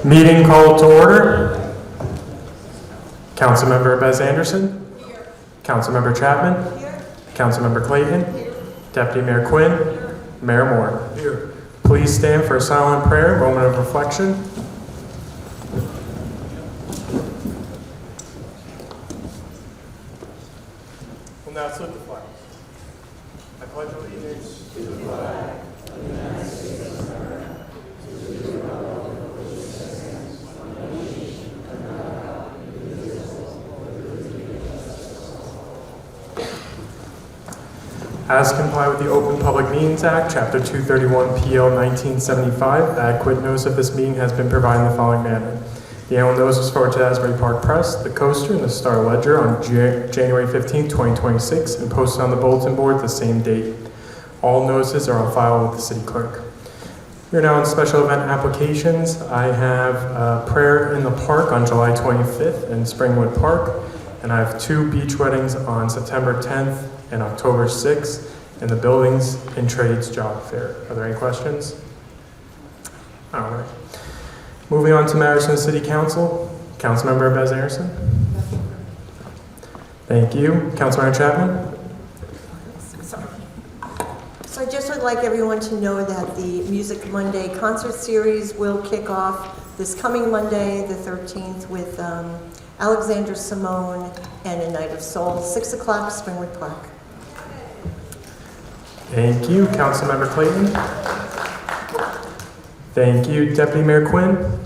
Meeting called to order. Councilmember Bez Anderson. Here. Councilmember Chapman. Here. Councilmember Clayton. Here. Deputy Mayor Quinn. Here. Mayor Moore. Here. Please stand for a silent prayer, moment of reflection. We'll now salute the flag. I pledge allegiance to the flag of the United States of America, to the republic for which it stands, one nation, under God, indivisible, with liberty and justice for all. As complied with the Open Public Meetings Act, Chapter 231 PL 1975, adequate notice of this meeting has been provided in the following manner. The annual notice was forwarded to Asbury Park Press, the Coaster, and the Star Ledger on January 15, 2026, and posted on the bulletin board the same date. All notices are on file with the city clerk. We are now on special event applications. I have a prayer in the park on July 25th in Springwood Park, and I have 2 beach weddings on September 10th and October 6th in the Buildings and Trades Job Fair. Are there any questions? All right. Moving on to matters from the City Council. Councilmember Bez Anderson. Thank you. Councilmember Chapman. So I just would like everyone to know that the Music Monday concert series will kick off this coming Monday, the 13th, with Alexander Simone and A Night of Soul, 6 o'clock, Springwood Park. Thank you. Councilmember Clayton. Thank you. Deputy Mayor Quinn.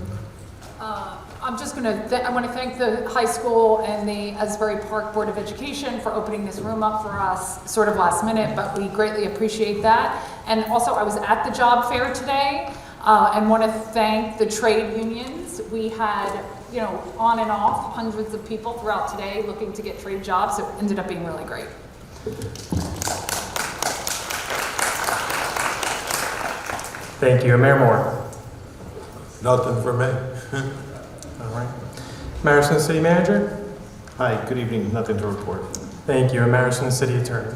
I want to thank the high school and the Asbury Park Board of Education for opening this room up for us sort of last minute, but we greatly appreciate that. And also I was at the job fair today and want to thank the trade unions. We had, on and off hundreds of people throughout today looking to get trade jobs. It ended up being really great. Thank you. Mayor Moore. Nothing for me. All right. Matters from the City Manager. Hi, good evening. Nothing to report. Thank you. And matters from the City Attorney.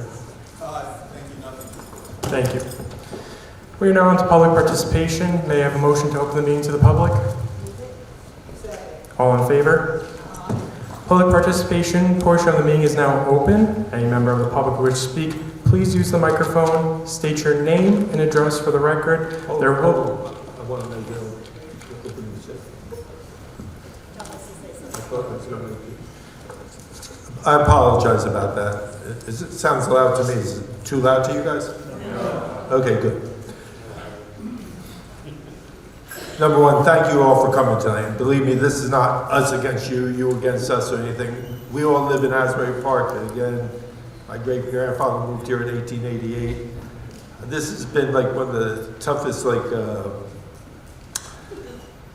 Thank you, nothing. Thank you. We are now on to public participation. May I have a motion to open the meeting to the public? All in favor? Public participation portion of the meeting is now open. Any member of the public who wishes to speak, please use the microphone, state your name and address for the record. There will. I want to know I apologize about that. It sounds loud to me. Is it too loud to you guys? No. Okay, good. Number one, thank you all for coming tonight. Believe me, this is not us against you, you against us or anything. We all live in Asbury Park. And again, my great-grandfather moved here in 1888. This has been like one of the toughest, I'm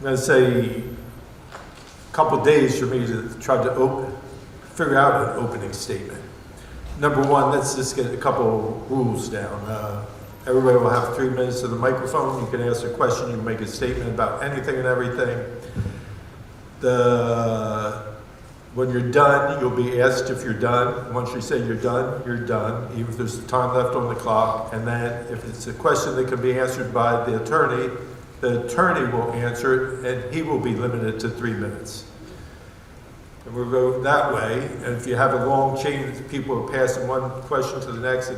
going to say, couple days for me to try to figure out an opening statement. Number one, let's just get a couple rules down. Everybody will have 3 minutes to the microphone. You can ask a question, you can make a statement about anything and everything. When you're done, you'll be asked if you're done. Once you say you're done, even if there's time left on the clock. And then if it's a question that can be answered by the attorney will answer it, and he will be limited to 3 minutes. And we'll go that way. And if you have a long chain of people who are passing one question to the next,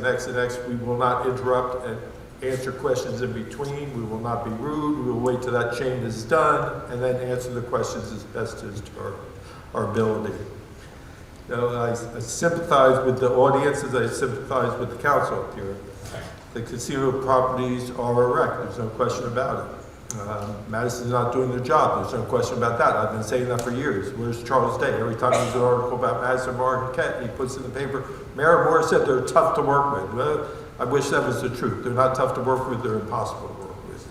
we will not interrupt and answer questions in between. We will not be rude. We will wait till that chain is done and then answer the questions as best as to our ability. I sympathize with the audience as I sympathize with the council up here. The casino properties are a wreck. There's no question about it. Madison's not doing their job. There's no question about that. I've been saying that for years. Where's Charles Day? Every time there's an article about Madison Marquette, he puts in the paper, Mayor Moore said they're tough to work with. Well, I wish that was the truth. They're not tough to work with. They're impossible to work with.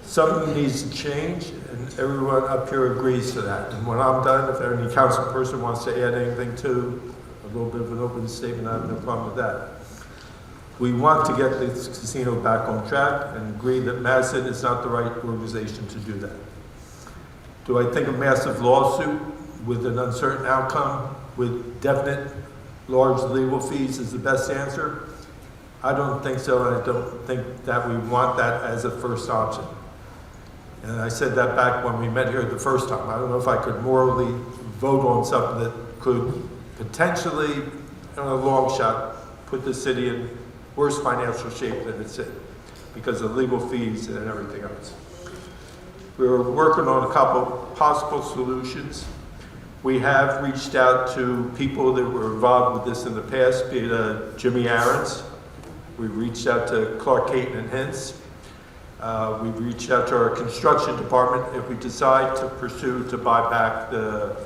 Something needs to change, and everyone up here agrees to that. And when I'm done, if any council person wants to add anything to a little bit of an open statement, I have no problem with that. We want to get this casino back on track and agree that Madison is not the right organization to do that. Do I think a massive lawsuit with an uncertain outcome with definite large legal fees is the best answer? I don't think so, and I don't think that we want that as a first option. And I said that back when we met here the first time. I don't know if I could morally vote on something that could potentially, in a long shot, put the city in worse financial shape than it's in because of legal fees and everything else. We were working on a couple possible solutions. We have reached out to people that were involved with this in the past, be it Jimmy Aarons. We've reached out to Clark Caton and Hintz. We've reached out to our construction department if we decide to pursue to buy back the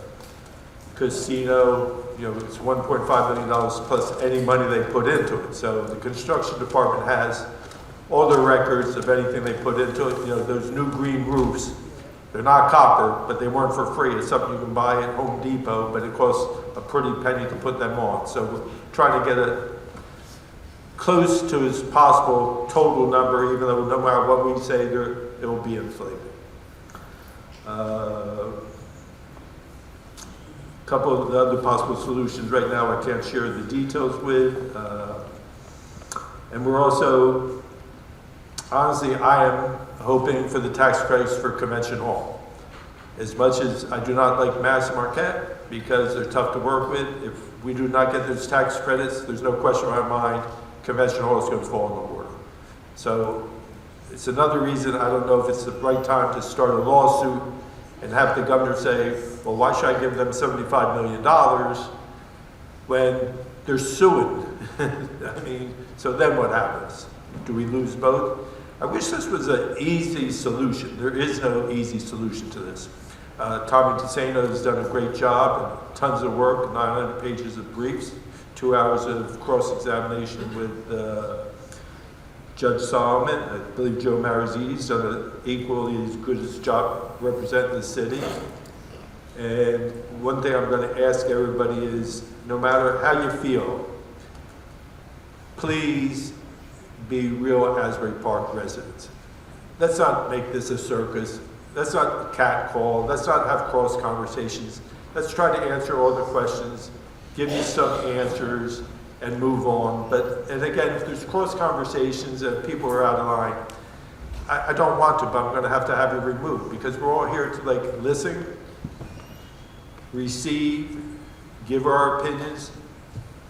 casino. You know, it's $1.5 million plus any money they put into it. So the construction department has all the records of anything they put into it. You know, those new green roofs, they're not copper, but they weren't for free. It's something you can buy at Home Depot, but it costs a pretty penny to put them on. So we're trying to get it close to as possible total number, even though no matter what we say, it will be inflated. A couple of the other possible solutions right now I can't share the details with. And we're also, honestly, I am hoping for the tax credits for Convention Hall. As much as I do not like Mass and Marquette because they're tough to work with, if we do not get those tax credits, there's no question in my mind Convention Hall is going to fall in the water. So it's another reason I don't know if it's the right time to start a lawsuit and have the governor say, well, why should I give them $75 million when they're suing? I mean, so then what happens? Do we lose both? I wish this was an easy solution. There is no easy solution to this. Tommy DeSano has done a great job and tons of work, 900 pages of briefs, 2 hours of cross-examination with Judge Solomon. I believe Joe Marizzi's done an equally as good a job representing the city. And one thing I'm going to ask everybody is, no matter how you feel, please be real Asbury Park residents. Let's not make this a circus. Let's not catcall. Let's not have cross conversations. Let's try to answer all the questions, give you some answers, and move on. And again, if there's cross conversations and people are out of line, I don't want to, but I'm going to have it removed because we're all here to listen, receive, give our opinions,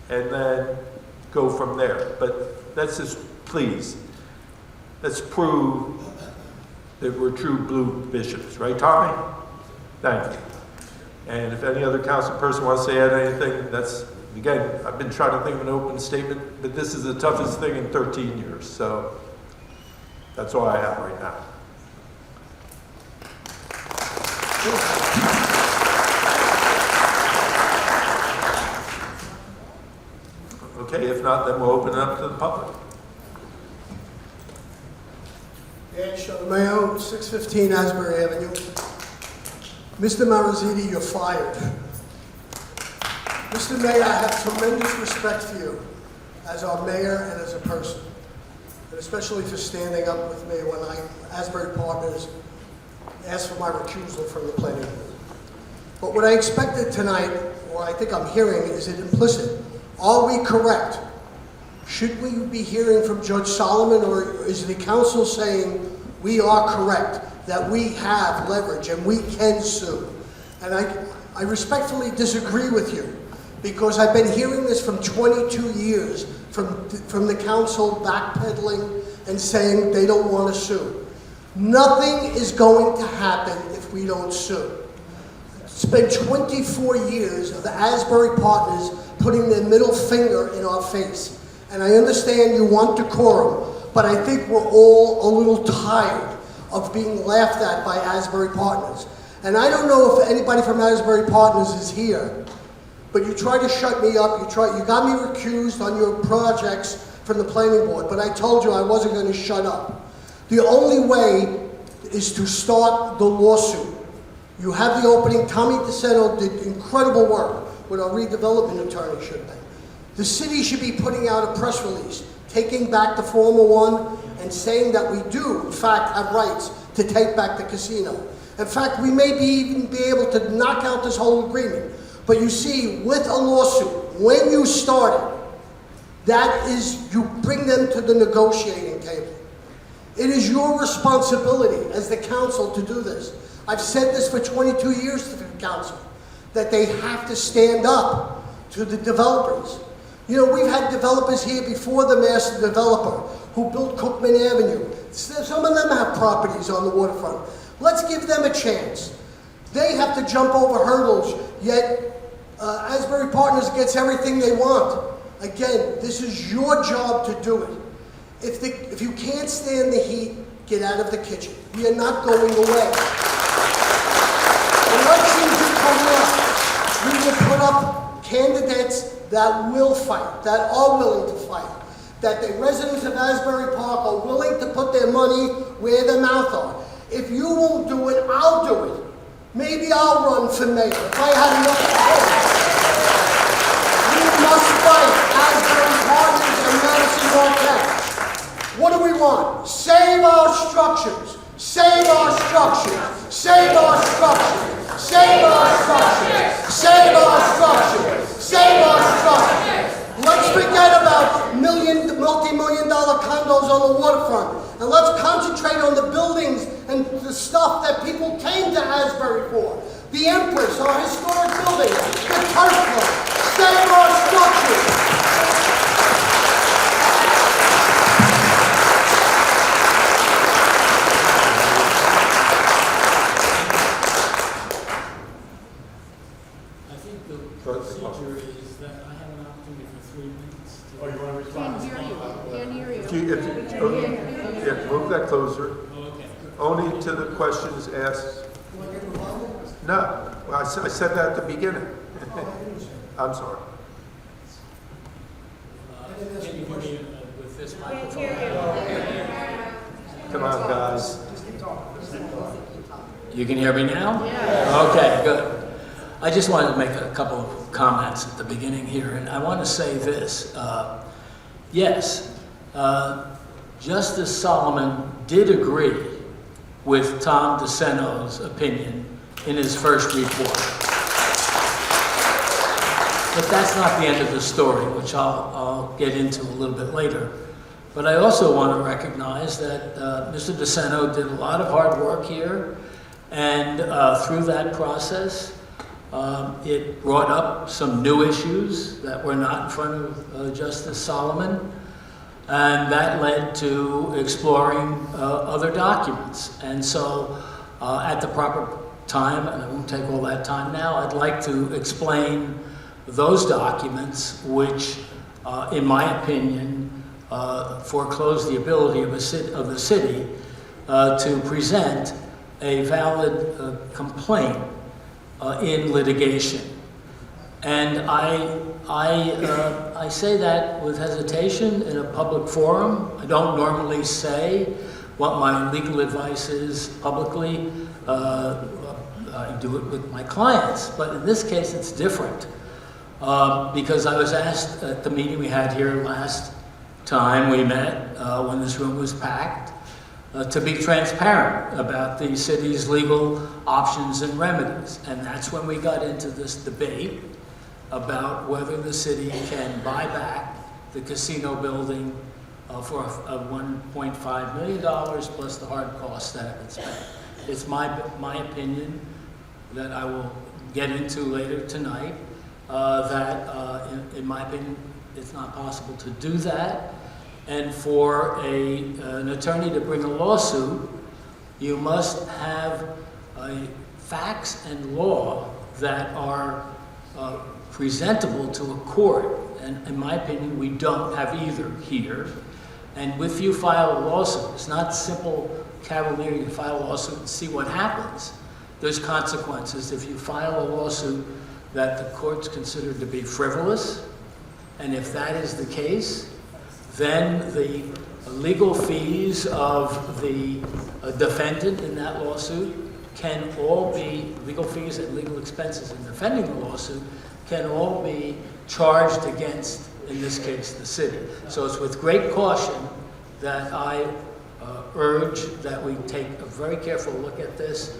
and then go from there. But let's just, please, let's prove that we're true blue bishops, right, Tommy? Thank you. And if any other council person wants to add anything, that's, again, I've been trying to think of an open statement, but this is the toughest thing in 13 years, so that's all I have right now. Okay, if not, then we'll open it up to the public. Dan Mayo, 615 Asbury Avenue. Mr. Marizzi, you're fired. Mr. Mayor, I have tremendous respect for you as our mayor and as a person, and especially for standing up with me when Asbury Partners asked for my recusal from the planning board. But what I expected tonight, or I think I'm hearing, is it implicit? Are we correct? Should we be hearing from Judge Solomon, or is the council saying we are correct, that we have leverage and we can sue? And I respectfully disagree with you, because I've been hearing this from 22 years from the council backpedaling and saying they don't want to sue. Nothing is going to happen if we don't sue. It's been 24 years of the Asbury Partners putting their middle finger in our face. And I understand you want decorum, but I think we're all a little tired of being laughed at by Asbury Partners. And I don't know if anybody from Asbury Partners is here, but you tried to shut me up. You got me recused on your projects from the planning board, but I told you I wasn't going to shut up. The only way is to start the lawsuit. You have the opening. Tommy DeSano did incredible work with our redevelopment attorney, should they? The city should be putting out a press release, taking back the former one and saying that we do, in fact, have rights to take back the casino. In fact, we may even be able to knock out this whole agreement. But you see, with a lawsuit, when you start it, that is, you bring them to the negotiating table. It is your responsibility as the council to do this. I've said this for 22 years to the council, that they have to stand up to the developers. You know, we've had developers here before the master developer who built Cookman Avenue. Some of them have properties on the waterfront. Let's give them a chance. They have to jump over hurdles, yet Asbury Partners gets everything they want. Again, this is your job to do it. If you can't stand the heat, get out of the kitchen. We are not going away. Elections are coming up. We will put up candidates that will fight, that are willing to fight, that the residents of Asbury Park are willing to put their money where their mouth are. If you won't do it, I'll do it. Maybe I'll run for mayor if I had enough votes. We must fight Asbury Partners and Madison Marquette. What do we want? Save our structures. Save our structures. Save our structures. Save our structures. Save our structures. Save our structures. Let's forget about multi-million-dollar condos on the waterfront, and let's concentrate on the buildings and the stuff that people came to Asbury for. The Empress, our historic building, the Turf Club. Save our structures. I think the procedure is that I have an opportunity for 3 minutes. Oh, you want to respond? Yeah, move that closer. Oh, okay. Only to the questions asked. No, well, I said that at the beginning. I'm sorry. Can you hear me with this microphone? Come on, guys. You can hear me now? Yeah. Okay, good. I just wanted to make a couple of comments at the beginning here, and I want to say this. Yes, Justice Solomon did agree with Tom DeSeno's opinion in his first report. But that's not the end of the story, which I'll get into a little bit later. But I also want to recognize that Mr. DeSeno did a lot of hard work here, and through that process, it brought up some new issues that were not in front of Justice Solomon, and that led to exploring other documents. And so at the proper time, and I won't take all that time now, I'd like to explain those documents which, in my opinion, foreclose the ability of the city to present a valid complaint in litigation. And I say that with hesitation in a public forum. I don't normally say what my legal advice is publicly. I do it with my clients, but in this case it's different. Because I was asked at the meeting we had here last time we met, when this room was packed, to be transparent about the city's legal options and remedies. And that's when we got into this debate about whether the city can buy back the casino building for $1.5 million plus the hard costs that have been spent. It's my opinion that I will get into later tonight, that in my opinion it's not possible to do that. And for an attorney to bring a lawsuit, you must have facts and law that are presentable to a court. And in my opinion, we don't have either here. And if you file a lawsuit, it's not simple cavalier, you file a lawsuit and see what happens. There's consequences. If you file a lawsuit that the court's considered to be frivolous, and if that is the case, then the legal fees of the defendant in that lawsuit can all be, legal fees and legal expenses in defending the lawsuit can all be charged against, in this case, the city. So it's with great caution that I urge that we take a very careful look at this.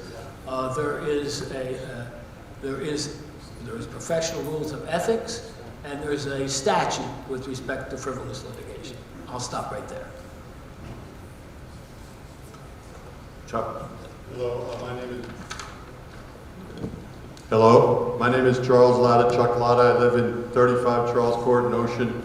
There is professional rules of ethics, and there's a statute with respect to frivolous litigation. I'll stop right there. Chuck? Hello, my name is Charles Latta, Chuck Latta. I live in 35 Charles Court in Ocean,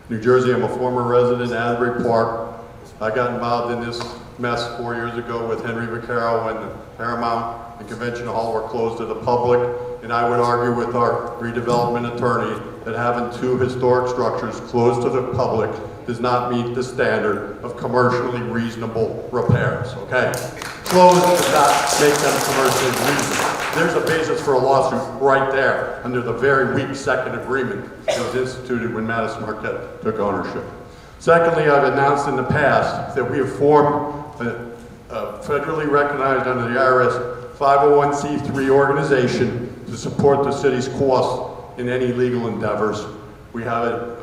New Jersey. I'm a former resident in Asbury Park. I got involved in this mess 4 years ago with Henry Vaccaro when the Paramount and Convention Hall were closed to the public. And I would argue with our redevelopment attorney that having 2 historic structures closed to the public does not meet the standard of commercially reasonable repairs, okay? Closed does not make them commercially reasonable. There's a basis for a lawsuit right there under the very weak second agreement that was instituted when Madison Marquette took ownership. Secondly, I've announced in the past that we have formed a federally recognized under the IRS 501c3 organization to support the city's costs in any legal endeavors. We have an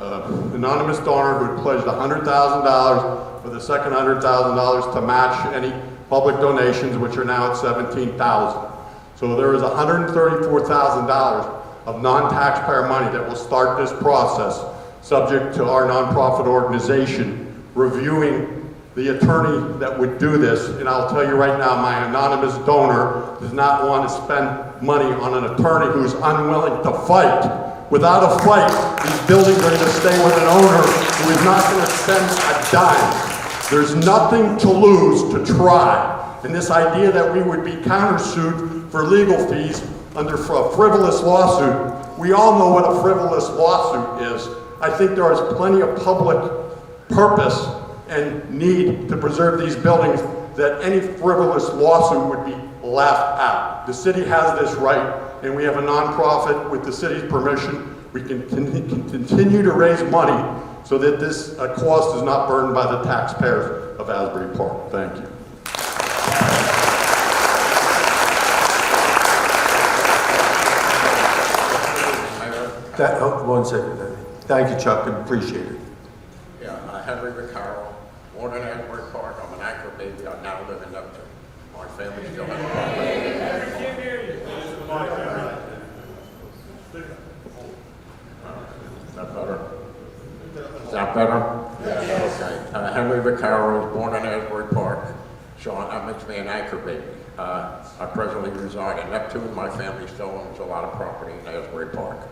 anonymous donor who had pledged $100,000 for the second $100,000 to match any public donations, which are now at $17,000. So there is $134,000 of non-taxpayer money that will start this process, subject to our nonprofit organization reviewing the attorney that would do this. And I'll tell you right now, my anonymous donor does not want to spend money on an attorney who's unwilling to fight. Without a fight, these buildings are going to stay with an owner who is not going to spend a dime. There's nothing to lose to try. And this idea that we would be countersued for legal fees under a frivolous lawsuit, we all know what a frivolous lawsuit is. I think there is plenty of public purpose and need to preserve these buildings that any frivolous lawsuit would be laughed at. The city has this right, and we have a nonprofit with the city's permission. We can continue to raise money so that this cost is not burdened by the taxpayers of Asbury Park. Thank you. One second, Danny. Thank you, Chuck, and appreciate it. Yeah, Henry Vaccaro, born in Asbury Park. I'm an anchor baby. I now live in Upton. My family still has property. Is that better? Is that better? Yes. Okay. Henry Vaccaro was born in Asbury Park. So that makes me an anchor baby. I presently reside in Neptune. My family still owns a lot of property in Asbury Park.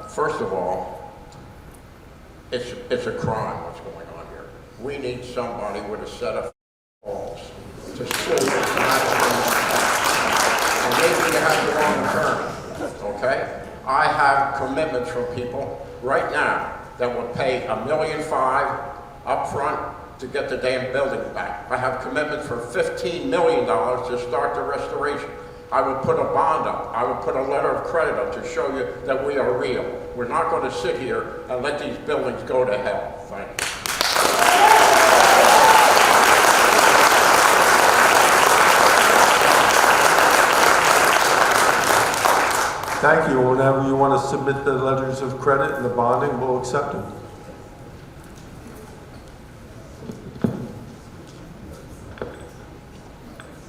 First of all, it's a crime what's going on here. We need somebody with a set of balls to sue us. And maybe you have the wrong attorney, okay? I have commitments from people right now that will pay $1.5 million up front to get the damn building back. I have commitments for $15 million to start the restoration. I would put a bond up. I would put a letter of credit up to show you that we are real. We're not going to sit here and let these buildings go to hell. Thank you. Thank you. Whenever you want to submit the letters of credit and the bonding, we'll accept them.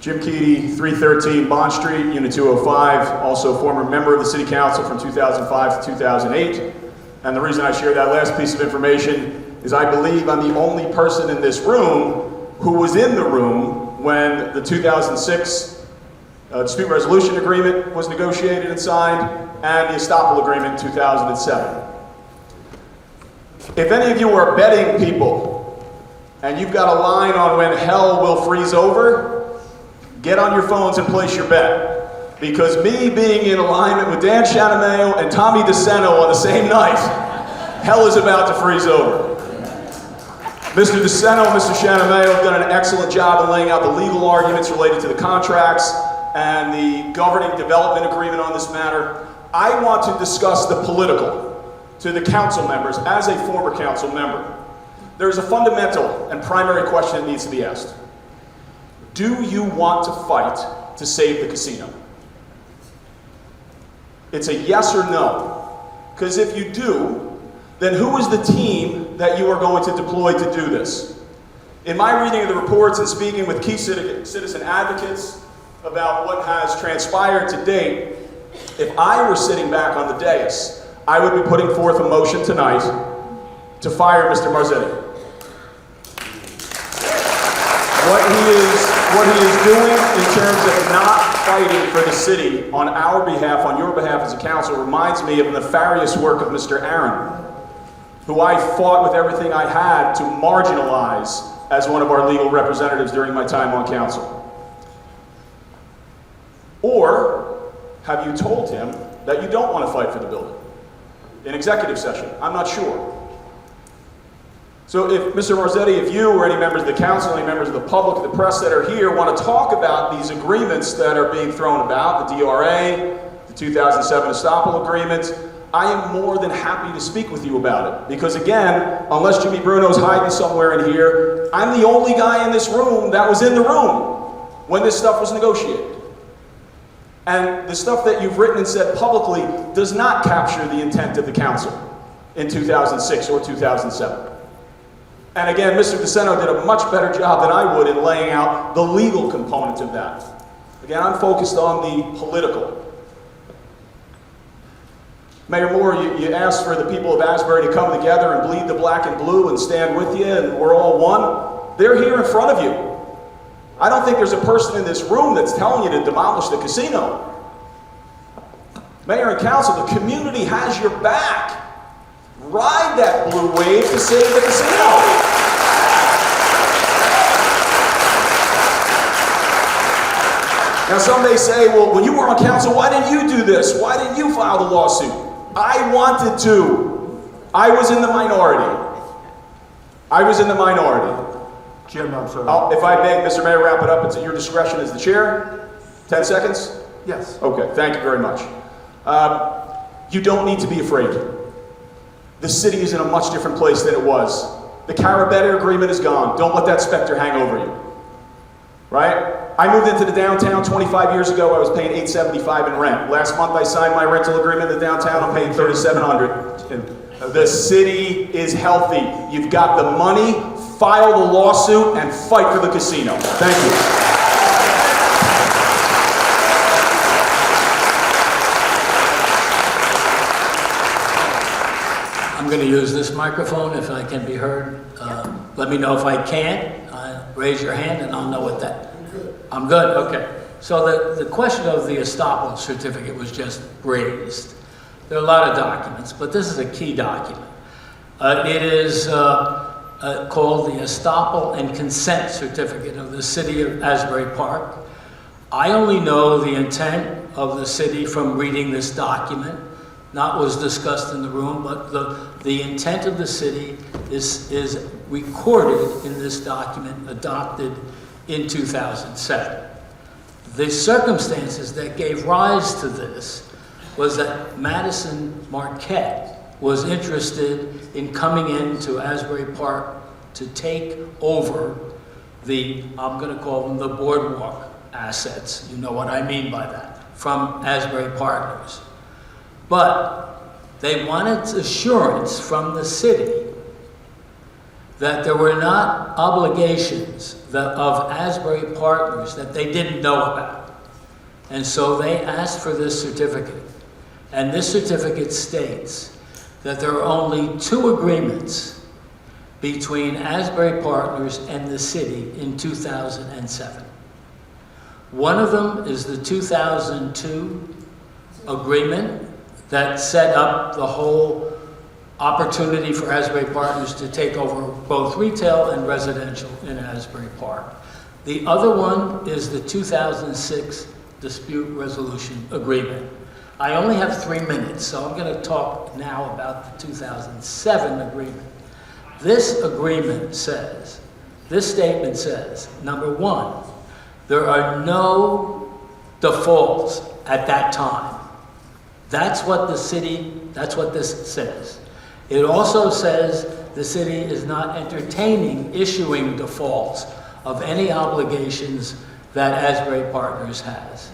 Jim Keady, 313 Bond Street, Unit 205, also former member of the City Council from 2005 to 2008. And the reason I share that last piece of information is I believe I'm the only person in this room who was in the room when the 2006 dispute resolution agreement was negotiated and signed, and the estoppel agreement in 2007. If any of you are betting people, and you've got a line on when hell will freeze over, get on your phones and place your bet. Because me being in alignment with Dan Shanamayo and Tommy DeSeno on the same night, hell is about to freeze over. Mr. DeSeno and Mr. Shanamayo have done an excellent job in laying out the legal arguments related to the contracts and the governing development agreement on this matter. I want to discuss the political to the council members as a former council member. There's a fundamental and primary question that needs to be asked. Do you want to fight to save the casino? It's a yes or no. Because if you do, then who is the team that you are going to deploy to do this? In my reading of the reports and speaking with key citizen advocates about what has transpired to date, if I were sitting back on the dais, I would be putting forth a motion tonight to fire Mr. Marzetti. what he is doing in terms of not fighting for the city on our behalf, on your behalf as a council, reminds me of the nefarious work of Mr. Aaron, who I fought with everything I had to marginalize as one of our legal representatives during my time on council. Or have you told him that you don't want to fight for the building in executive session? I'm not sure. So if, Mr. Marzetti, if you or any members of the council, any members of the public, the press that are here want to talk about these agreements that are being thrown about, the DRA, the 2007 estoppel agreement, I am more than happy to speak with you about it. Because again, unless Jimmy Bruno's hiding somewhere in here, I'm the only guy in this room that was in the room when this stuff was negotiated. And the stuff that you've written and said publicly does not capture the intent of the council in 2006 or 2007. And again, Mr. DeSeno did a much better job than I would in laying out the legal component of that. Again, I'm focused on the political. Mayor Moore, you asked for the people of Asbury to come together and bleed the black and blue and stand with you, and we're all one. They're here in front of you. I don't think there's a person in this room that's telling you to demolish the casino. Mayor and council, the community has your back. Ride that blue wave to save the casino. Now some may say, well, when you were on council, why didn't you do this? Why didn't you file the lawsuit? I wanted to. I was in the minority. I was in the minority. Jim, I'm sorry. If I may, Mr. Mayor, wrap it up. It's at your discretion as the chair. 10 seconds? Yes. Okay, thank you very much. You don't need to be afraid. The city is in a much different place than it was. The Carabetta agreement is gone. Don't let that specter hang over you. Right? I moved into the downtown 25 years ago. I was paying $875 in rent. Last month I signed my rental agreement in the downtown. I'm paying $3,700. The city is healthy. You've got the money. File the lawsuit and fight for the casino. Thank you. I'm going to use this microphone if I can be heard. Let me know if I can't. Raise your hand and I'll know what that. I'm good? Okay. So the question of the estoppel certificate was just raised. There are a lot of documents, but this is a key document. It is called the Estoppel and Consent Certificate of the City of Asbury Park. I only know the intent of the city from reading this document. Not what was discussed in the room, but the intent of the city is recorded in this document adopted in 2007. The circumstances that gave rise to this was that Madison Marquette was interested in coming into Asbury Park to take over the, I'm going to call them the boardwalk assets, you know what I mean by that, from Asbury Partners. But they wanted assurance from the city that there were not obligations of Asbury Partners that they didn't know about. And so they asked for this certificate. And this certificate states that there are only 2 agreements between Asbury Partners and the city in 2007. One of them is the 2002 agreement that set up the whole opportunity for Asbury Partners to take over both retail and residential in Asbury Park. The other one is the 2006 Dispute Resolution Agreement. I only have 3 minutes, so I'm going to talk now about the 2007 agreement. This agreement says, this statement says, number 1, there are no defaults at that time. That's what the city, that's what this says. It also says the city is not entertaining issuing defaults of any obligations that Asbury Partners has.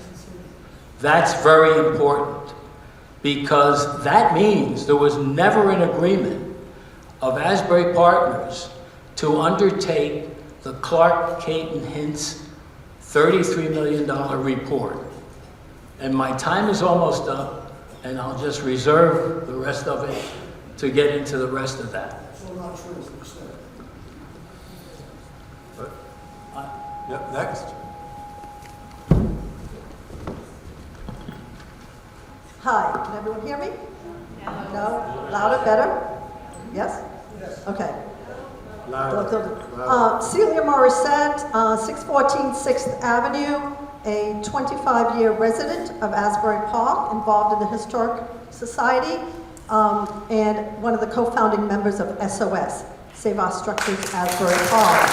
That's very important because that means there was never an agreement of Asbury Partners to undertake the Clark Caton Hintz $33 million report. And my time is almost up. And I'll just reserve the rest of it to get into the rest of that. not true, as you said. Yep, next. Hi, can everyone hear me? No? Louder, better? Yes? Okay. Celia Morissette, 614 6th Avenue, a 25-year resident of Asbury Park, involved in the Historic Society, and one of the co-founding members of SOS, Save Our Structures Asbury Park.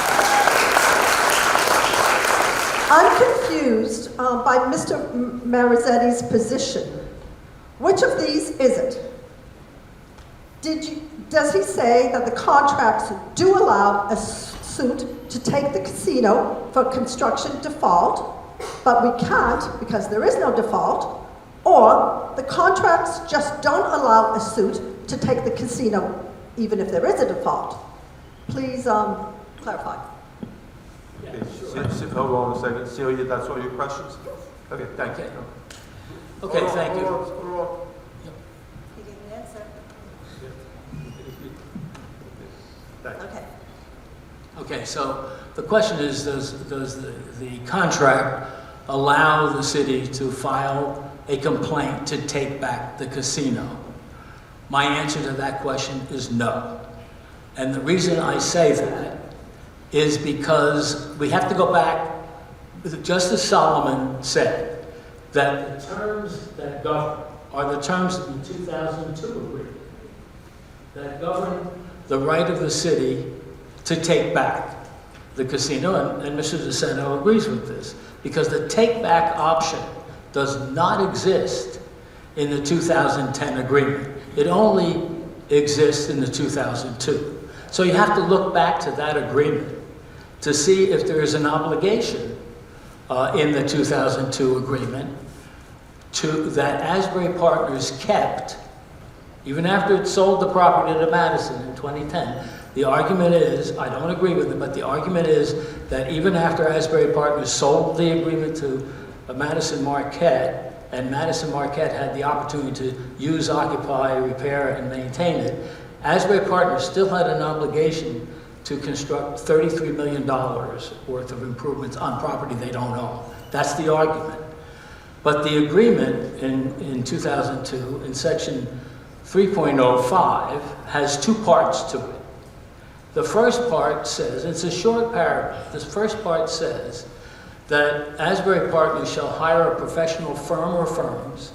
I'm confused by Mr. Marizetti's position. Which of these is it? Does he say that the contracts do allow a suit to take the casino for construction default, but we can't because there is no default, or the contracts just don't allow a suit to take the casino even if there is a default? Please clarify. Okay, hold on a second. Celia, that's all your questions? Okay, thank you. Okay, thank you. He didn't answer. Okay. Okay, so the question is, does the contract allow the city to file a complaint to take back the casino? My answer to that question is no. And the reason I say that is because we have to go back, Justice Solomon said that the terms that govern are the terms of the 2002 agreement that govern the right of the city to take back the casino, and Mr. DeSanto agrees with this, because the take-back option does not exist in the 2010 agreement. It only exists in the 2002. So you have to look back to that agreement to see if there is an obligation in the 2002 agreement that Asbury Partners kept, even after it sold the property to Madison in 2010. The argument is, I don't agree with it, but the argument is that even after Asbury Partners sold the agreement to Madison Marquette, and Madison Marquette had the opportunity to use, occupy, repair, and maintain it, Asbury Partners still had an obligation to construct $33 million worth of improvements on property they don't own. That's the argument. But the agreement in 2002, in section 3.05, has two parts to it. The first part says, it's a short paragraph, the first part says that Asbury Partners shall hire a professional firm or firms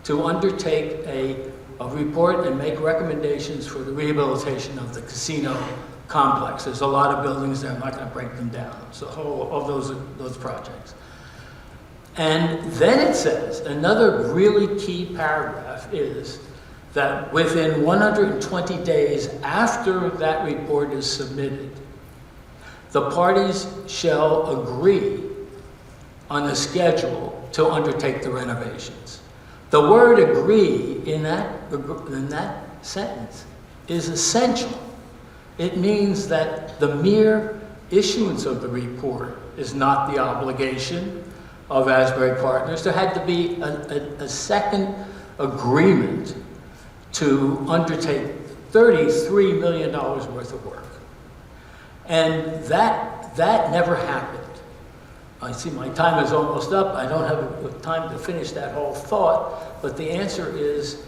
to undertake a report and make recommendations for the rehabilitation of the casino complex. There's a lot of buildings there, I'm not going to break them down. So whole of those projects. And then it says, another really key paragraph is that within 120 days after that report is submitted, the parties shall agree on a schedule to undertake the renovations. The word agree in that sentence is essential. It means that the mere issuance of the report is not the obligation of Asbury Partners. There had to be a second agreement to undertake $33 million worth of work. And that never happened. I see my time is almost up. I don't have time to finish that whole thought, but the answer is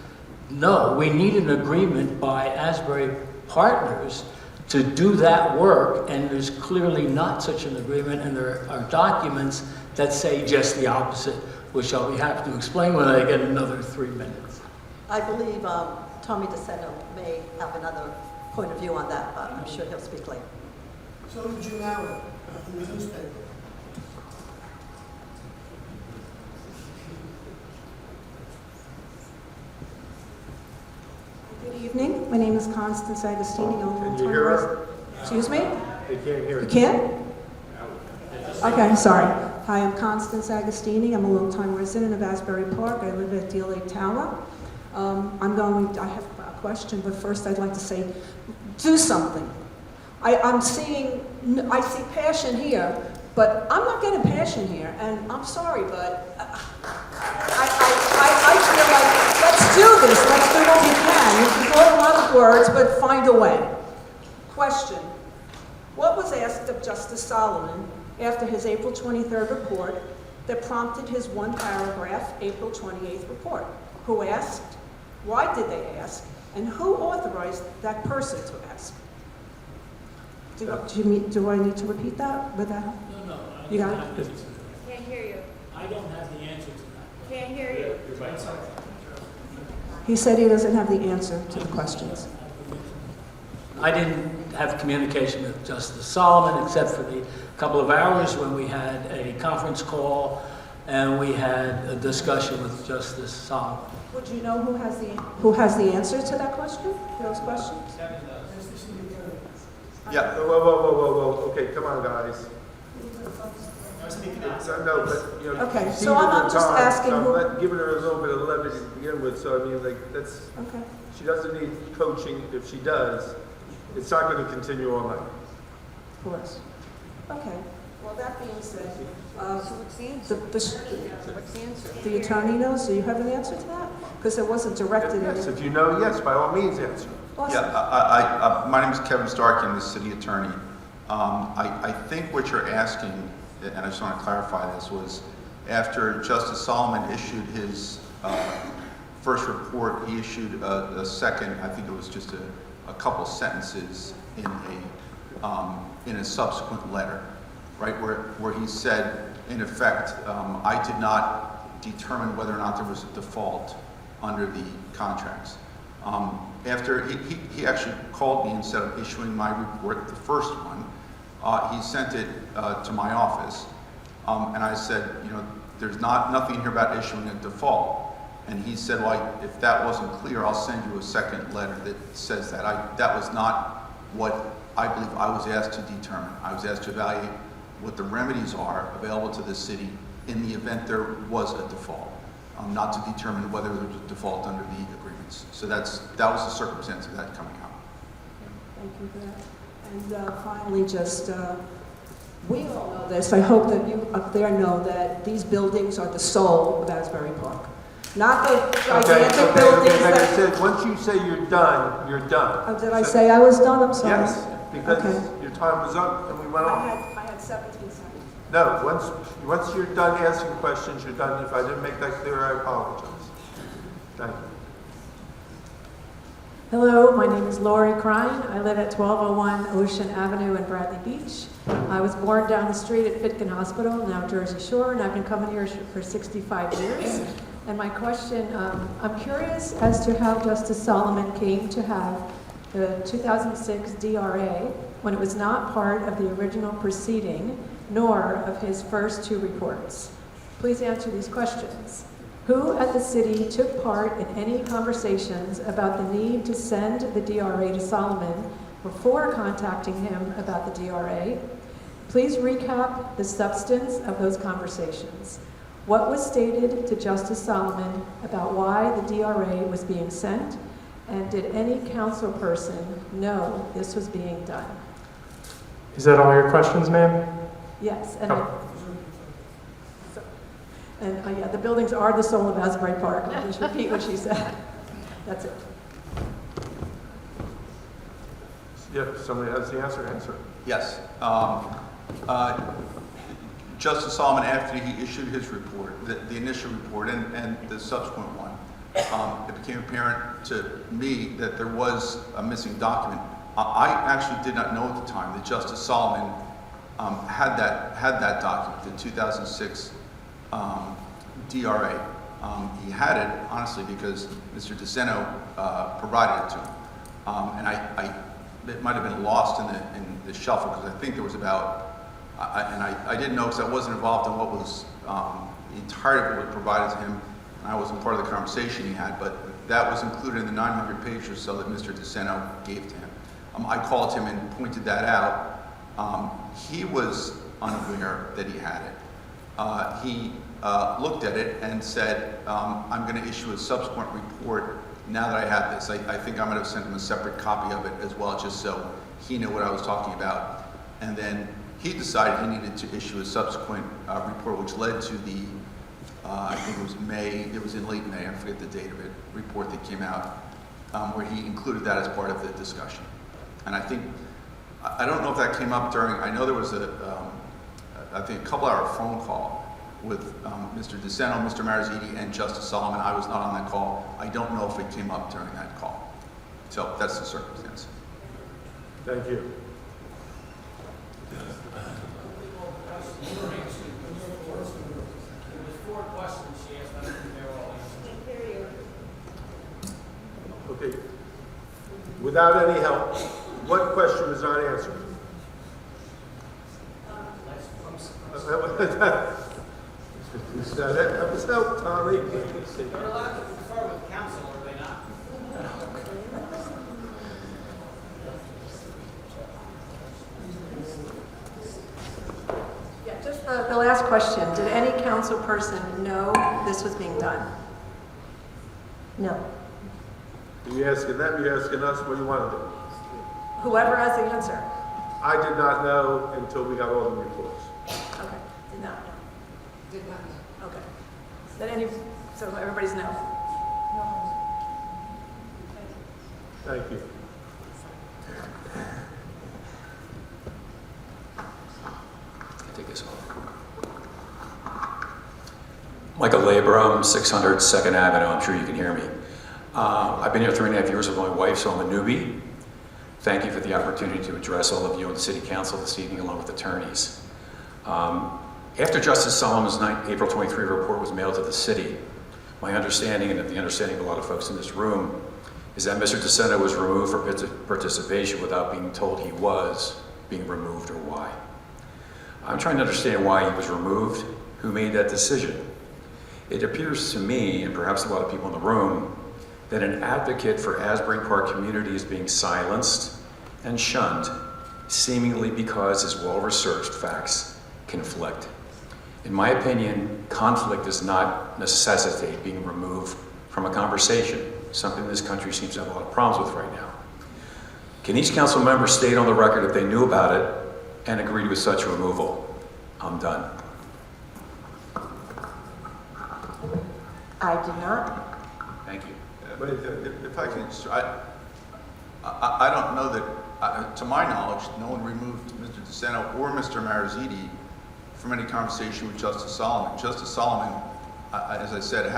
no. We need an agreement by Asbury Partners to do that work, and there's clearly not such an agreement, and there are documents that say just the opposite, which I'll be happy to explain when I get another 3 minutes. I believe Tommy DeSanto may have another point of view on that, but I'm sure he'll speak later. So did you now in the newspaper? Good evening. My name is Constance Agostini. Can you hear her? Excuse me? They can't hear You you. can't? Okay, sorry. Hi, I'm Constance Agostini. I'm a long-time resident of Asbury Park. I live at Deal 8 Tower. I have a question, but first I'd like to say, do something. I see passion here, but I'm not getting passion here, and I'm sorry, but I feel like, let's do this, let's do what we can. You can throw a lot of words, but find a way. Question. What was asked of Justice Solomon after his April 23rd report that prompted his one-paragraph April 28th report? Who asked? Why did they ask? And who authorized that person to ask? Do I need to repeat that? With that? No. You got it? Can't hear you. I don't have the answer to that. Can't hear you. He said he doesn't have the answer to the questions. I didn't have communication with Justice Solomon except for the couple of hours when we had a conference call and we had a discussion with Justice Solomon. Would you know who has the answer to that question? Those questions? Yeah, whoa, okay, come on, guys. No, but, you know. Okay, she's so I'm in not just time, asking so I'm who- giving her a little bit of levity to begin with, so I mean, like, that's, Okay. she doesn't need coaching. If she does, it's not going to continue all night. Of course. Okay. Well, that being said, What's the answer? What's the answer? the attorney knows. Do you have an answer to that? Because it wasn't directed at Yes, you. if you know, yes, by all means, answer. Awesome. Yeah, my name is Kevin Starkey, I'm the city attorney. I think what you're asking, and I just want to clarify this, was after Justice Solomon issued his first report, he issued a second, I think it was just a couple sentences in a subsequent letter, right, where he said, in effect, I did not determine whether or not there was a default under the contracts. After he actually called me instead of issuing my report, the first one, he sent it to my office, and I said, you know, there's nothing here about issuing a default. And he said, well, if that wasn't clear, I'll send you a second letter that says that. That was not what I believe I was asked to determine. I was asked to evaluate what the remedies are available to the city in the event there was a default, not to determine whether there was a default under the agreements. So that was the circumstance of that coming out. Thank you for that. And finally, just, we all know this. I hope that you up there know that these buildings are the soul of Asbury Park. Not the gigantic buildings Like I that... said, once you say you're done, you're done. Oh, did I say I was done? I'm sorry. Yes, because Okay. your time was up and we went on. I had 17 seconds. No, once you're done asking questions, you're done. If I didn't make that clear, I apologize. Thank you. Hello, my name is Lori Crine. I live at 1201 Ocean Avenue in Bradley Beach. I was born down the street at Pitkin Hospital, now Jersey Shore, and I've been coming here for 65 years. And my question, I'm curious as to how Justice Solomon came to have the 2006 DRA when it was not part of the original proceeding, nor of his first two reports. Please answer these questions. Who at the city took part in any conversations about the need to send the DRA to Solomon before contacting him about the DRA? Please recap the substance of those conversations. What was stated to Justice Solomon about why the DRA was being sent? And did any council person know this was being done? Is that all your questions, ma'am? Yes, and yeah, the buildings are the soul of Asbury Park. I'll just repeat what she said. That's it. Yeah, if somebody has the answer, answer. Yes. Justice Solomon, after he issued his report, the initial report and the subsequent one, it became apparent to me that there was a missing document. I actually did not know at the time that Justice Solomon had that document, the 2006 DRA. He had it, honestly, because Mr. DeSeno provided it to him. And it might have been lost in the shuffle, because I think there was about, I didn't know because I wasn't involved in what was the entirety of what was provided to him, and I wasn't part of the conversation he had, but that was included in the 900 pages or so that Mr. DeSeno gave to him. I called him and pointed that out. He was unaware that he had it. He looked at it and said, I'm going to issue a subsequent report now that I have this. I think I'm going to send him a separate copy of it as well, just so he knew what I was talking about. And then he decided he needed to issue a subsequent report, which led to the, I think it was May, it was in late May, I forget the date of it, report that came out, where he included that as part of the discussion. And I think, I don't know if that came up during, I know there was I think a couple-hour phone call with Mr. DeSeno, Mr. Mariziti, and Justice Solomon. I was not on that call. I don't know if it came up during that call. So that's the circumstance. Thank you. Okay. Without any help, what question was not answered? That was help, Tommy. They're allowed to confer with counsel, are they not? Yeah, just the last question. Did any council person know this was being done? No. Are you asking them? Are you asking us? What do you want to do? Whoever has the answer. I did not know until we got all the reports. Okay, did not know. Did not know. Okay. So everybody's no. Thank you. Take this off. Michael Labrum, 600 2nd Avenue. I'm sure you can hear me. I've been here 3.5 years with my wife, so I'm a newbie. Thank you for the opportunity to address all of you on the City Council this evening, along with attorneys. After Justice Solomon's April 23 report was mailed to the city, my understanding, and the understanding of a lot of folks in this room, is that Mr. DeSeno was removed for participation without being told he was being removed or why. I'm trying to understand why he was removed, who made that decision. It appears to me, and perhaps a lot of people in the room, that an advocate for Asbury Park community is being silenced and shunned, seemingly because his well-researched facts conflict. In my opinion, conflict does not necessitate being removed from a conversation, something this country seems to have a lot of problems with right now. Can each council member state on the record if they knew about it and agreed with such removal? I'm done. I did not. Thank you. But if I can, I don't know that, to my knowledge, no one removed Mr. DeSeno or Mr. Mariziti from any conversation with Justice Solomon. Justice Solomon, as I said,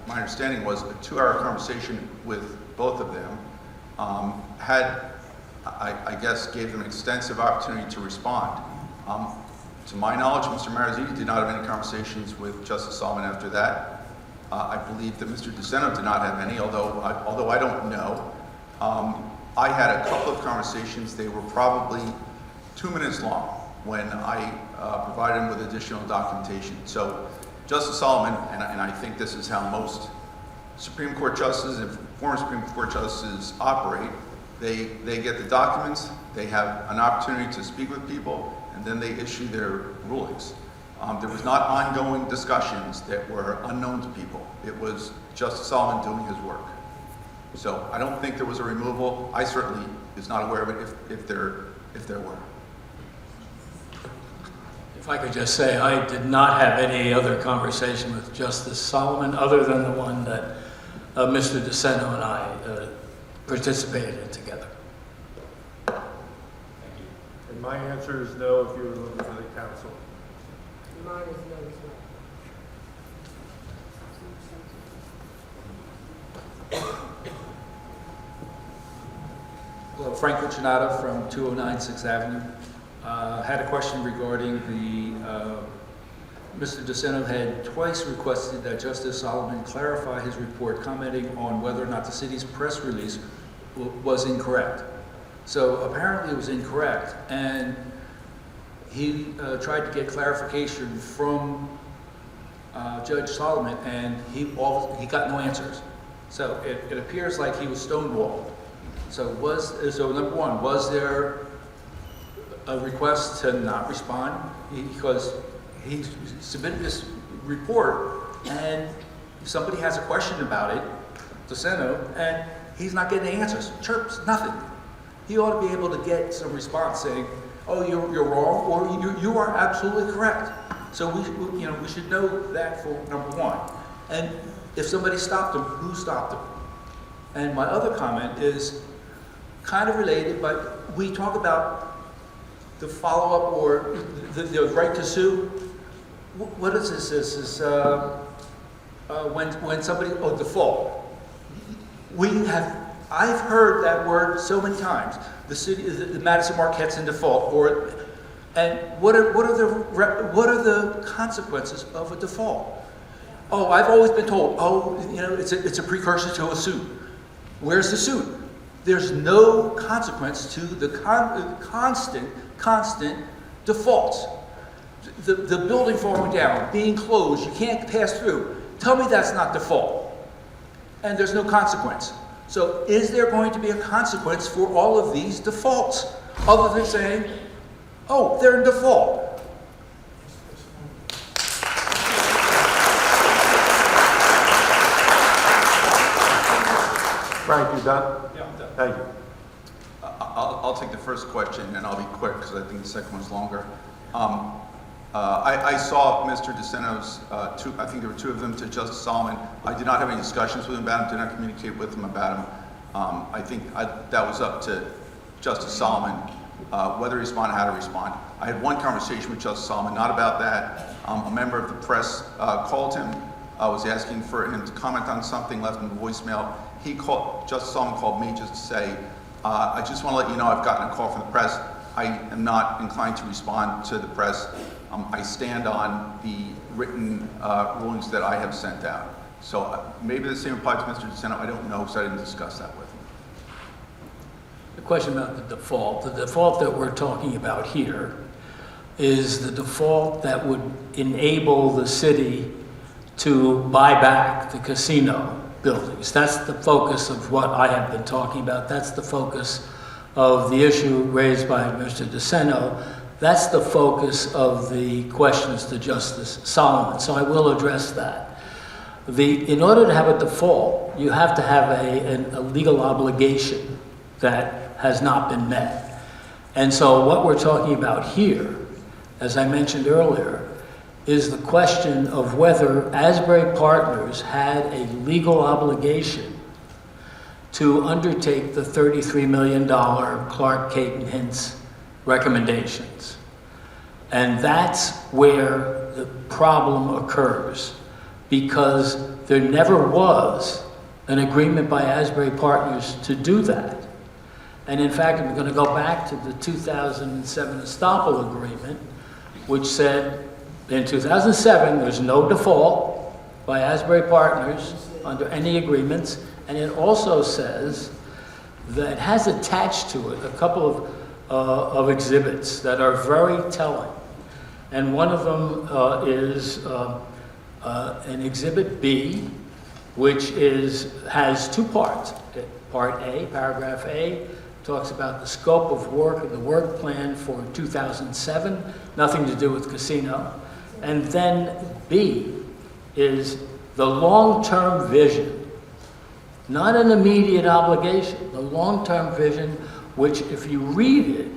my understanding was a 2-hour conversation with both of them, I guess, gave them extensive opportunity to respond. To my knowledge, Mr. Mariziti did not have any conversations with Justice Solomon after that. I believe that Mr. DeSeno did not have any, although I don't know. I had a couple of conversations. They were probably 2 minutes long when I provided him with additional documentation. So Justice Solomon, and I think this is how most Supreme Court justices and former Supreme Court justices operate, they get the documents, they have an opportunity to speak with people, and then they issue their rulings. There was not ongoing discussions that were unknown to people. It was Justice Solomon doing his work. So I don't think there was a removal. I certainly was not aware of it if there were. If I could just say, I did not have any other conversation with Justice Solomon other than the one that Mr. DeSeno and I participated in together. And my answer is no if you're looking for the council. Mine is no as well. Hello, Frank Cucinato from 209 6th Avenue. Had a question regarding Mr. DeSeno had twice requested that Justice Solomon clarify his report, commenting on whether or not the city's press release was incorrect. So apparently it was incorrect, and he tried to get clarification from Judge Solomon, and he got no answers. So it appears like he was stonewalled. So number one, was there a request to not respond? Because he submitted this report, and somebody has a question about it, DeSeno, and he's not getting answers. Chirps, nothing. He ought to be able to get some response saying, "Oh, you're wrong," or "You are absolutely correct." So we should know that for number one. And if somebody stopped him, who stopped him? And my other comment is kind of related, but we talk about the follow-up or the right to sue. What is this? This is when somebody, default. I've heard that word so many times. The city, the Madison Marquette's in default, and what are the consequences of a default? Oh, I've always been told, it's a precursor to a suit. Where's the suit? There's no consequence to the constant defaults. The building falling down, being closed, you can't pass through. Tell me that's not default. And there's no consequence. So is there going to be a consequence for all of these defaults? Other than saying, oh, they're in default. Frank, you done? Yeah, I'm done. Thank you. I'll take the first question, and I'll be quick because I think the second one's longer. I saw Mr. DeSeno's, I think there were two of them, to Justice Solomon. I did not have any discussions with him about him, did not communicate with him about him. I think that was up to Justice Solomon, whether to respond and how to respond. I had one conversation with Justice Solomon, not about that. A member of the press called him, was asking for him to comment on something, left him a voicemail. Justice Solomon called me just to say, I just want to let you know I've gotten a call from the press. I am not inclined to respond to the press. I stand on the written rulings that I have sent out. So maybe the same applies to Mr. DeSeno. I don't know, because I didn't discuss that with him. The question about the default that we're talking about here is the default that would enable the city to buy back the casino buildings. That's the focus of what I have been talking about. That's the focus of the issue raised by Mr. DeSeno. That's the focus of the questions to Justice Solomon. So I will address that. In order to have a default, you have to have a legal obligation that has not been met. And so what we're talking about here, as I mentioned earlier, is the question of whether Asbury Partners had a legal obligation to undertake the $33 million Clark Caton Hintz recommendations. And that's where the problem occurs, because there never was an agreement by Asbury Partners to do that. And in fact, I'm going to go back to the 2007 estoppel agreement, which said in 2007 there's no default by Asbury Partners under any agreements, and it also says that it has attached to it a couple of exhibits that are very telling. And one of them is an Exhibit B, which has two parts. Part A, paragraph A, talks about the scope of work and the work plan for 2007, nothing to do with casino. And then B is the long-term vision, not an immediate obligation, the long-term vision, which if you read it,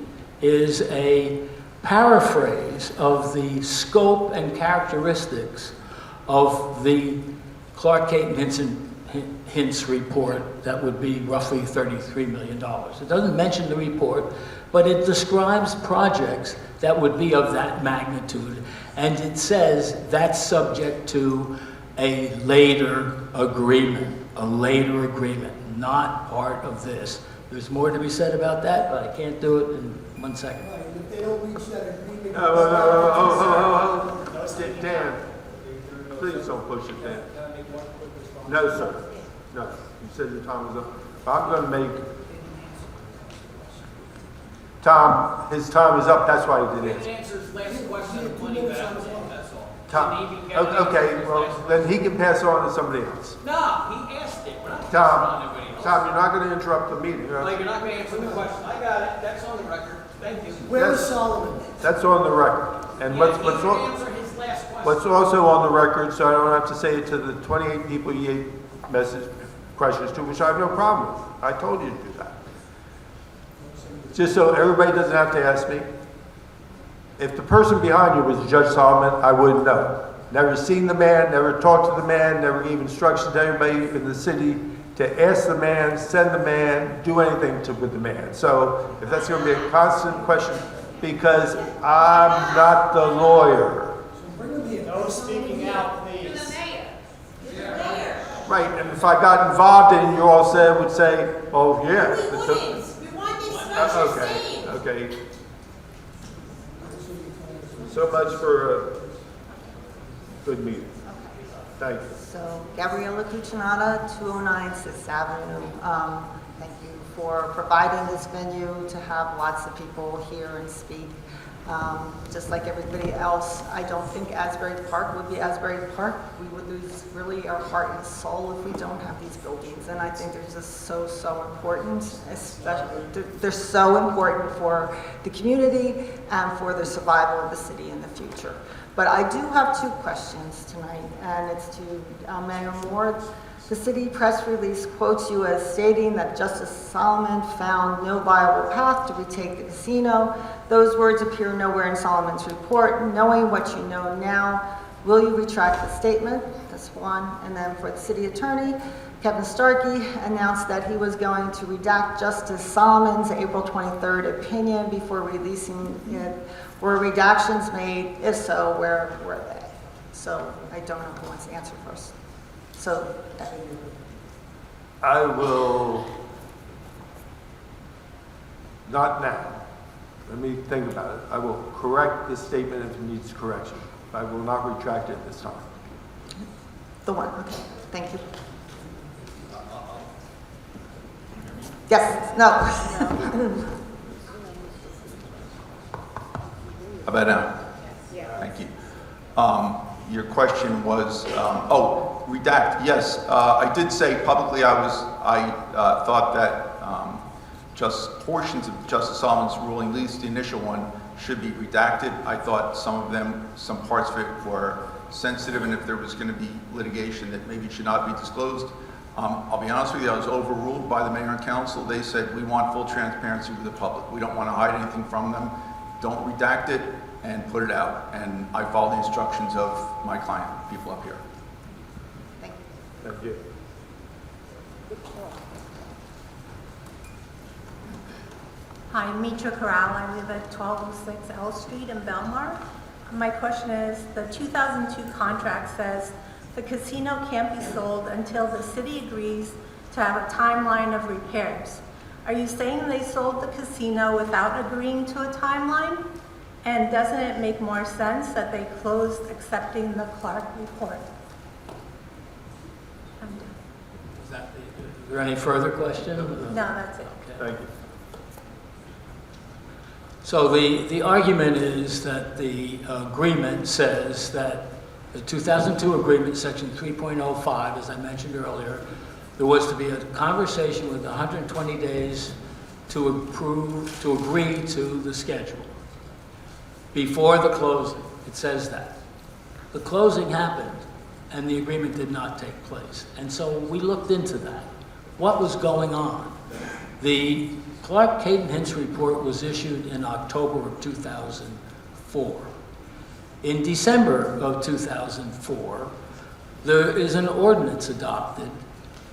is a paraphrase of the scope and characteristics of the Clark Caton Hintz report that would be roughly $33 million. It doesn't mention the report, but it describes projects that would be of that magnitude, and it says that's subject to a later agreement, not part of this. There's more to be said about that, but I can't do it in 1 second. If they don't reach that agreement. Dan, please don't push it, Dan. No, sir. No, you said your time was up. I'm going to make Tom, his time is up, that's why he didn't answer. Answer his last question of money back, that's all. Tom, okay, well, then he can pass on to somebody else. No, he asked it. We're not passing on to anybody else. Tom, you're not going to interrupt the meeting. Like, you're not going to answer the question. I got it. That's on the record. Thank you. Where is Solomon? That's on the record. And He can answer his last question. what's also on the record, so I don't have to say it to the 28 people you gave questions to, which I have no problem with. I told you to do that. Just so everybody doesn't have to ask me. If the person behind you was Judge Solomon, I wouldn't know. Never seen the man, never talked to the man, never gave instructions to everybody in the city to ask the man, send the man, do anything with the man. So if that's going to be a constant question, because I'm not the lawyer. Bring him here. No speaking out, please. Right, and if I got involved in, you all would say, oh, yeah. Okay. So much for a good meeting. Thank you. So, Gabriella Cuccinata, 209 6th Avenue. Thank you for providing this venue to have lots of people here and speak. Just like everybody else, I don't think Asbury Park would be Asbury Park. We would lose really our heart and soul if we don't have these buildings. And I think they're just so important, especially, they're so important for the community and for the survival of the city in the future. But I do have two questions tonight, and it's to Mayor Moore. The city press release quotes you as stating that Justice Solomon found no viable path to retake the casino. Those words appear nowhere in Solomon's report. Knowing what you know now, will you retract the statement? That's one. And then for the city attorney, Kevin Starkey announced that he was going to redact Justice Solomon's April 23rd opinion before releasing it. Were redactions made? If so, where were they? So I don't know who wants to answer first. So I will, not now. Let me think about it. I will correct this statement if it needs correction. I will not retract it this time. the one, okay, thank you. Yes, no. How about now? Thank you. Your question was, redact. Yes, I did say publicly I thought that just portions of Justice Solomon's ruling, at least the initial one, should be redacted. I thought some parts of it were sensitive, and if there was going to be litigation that maybe should not be disclosed. I'll be honest with you, I was overruled by the mayor and council. They said, we want full transparency with the public. We don't want to hide anything from them. Don't redact it and put it out. And I followed the instructions of my client, people up here. Thank you. Thank you. Hi, Mitra Corral. I live at 1206 L Street in Belmar. My question is, the 2002 contract says the casino can't be sold until the city agrees to have a timeline of repairs. Are you saying they sold the casino without agreeing to a timeline? And doesn't it make more sense that they closed accepting the Clark report? I'm done. Is there any further question? No, that's it. Okay. Thank you. So the argument is that the agreement says that the 2002 agreement, section 3.05, as I mentioned earlier, there was to be a conversation with 120 days to agree to the schedule before the closing. It says that. The closing happened and the agreement did not take place. And so we looked into that. What was going on? The Clark Caden-Hintz report was issued in October of 2004. In December of 2004, there is an ordinance adopted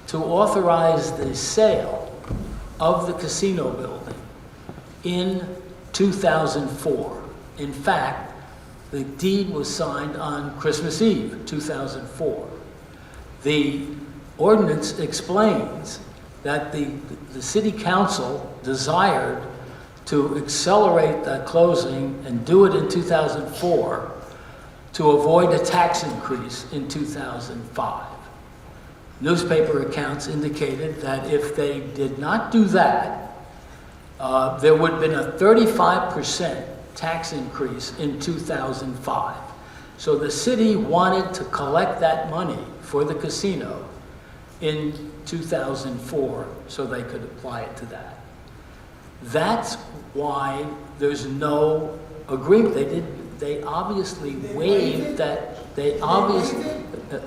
to authorize the sale of the casino building in 2004. In fact, the deed was signed on Christmas Eve, 2004. The ordinance explains that the city council desired to accelerate that closing and do it in 2004 to avoid a tax increase in 2005. Newspaper accounts indicated that if they did not do that, there would have been a 35% tax increase in 2005. So the city wanted to collect that money for the casino in 2004 so they could apply it to that. That's why there's no agreement. They obviously waived that. They obviously,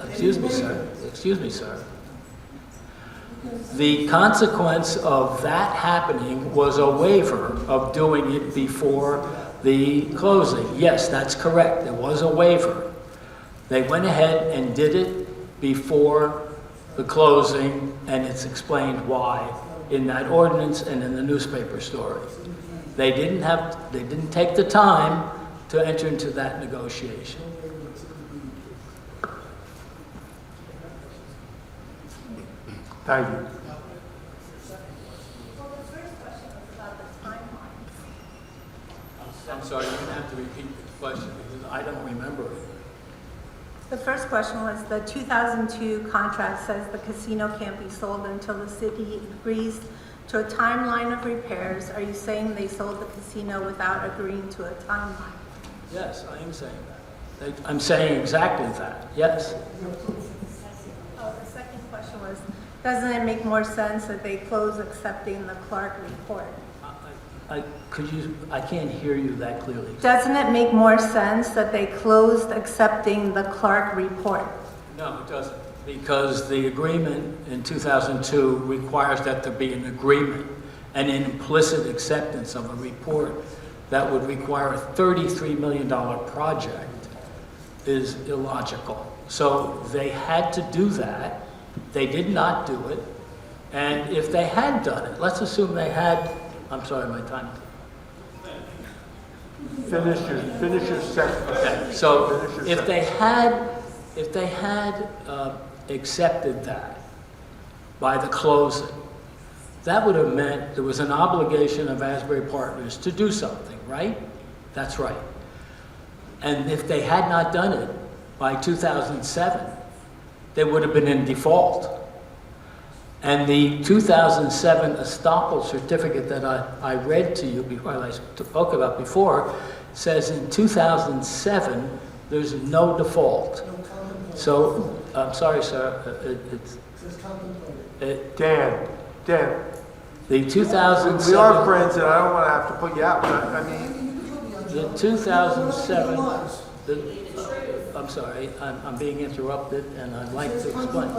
excuse me, sir. The consequence of that happening was a waiver of doing it before the closing. Yes, that's correct. There was a waiver. They went ahead and did it before the closing, and it's explained why in that ordinance and in the newspaper story. They didn't take the time to enter into that negotiation. Thank you. Well, the first question was about the timeline. I'm sorry, you're gonna have to repeat the question because I don't remember it. The first question was the 2002 contract says the casino can't be sold until the city agrees to a timeline of repairs. Are you saying they sold the casino without agreeing to a timeline? Yes, I am saying that. I'm saying exactly that, yes. Oh, the second question was, doesn't it make more sense that they close accepting the Clark report? I can't hear you that clearly. Doesn't it make more sense that they closed accepting the Clark report? No, it doesn't. Because the agreement in 2002 requires that there be an agreement, an implicit acceptance of a report that would require a $33 million project is illogical. So they had to do that. They did not do it. And if they had done it, let's assume they had, I'm sorry, my time. Finish your sentence. Okay, so if they had accepted that by the closing, that would have meant there was an obligation of Asbury Partners to do something, right? That's right. And if they had not done it by 2007, they would have been in default. And the 2007 estoppel certificate that I read to you before, I spoke about before, says in 2007 there's no default. So, I'm sorry, sir. Dan, the 2007. we are friends, and I don't want to have to put you out. But I mean, the 2007. I'm sorry, I'm being interrupted, and I'd like to explain.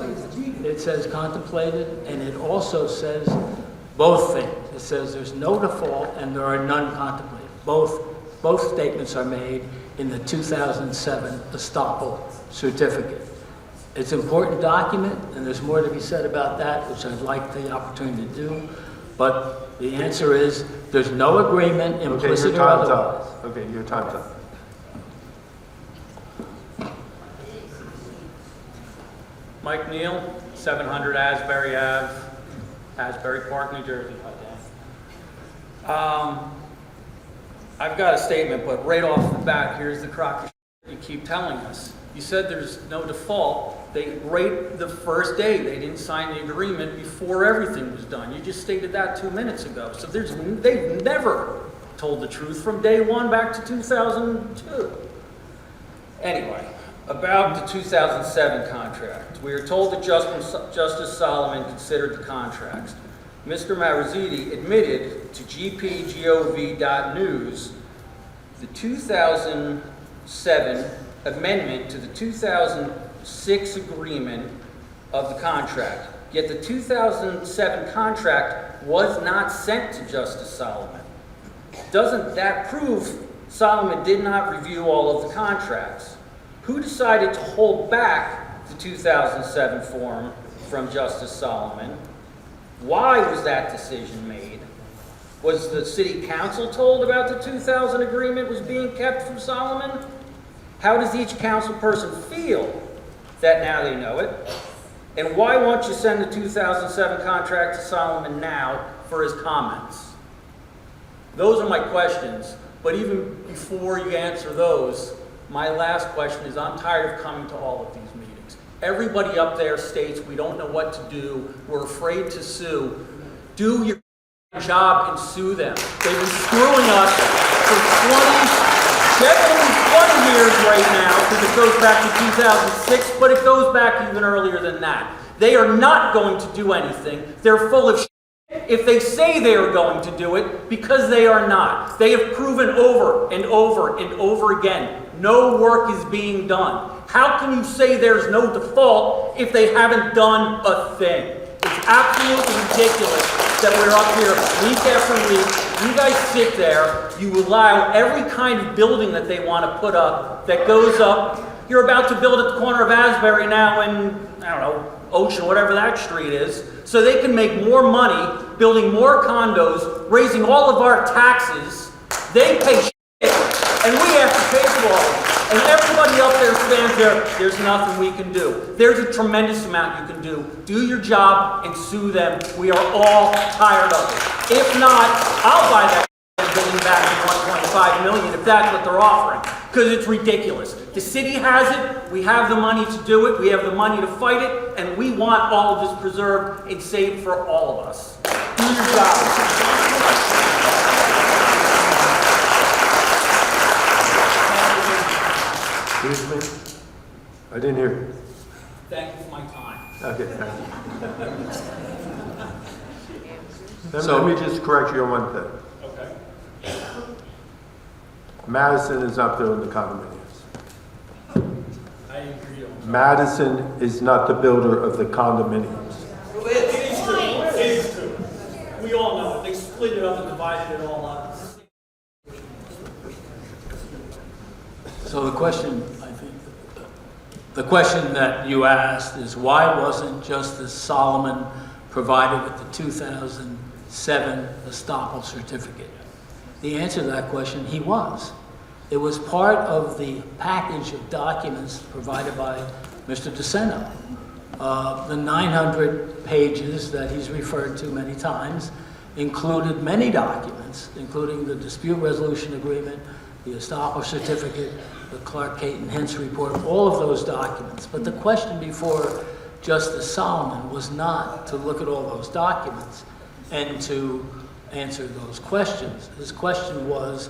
It says contemplated, and it also says both things. It says there's no default, and there are none contemplated. Both statements are made in the 2007 estoppel certificate. It's an important document, and there's more to be said about that, which I'd like the opportunity to do. But the answer is there's no agreement, implicit or otherwise. Okay, your time's up. Mike Neal, 700 Asbury Ave, Asbury Park, New Jersey. I've got a statement, but right off the bat, here's the crock of shit you keep telling us. You said there's no default. Right the first day, they didn't sign the agreement before everything was done. You just stated that 2 minutes ago. So they've never told the truth from day one back to 2002. Anyway, about the 2007 contract. We are told that Justice Solomon considered the contracts. Mr. Mariziti admitted to GPGOV.news the 2007 amendment to the 2006 agreement of the contract. Yet the 2007 contract was not sent to Justice Solomon. Doesn't that prove Solomon did not review all of the contracts? Who decided to hold back the 2007 form from Justice Solomon? Why was that decision made? Was the city council told about the 2000 agreement was being kept from Solomon? How does each council person feel that now they know it? And why won't you send the 2007 contract to Solomon now for his comments? Those are my questions, but even before you answer those, my last question is I'm tired of coming to all of these meetings. Everybody up there states we don't know what to do, we're afraid to sue. Do your job and sue them. They've been screwing us for 20 years right now, because it goes back to 2006, but it goes back even earlier than that. They are not going to do anything. They're full of shit if they say they are going to do it, because they are not. They have proven over and over and over again, no work is being done. How can you say there's no default if they haven't done a thing? It's absolutely ridiculous that we're up here week after week. You guys sit there, you allow every kind of building that they want to put up that goes up. You're about to build at the corner of Asbury now in, I don't know, Ocean, whatever that street is, so they can make more money building more condos, raising all of our taxes. They pay shit, and we have to pay for all of it. And everybody everybody up there stands there, there's nothing we can do. There's a tremendous amount you can do. Do your job and sue them. We are all tired of it. If not, I'll buy that building back for $1.5 million if that's what they're offering, because it's ridiculous. The city has it, we have the money to do it, we have the money to fight it, and we want all of this preserved and saved for all of us. Do your job. Excuse me? I didn't hear you. Thank you for my time. Okay, thank you. Let me just correct you on one thing. Okay. Madison is not building the condominiums. I agree on that. Madison is not the builder of the condominiums. It is true. It is true. We all know it. They split it up and divided it all up. So the question, I think, the question that you asked is why wasn't Justice Solomon provided with the 2007 estoppel certificate? The answer to that question, he was. It was part of the package of documents provided by Mr. DeSeno. The 900 pages that he's referred to many times included many documents, including the dispute resolution agreement, the estoppel certificate, the Clark Caton Hintz report, all of those documents. But the question before Justice Solomon was not to look at all those documents and to answer those questions. His question was,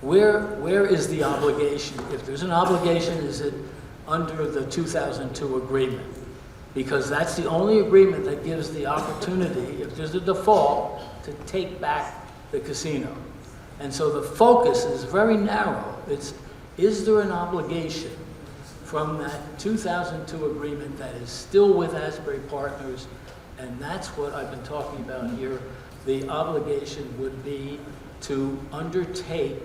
where is the obligation? If there's an obligation, is it under the 2002 agreement? Because that's the only agreement that gives the opportunity, if there's a default, to take back the casino. And so the focus is very narrow. Is there an obligation from that 2002 agreement that is still with Asbury Partners? And that's what I've been talking about here. The obligation would be to undertake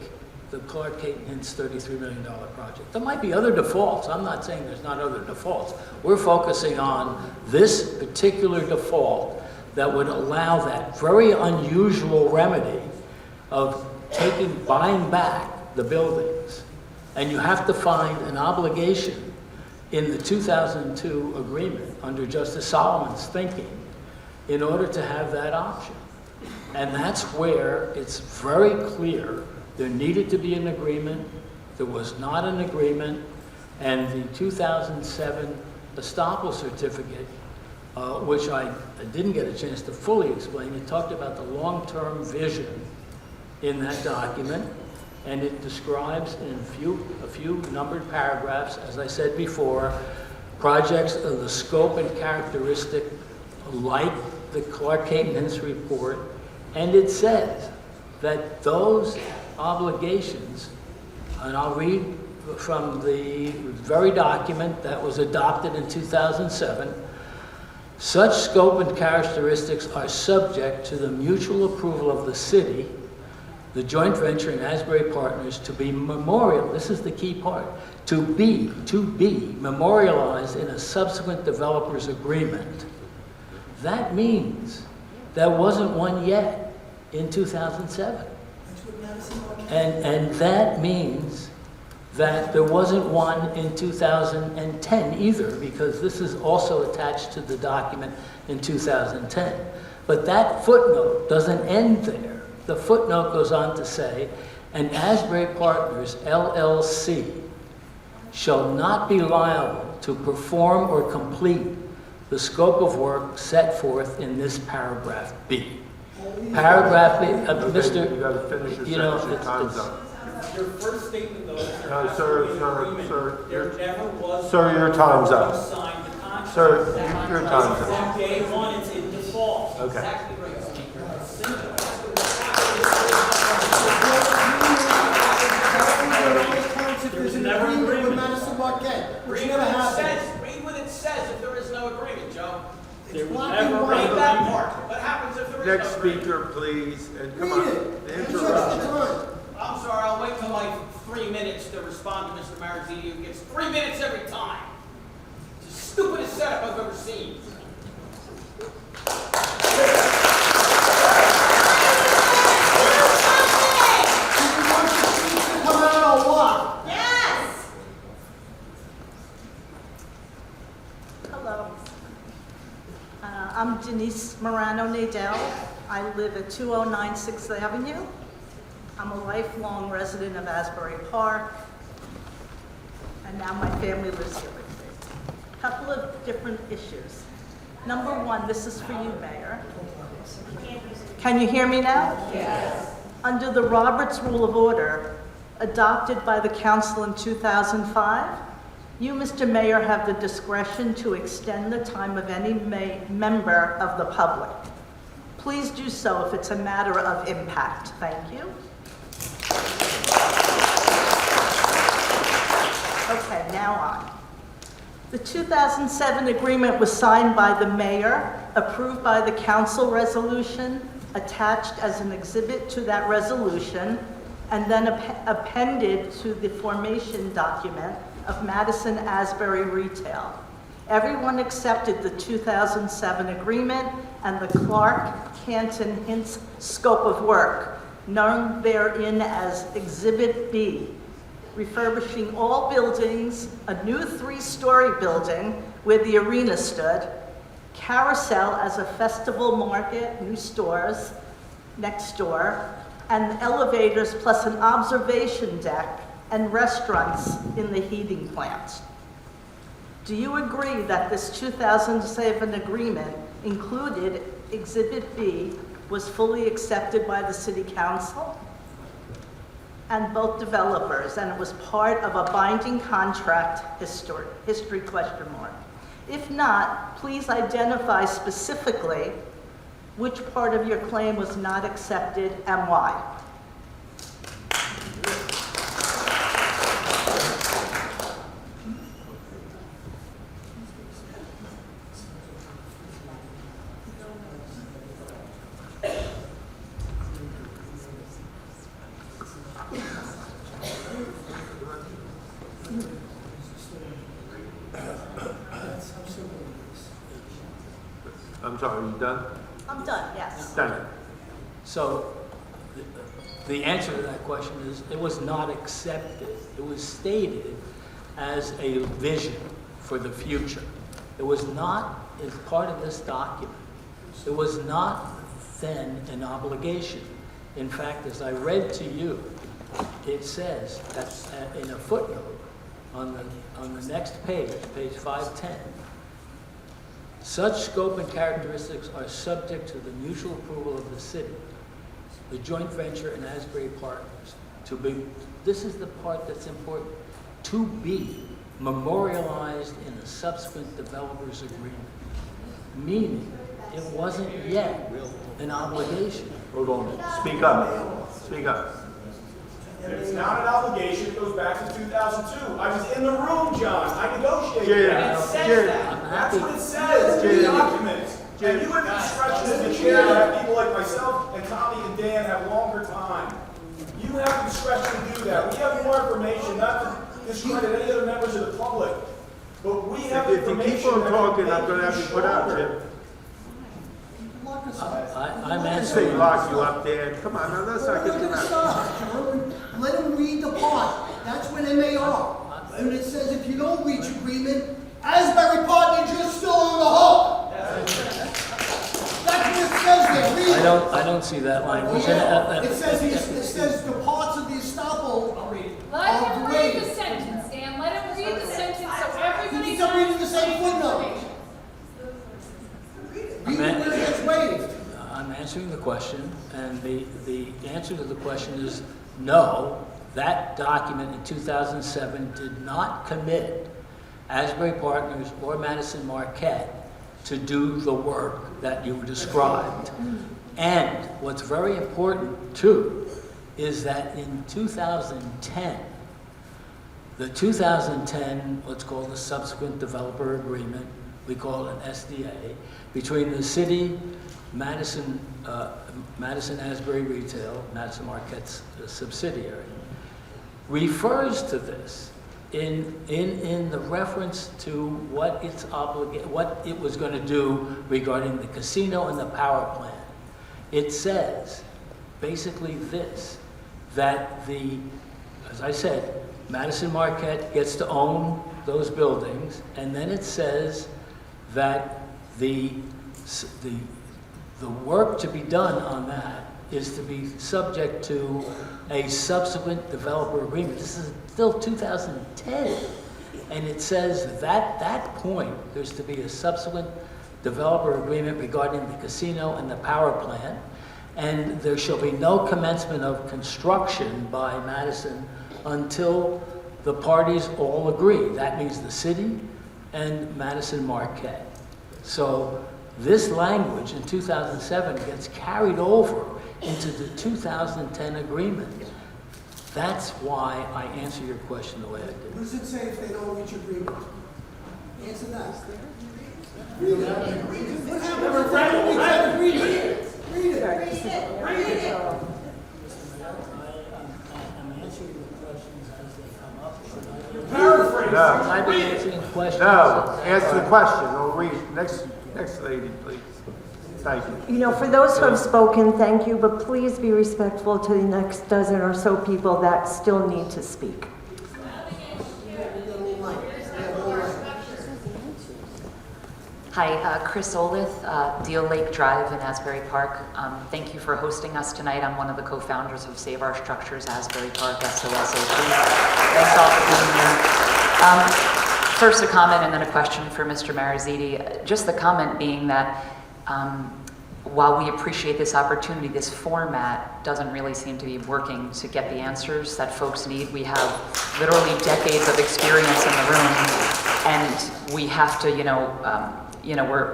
the Clark Caton Hintz $33 million project. There might be other defaults. I'm not saying there's not other defaults. We're focusing on this particular default that would allow that very unusual remedy of buying back the buildings. And you have to find an obligation in the 2002 agreement under Justice Solomon's thinking in order to have that option. And that's where it's very clear there needed to be an agreement. There was not an agreement. And the 2007 estoppel certificate, which I didn't get a chance to fully explain, it talked about the long-term vision in that document. And it describes in a few numbered paragraphs, as I said before, projects of the scope and characteristic like the Clark Caton Hintz report. And it says that those obligations, and I'll read from the very document that was adopted in 2007, such scope and characteristics are subject to the mutual approval of the city, the joint venture and Asbury Partners to be memorial, this is the key part, to be memorialized in a subsequent developer's agreement. That means there wasn't one yet in 2007. And that means that there wasn't one in 2010 either, because this is also attached to the document in 2010. But that footnote doesn't end there. The footnote goes on to say, and Asbury Partners, LLC, shall not be liable to perform or complete the scope of work set forth in this paragraph B. Paragraph B, Mr. You got to finish your sentence. Your time's up. Your first statement, though, is there No, has sir, to be an sir, agreement. sir, There your- never was. Sir, your time's up. You signed the contract. Sir, your time's up. From day one, it's in default. Okay. Exactly right. There was never an agreement with Madison Marquette, which Read never what it happened. says. Read what it says if there is no agreement, Joe. There was black and never white. Read that part. What happens if there is Next no agreement? speaker, please, and come Read on. it. The It's interruption. just the time. I'm sorry, I'll wait till like 3 minutes to respond to Mr. Marzini, who gets 3 minutes every time. It's the stupidest setup I've ever seen. Come out or what? Yes. Denise Morano Nadell. I live at 209 6th Avenue. I'm a lifelong resident of Asbury Park, and now my family lives here with me. A couple of different issues. Number one, this is for you, Mayor. Can you hear me now? Yes. Under the Roberts Rule of Order, adopted by the Council in 2005, you, Mr. Mayor, have the discretion to extend the time of any member of the public. Please do so if it's a matter of impact. Thank you. Okay, now on. The 2007 agreement was signed by the mayor, approved by the council resolution, attached as an exhibit to that resolution, and then appended to the formation document of Madison Asbury Retail. Everyone accepted the 2007 agreement and the Clark Canton Hintz scope of work, known therein as Exhibit B, refurbishing all buildings, a new 3-story building where the arena stood, Carousel as a festival market, new stores next door, and elevators plus an observation deck and restaurants in the heating plant. Do you agree that this 2007 agreement included Exhibit B was fully accepted by the City Council and both developers, and it was part of a binding contract history? If not, please identify specifically which part of your claim was not accepted and why. I'm sorry, are you done? I'm done, yes. Thank you. So the answer to that question is it was not accepted. It was stated as a vision for the future. It was not, as part of this document, it was not then an obligation. In fact, as I read to you, it says that in a footnote on the next page, page 510, such scope and characteristics are subject to the mutual approval of the city, the joint venture and Asbury partners, to be, this is the part that's important, to be memorialized in a subsequent developer's agreement. Meaning, it wasn't yet an obligation. Hold on, speak up, speak up. It's not an obligation, it goes back to 2002. I was in the room, John, I negotiated, and it says that. That's what it says in the document. And you have the discretion as the chair to have people like myself and Tommy and Dan have longer time. You have the discretion to do that. We have more information, not to discredit any other members of the public. But we have information. If you keep on talking, I'm going to have you put out, Jim. I'm Say answering. lock you up there. Come on, now let's not We're get not gonna stop, John. Let him read the part. That's when MAR. And it says if you don't reach agreement, Asbury partners, you're still on the hook. That's what it says there. Read it. I don't see that language. It says the parts of the estoppel Let are him read graded. the sentence, Dan. Let him read the sentence so everybody He's reading the same footnote. Read it where it gets waived. I'm answering the question, and the answer to the question is no, that document in 2007 did not commit Asbury Partners or Madison Marquette to do the work that you described. And what's very important too is that in 2010, the 2010, what's called the subsequent developer agreement, we call it an SDA, between the city, Madison Asbury Retail, Madison Marquette's subsidiary, refers to this in the reference to what it was going to do regarding the casino and the power plant. It says basically this, that as I said, Madison Marquette gets to own those buildings, and then it says that the the work to be done on that is to be subject to a subsequent developer agreement. This is still 2010. And it says that at that point, there's to be a subsequent developer agreement regarding the casino and the power plant. And there shall be no commencement of construction by Madison until the parties all agree. That means the city and Madison Marquette. So this language in 2007 gets carried over into the 2010 agreement. That's why I answer your question the way I did. What does it say if they don't reach agreement? Answer that. Read it. What happened if they don't reach agreement? Read it. Read it. I'm answering the questions as they come up. You're paraphrasing. I've been answering questions. No, answer the question. We'll read. Next lady, please. Thank you. You know, for those who have spoken, thank you, but please be respectful to the next dozen or so people that still need to speak. Hi, Chris Olith, Deal Lake Drive in Asbury Park. Thank you for hosting us tonight. I'm one of the co-founders of Save Our Structures Asbury Park, SOSAP. Thanks all for being here. First a comment and then a question for Mr. Mariziti. Just the comment being that while we appreciate this opportunity, this format doesn't really seem to be working to get the answers that folks need. We have literally decades of experience in the room, and we have to,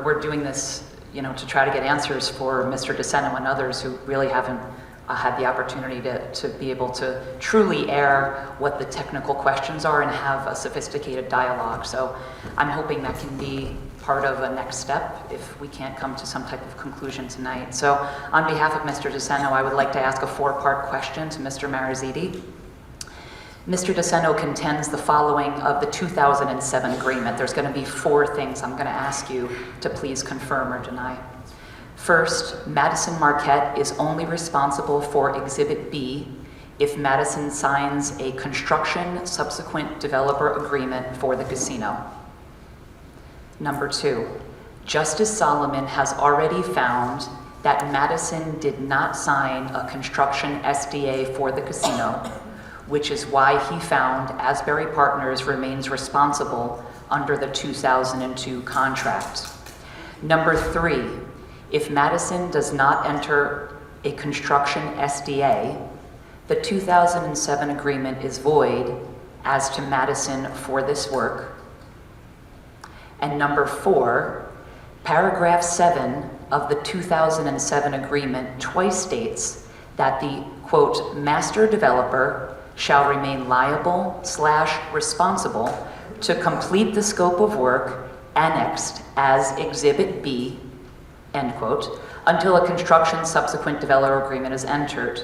we're doing this, to try to get answers for Mr. DeSeno and others who really haven't had the opportunity to be able to truly air what the technical questions are and have a sophisticated dialogue. So I'm hoping that can be part of a next step if we can't come to some type of conclusion tonight. So on behalf of Mr. DeSeno, I would like to ask a four-part question to Mr. Mariziti. Mr. DeSeno contends the following of the 2007 agreement. There's going to be four things I'm going to ask you to please confirm or deny. First, Madison Marquette is only responsible for Exhibit B if Madison signs a construction subsequent developer agreement for the casino. Number two, Justice Solomon has already found that Madison did not sign a construction SDA for the casino, which is why he found Asbury Partners remains responsible under the 2002 contract. Number three, if Madison does not enter a construction SDA, the 2007 agreement is void as to Madison for this work. And number four, paragraph 7 of the 2007 agreement twice states that the, quote, master developer shall remain liable/responsible to complete the scope of work annexed as Exhibit B, end quote, until a construction subsequent developer agreement is entered.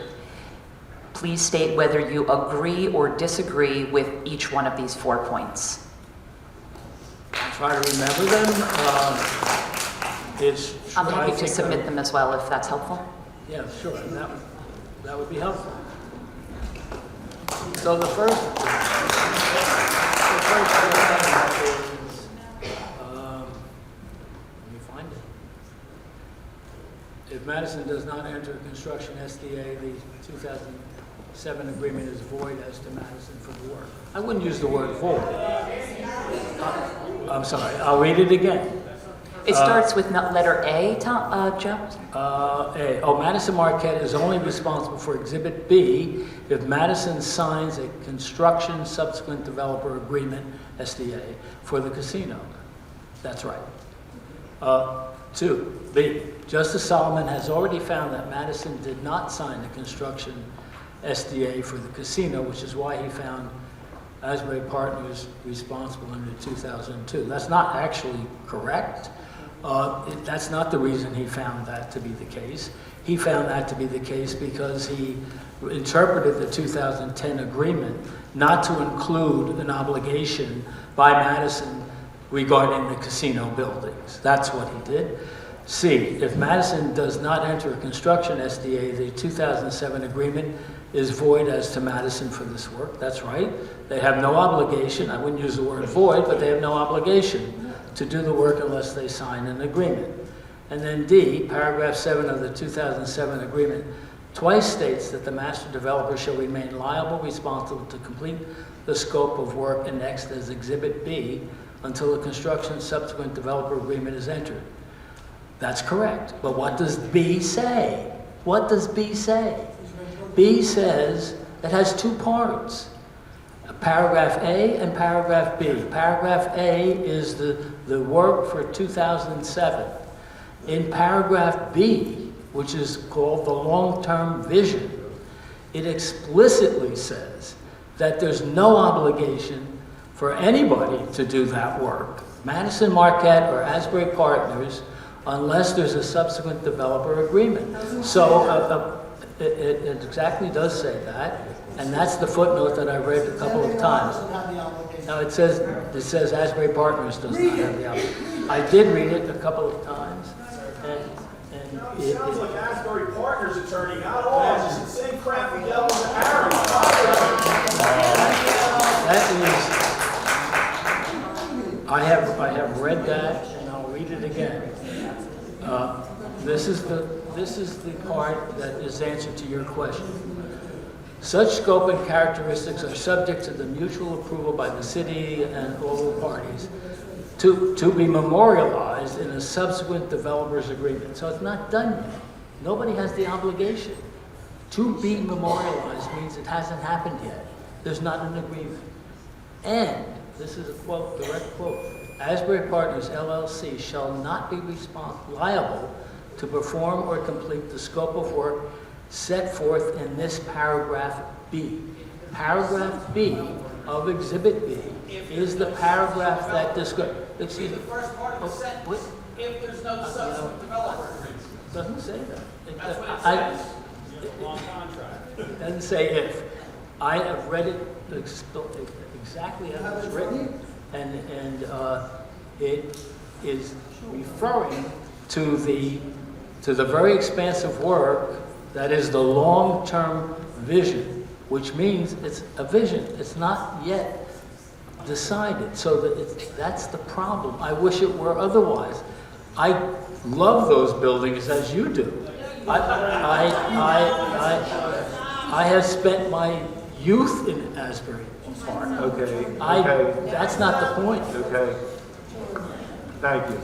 Please state whether you agree or disagree with each one of these 4 points. I'll try to remember them. I'm happy to submit them as well if that's helpful. Yeah, sure. That would be helpful. So the first is, let me find it. If Madison does not enter a construction SDA, the 2007 agreement is void as to Madison for the work. I wouldn't use the word void. I'm sorry, I'll read it again. It starts with letter A, Joe? A. Oh, Madison Marquette is only responsible for Exhibit B if Madison signs a construction subsequent developer agreement, SDA, for the casino. That's right. 2. B. Justice Solomon has already found that Madison did not sign a construction SDA for the casino, which is why he found Asbury Partners responsible under 2002. That's not actually correct. That's not the reason he found that to be the case. He found that to be the case because he interpreted the 2010 agreement not to include an obligation by Madison regarding the casino buildings. That's what he did. C, if Madison does not enter a construction SDA, the 2007 agreement is void as to Madison for this work. That's right. They have no obligation. I wouldn't use the word void, but they have no obligation to do the work unless they sign an agreement. And then D, paragraph 7 of the 2007 agreement, twice states that the master developer shall remain liable, responsible to complete the scope of work annexed as Exhibit B until the construction subsequent developer agreement is entered. That's correct. But what does B say? What does B say? B says it has two parts, paragraph A and paragraph B. Paragraph A is the work for 2007. In paragraph B, which is called the long-term vision, it explicitly says that there's no obligation for anybody to do that work, Madison Marquette or Asbury Partners, unless there's a subsequent developer agreement. So it exactly does say that, and that's the footnote that I read a couple of times. Now it says Asbury Partners does not have the obligation. I did read it a couple of times, and it sounds like Asbury Partners attorney, not all. It's the same crap we dealt with at Harry. I have read that, and I'll read it again. This is the part that is answer to your question. Such scope and characteristics are subject to the mutual approval by the city and all parties to be memorialized in a subsequent developer's agreement. So it's not done yet. Nobody has the obligation. To be memorialized means it hasn't happened yet. There's not an agreement. And, this is a quote, direct quote, Asbury Partners LLC shall not be liable to perform or complete the scope of work set forth in this paragraph B. Paragraph B of Exhibit B is the paragraph that describes. Excuse me. The first part of the sentence, if there's no subsequent developer agreement. Doesn't say that. That's what it says. Long contract. It doesn't say if. I have read it exactly as it's written, and it is referring to the very expansive work that is the long-term vision, which means it's a vision. It's not yet decided. So that's the problem. I wish it were otherwise. I love those buildings as you do. I have spent my youth in Asbury Park. Okay. That's not the point. Okay. Thank you.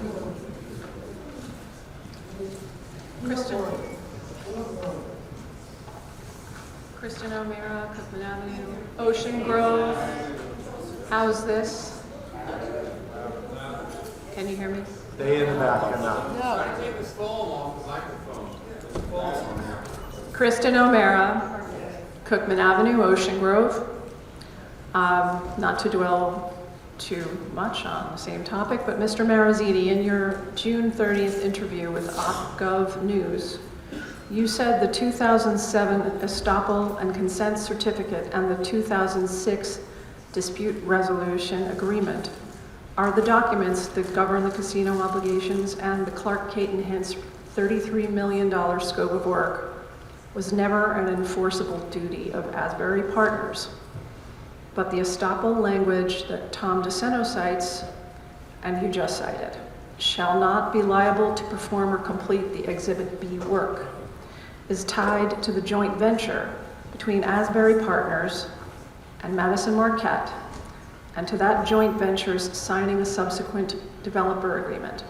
Kristen O'Meara, Cookman Avenue, Ocean Grove. How's this? Can you hear me? Stay in the back and not. Kristen O'Meara, Cookman Avenue, Ocean Grove. Not to dwell too much on the same topic, but Mr. Maraziti, in your June 30th interview with OpGov News, you said the 2007 estoppel and consent certificate and the 2006 dispute resolution agreement are the documents that govern the casino obligations, and the Clark Caton Hintz $33 million scope of work was never an enforceable duty of Asbury Partners. But the estoppel language that Tom DeSeno cites, and you just cited, shall not be liable to perform or complete the Exhibit B work, is tied to the joint venture between Asbury Partners and Madison Marquette, and to that joint venture's signing a subsequent developer agreement.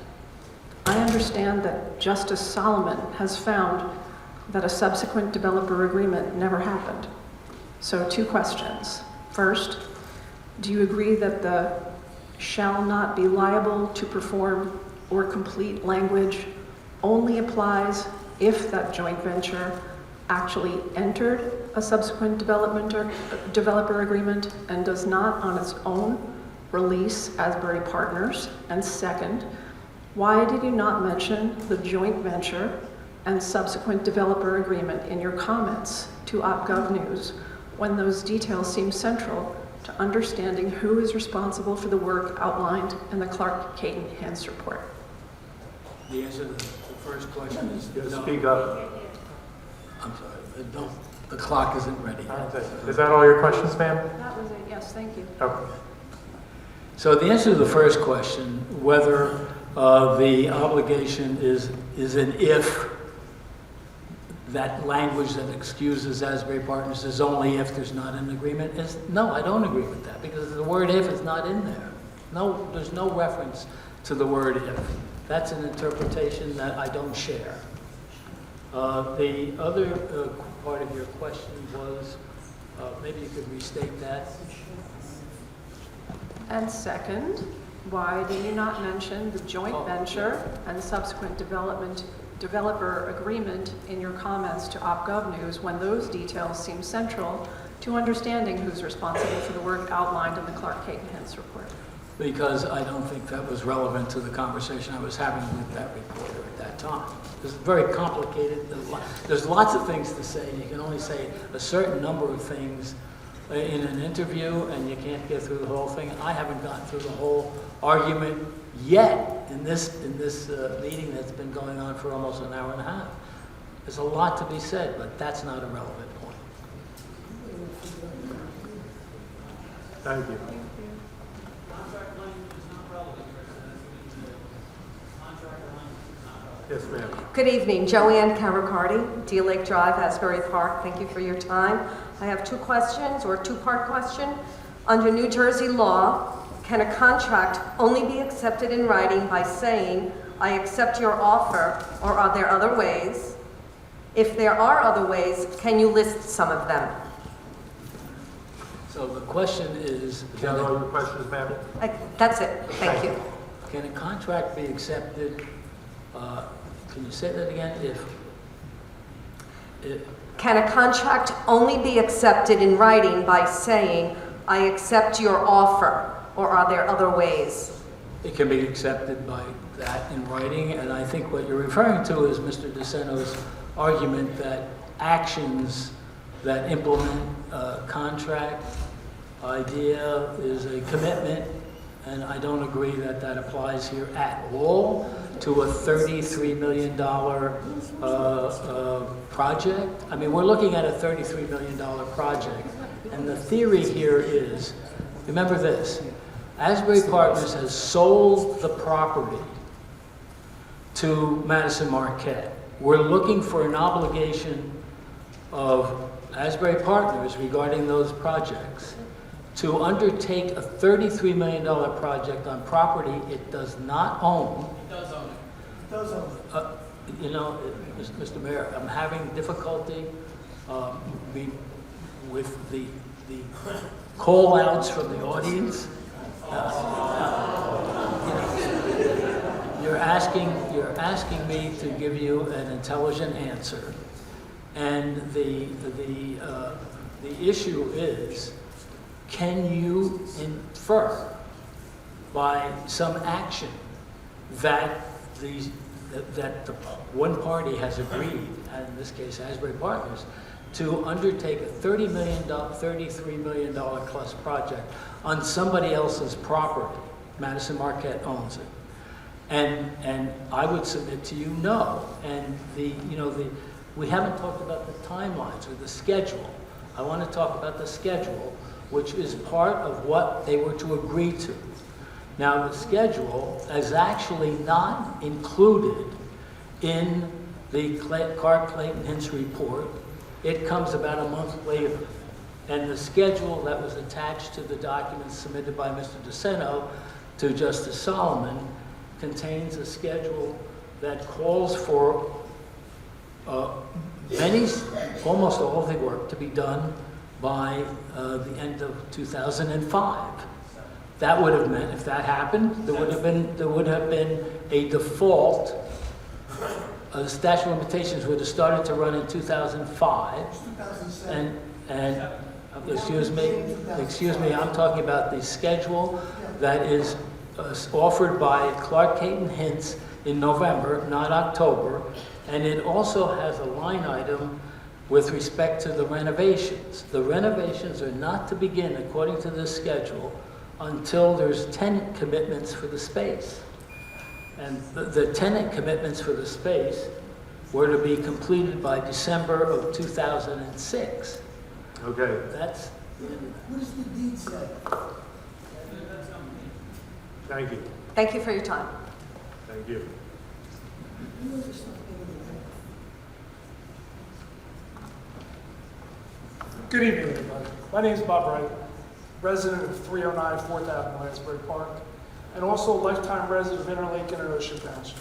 I understand that Justice Solomon has found that a subsequent developer agreement never happened. So 2 questions. First, do you agree that the shall not be liable to perform or complete language only applies if that joint venture actually entered a subsequent development or developer agreement and does not on its own release Asbury Partners? And second, why did you not mention the joint venture and subsequent developer agreement in your comments to OpGov News when those details seem central to understanding who is responsible for the work outlined in the Clark Caton Hintz report? The answer to the first question is no. Speak up. I'm sorry. No, the clock isn't ready. Is that all your questions, ma'am? That was it, yes, thank you. Okay. So the answer to the first question, whether the obligation is an if. That language that excuses Asbury Partners is only if there's not an agreement. No, I don't agree with that because the word if is not in there. No, there's no reference to the word if. That's an interpretation that I don't share. The other part of your question was, maybe you could restate that. And second, why do you not mention the joint venture and subsequent developer agreement in your comments to OpGov News when those details seem central to understanding who's responsible for the work outlined in the Clark Caton Hintz report? Because I don't think that was relevant to the conversation I was having with that reporter at that time. It's very complicated. There's lots of things to say. You can only say a certain number of things in an interview, and you can't get through the whole thing. I haven't gotten through the whole argument yet in this meeting that's been going on for almost an hour and a half. There's a lot to be said, but that's not a relevant point. Thank you. Yes, ma'am. Good evening, Joanne Caracardi, Deal Lake Drive, Asbury Park. Thank you for your time. I have two questions, or a two-part question. Under New Jersey law, can a contract only be accepted in writing by saying, I accept your offer, or are there other ways? If there are other ways, can you list some of them? So the question is... Is that all your questions, ma'am? That's it. Thank you. Can a contract be accepted, can you say that again? Can a contract only be accepted in writing by saying, I accept your offer, or are there other ways? It can be accepted by that in writing, and I think what you're referring to is Mr. DeSeno's argument that actions that implement a contract idea is a commitment, and I don't agree that that applies here at all to a $33 million project. I mean, we're looking at a $33 million project, and the theory here is, remember this, Asbury Partners has sold the property to Madison Marquette. We're looking for an obligation of Asbury Partners regarding those projects to undertake a $33 million project on property it does not own. It does own it. It does own it. You know, Mr. Mayor, I'm having difficulty with the call-outs from the audience. You're asking me to give you an intelligent answer, and the issue is, can you infer by some action that the one party has agreed, and in this case Asbury Partners, to undertake a $33 million plus project on somebody else's property? Madison Marquette owns it. And I would submit to you, no. And we haven't talked about the timelines or the schedule. I want to talk about the schedule, which is part of what they were to agree to. Now, the schedule is actually not included in the Clark Clayton Hintz report. It comes about a month later. And the schedule that was attached to the documents submitted by Mr. DeSeno to Justice Solomon contains a schedule that calls for almost all of the work to be done by the end of 2005. That would have meant, if that happened, there would have been a default. The statute of limitations would have started to run in 2005. And excuse me, I'm talking about the schedule that is offered by Clark Caton Hintz in November, not October, and it also has a line item with respect to the renovations. The renovations are not to begin, according to this schedule, until there's tenant commitments for the space. And the tenant commitments for the space were to be completed by December of 2006. Okay. What does the deed say? Thank you. Thank you for your time. Thank you. Good evening, everybody. My name is Bob Wright, resident of 309 4th Avenue, Asbury Park, and also a lifetime resident of Interlake and Ocean Township.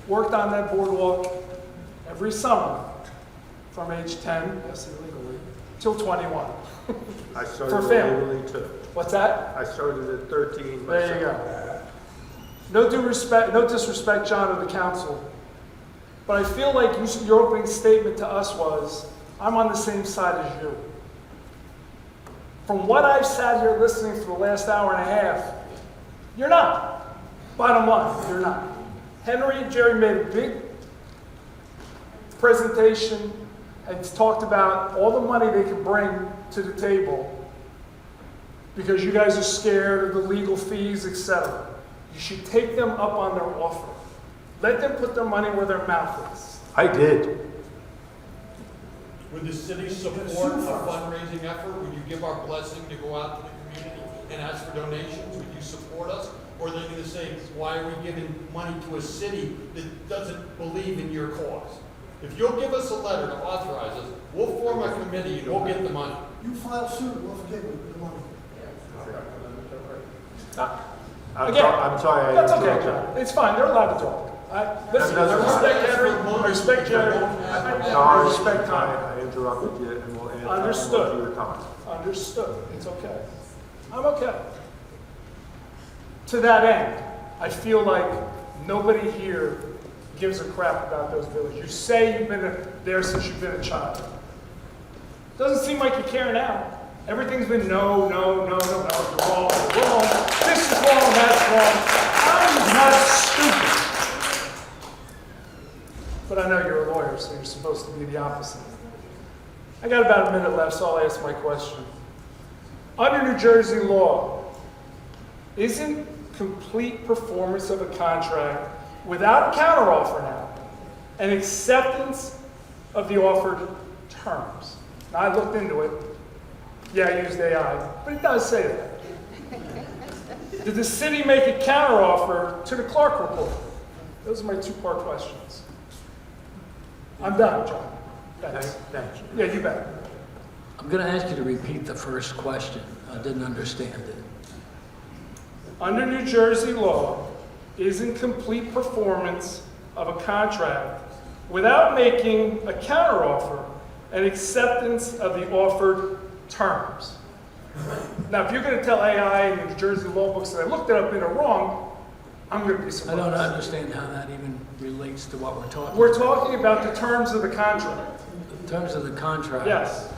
Worked on that boardwalk every summer from age 10, yes, illegally, till 21. I For started family. illegally too. What's that? I started at 13 myself. There you go. No disrespect, John, or the council, but I feel like your opening statement to us was, I'm on the same side as you. From what I've sat here listening for the last hour and a half, you're not. Bottom line, you're not. Henry and Jerry made a big presentation and talked about all the money they can bring to the table because you guys are scared of the legal fees, etc. You should take them up on their offer. Let them put their money where their mouth is. I did. Would the city support a fundraising effort? Would you give our blessing to go out to the community and ask for donations? Would you support us? Or are they going to say, why are we giving money to a city that doesn't believe in your cause? If you'll give us a letter to authorize us, we'll form a committee and we'll get the money. You file suit, we'll forgive you the money. I'm sorry. That's okay, John. It's fine. They're allowed to talk. Listen, I respect Henry. I respect Jerry. I respect Tom. I interrupted you and we'll add Understood. time to your time. Understood. It's okay. I'm okay. To that end, I feel like nobody here gives a crap about those villages. You say you've been there since you've been a child. Doesn't seem like you care now. Everything's been no, you're wrong. This is wrong, that's wrong. I'm not stupid. But I know you're a lawyer, so you're supposed to be the opposite. I got about a minute left, so I'll ask my question. Under New Jersey law, isn't complete performance of a contract without a counteroffer now an acceptance of the offered terms? Now, I looked into it. Yeah, I used AI, but it does say that. Did the city make a counteroffer to the Clark report? Those are my two-part questions. I'm done, John. Thanks. Thank you. Yeah, you bet. I'm going to ask you to repeat the first question. I didn't understand it. Under New Jersey law, isn't complete performance of a contract without making a counteroffer an acceptance of the offered terms? Now, if you're going to tell AI and New Jersey law books that I looked it up and they're wrong, I'm going to be surprised. I don't understand how that even relates to what we're talking about. We're talking about the terms of the contract. In terms of the contract. Yes.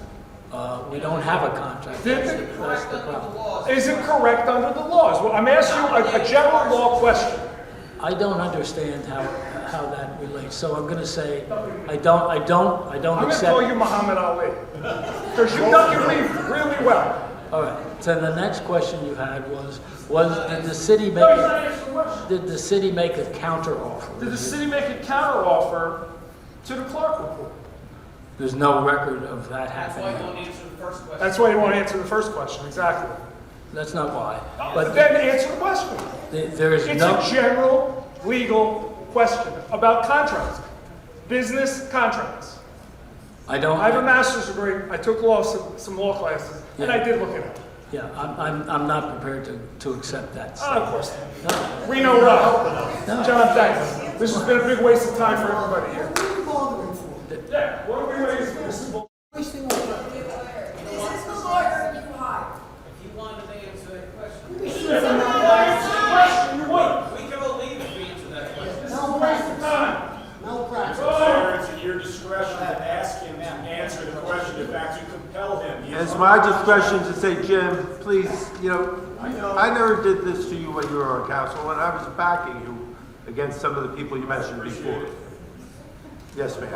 We don't have a contract. That's the problem. Is it correct under the laws? Well, I'm asking you a general law question. I don't understand how that relates. So I'm going to say I don't I'm going to accept. call you Muhammad Ali because you done your leave really well. All right. So the next question you had was did the city make No, he's not answering the question. did the city make a counteroffer? Did the city make a counteroffer to the Clark report? There's no record of that That's why you happening. won't answer the first question. That's why you won't answer the first question, exactly. That's not why. But then answer the question. There is It's no. a general legal question about contracts, business contracts. I don't. I have a master's degree. I took some law classes, and I did look it up. Yeah, I'm not prepared to accept that. Of course not. We know right. John, thanks. This has been a big waste of time for everybody here. What are you bothering for? Yeah, what are we wasting? This is bull- Wasting our time. If you wanted to answer that question. If you didn't answer the question, you would. We can all leave if we answer that question. This is a waste of time. Malpractice. Sir, it's at your discretion to ask him to answer the question. In fact, you compel him. He is It's my discretion to say, Jim, please, I never did this to you when you were on council, and I was backing you against some of the people you mentioned before. Yes, ma'am.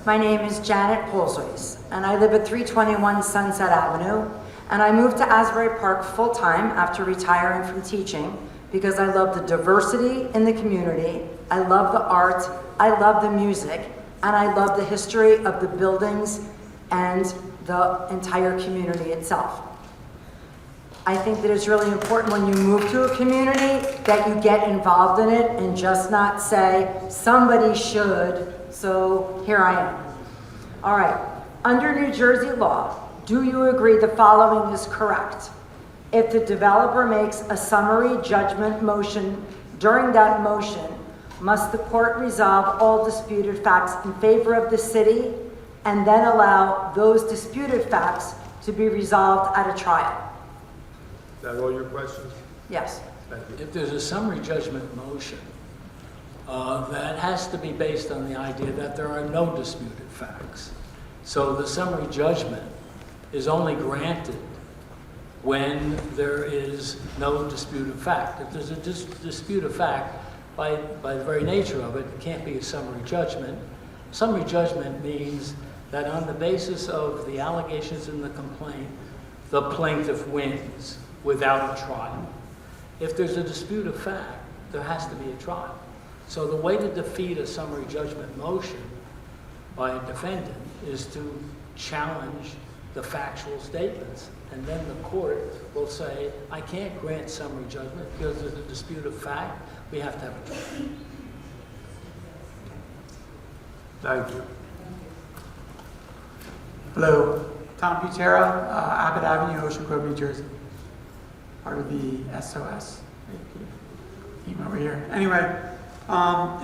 My name is Janet Holzois, and I live at 321 Sunset Avenue, and I moved to Asbury Park full-time after retiring from teaching because I love the diversity in the community, I love the art, I love the music, and I love the history of the buildings and the entire community itself. I think that it's really important when you move to a community that you get involved in it and just not say, somebody should, so here I am. All right, under New Jersey law, do you agree the following is correct? If the developer makes a summary judgment motion, during that motion, must the court resolve all disputed facts in favor of the city and then allow those disputed facts to be resolved at a trial? Is that all your questions? Yes. Thank you. If there's a summary judgment motion, that has to be based on the idea that there are no disputed facts. So the summary judgment is only granted when there is no disputed fact. If there's a disputed fact, by the very nature of it, it can't be a summary judgment. Summary judgment means that on the basis of the allegations in the complaint, the plaintiff wins without a trial. If there's a disputed fact, there has to be a trial. So the way to defeat a summary judgment motion by a defendant is to challenge the factual statements. And then the court will say, I can't grant summary judgment because there's a disputed fact. We have to have a trial. Thank you. Hello, Tom Butera, Abbott Avenue, Ocean Grove, New Jersey. Part of the SOS team over here. Anyway,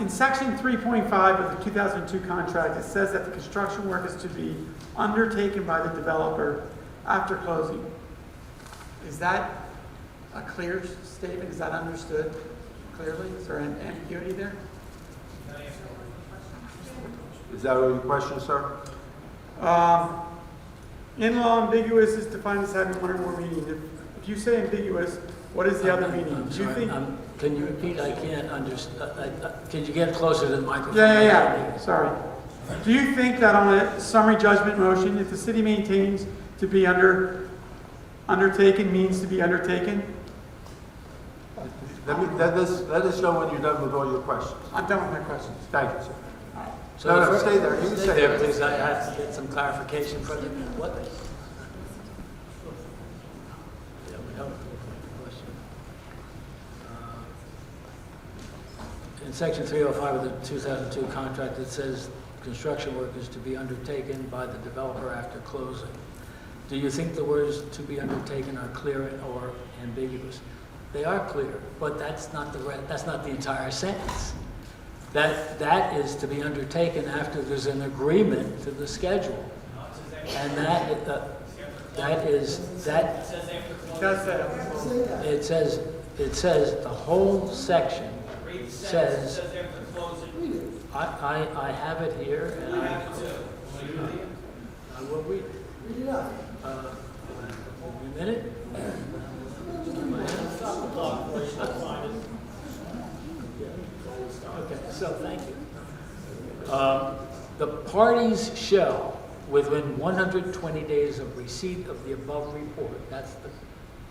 in section 3.5 of the 2002 contract, it says that the construction work is to be undertaken by the developer after closing. Is that a clear statement? Is that understood clearly? Is there an ambiguity there? Is that all your question, sir? In law, ambiguous is defined as having one or more meanings. If you say ambiguous, what is the other meaning? I'm Do you sorry, think? can you repeat? I can't understand. Can you get closer to the microphone? Yeah. Sorry. Do you think that on a summary judgment motion, if the city maintains to be undertaken means to be undertaken? Let us know when you're done with all your questions. I'm done with my questions. Thank you, sir. So No, stay there. You can stay stay there, there. please. I have to get some clarification from you. What? Yeah, we don't. Question. In section 305 of the 2002 contract, it says construction work is to be undertaken by the developer after closing. Do you think the words "to be undertaken" are clear or ambiguous? They are clear, but that's not the entire sentence. That is to be undertaken after there's an agreement to the schedule, and it says the whole section says. I have it here, and I will read it. Read it out. A minute. Okay, so thank you. The parties shall, within 120 days of receipt of the above report, that's the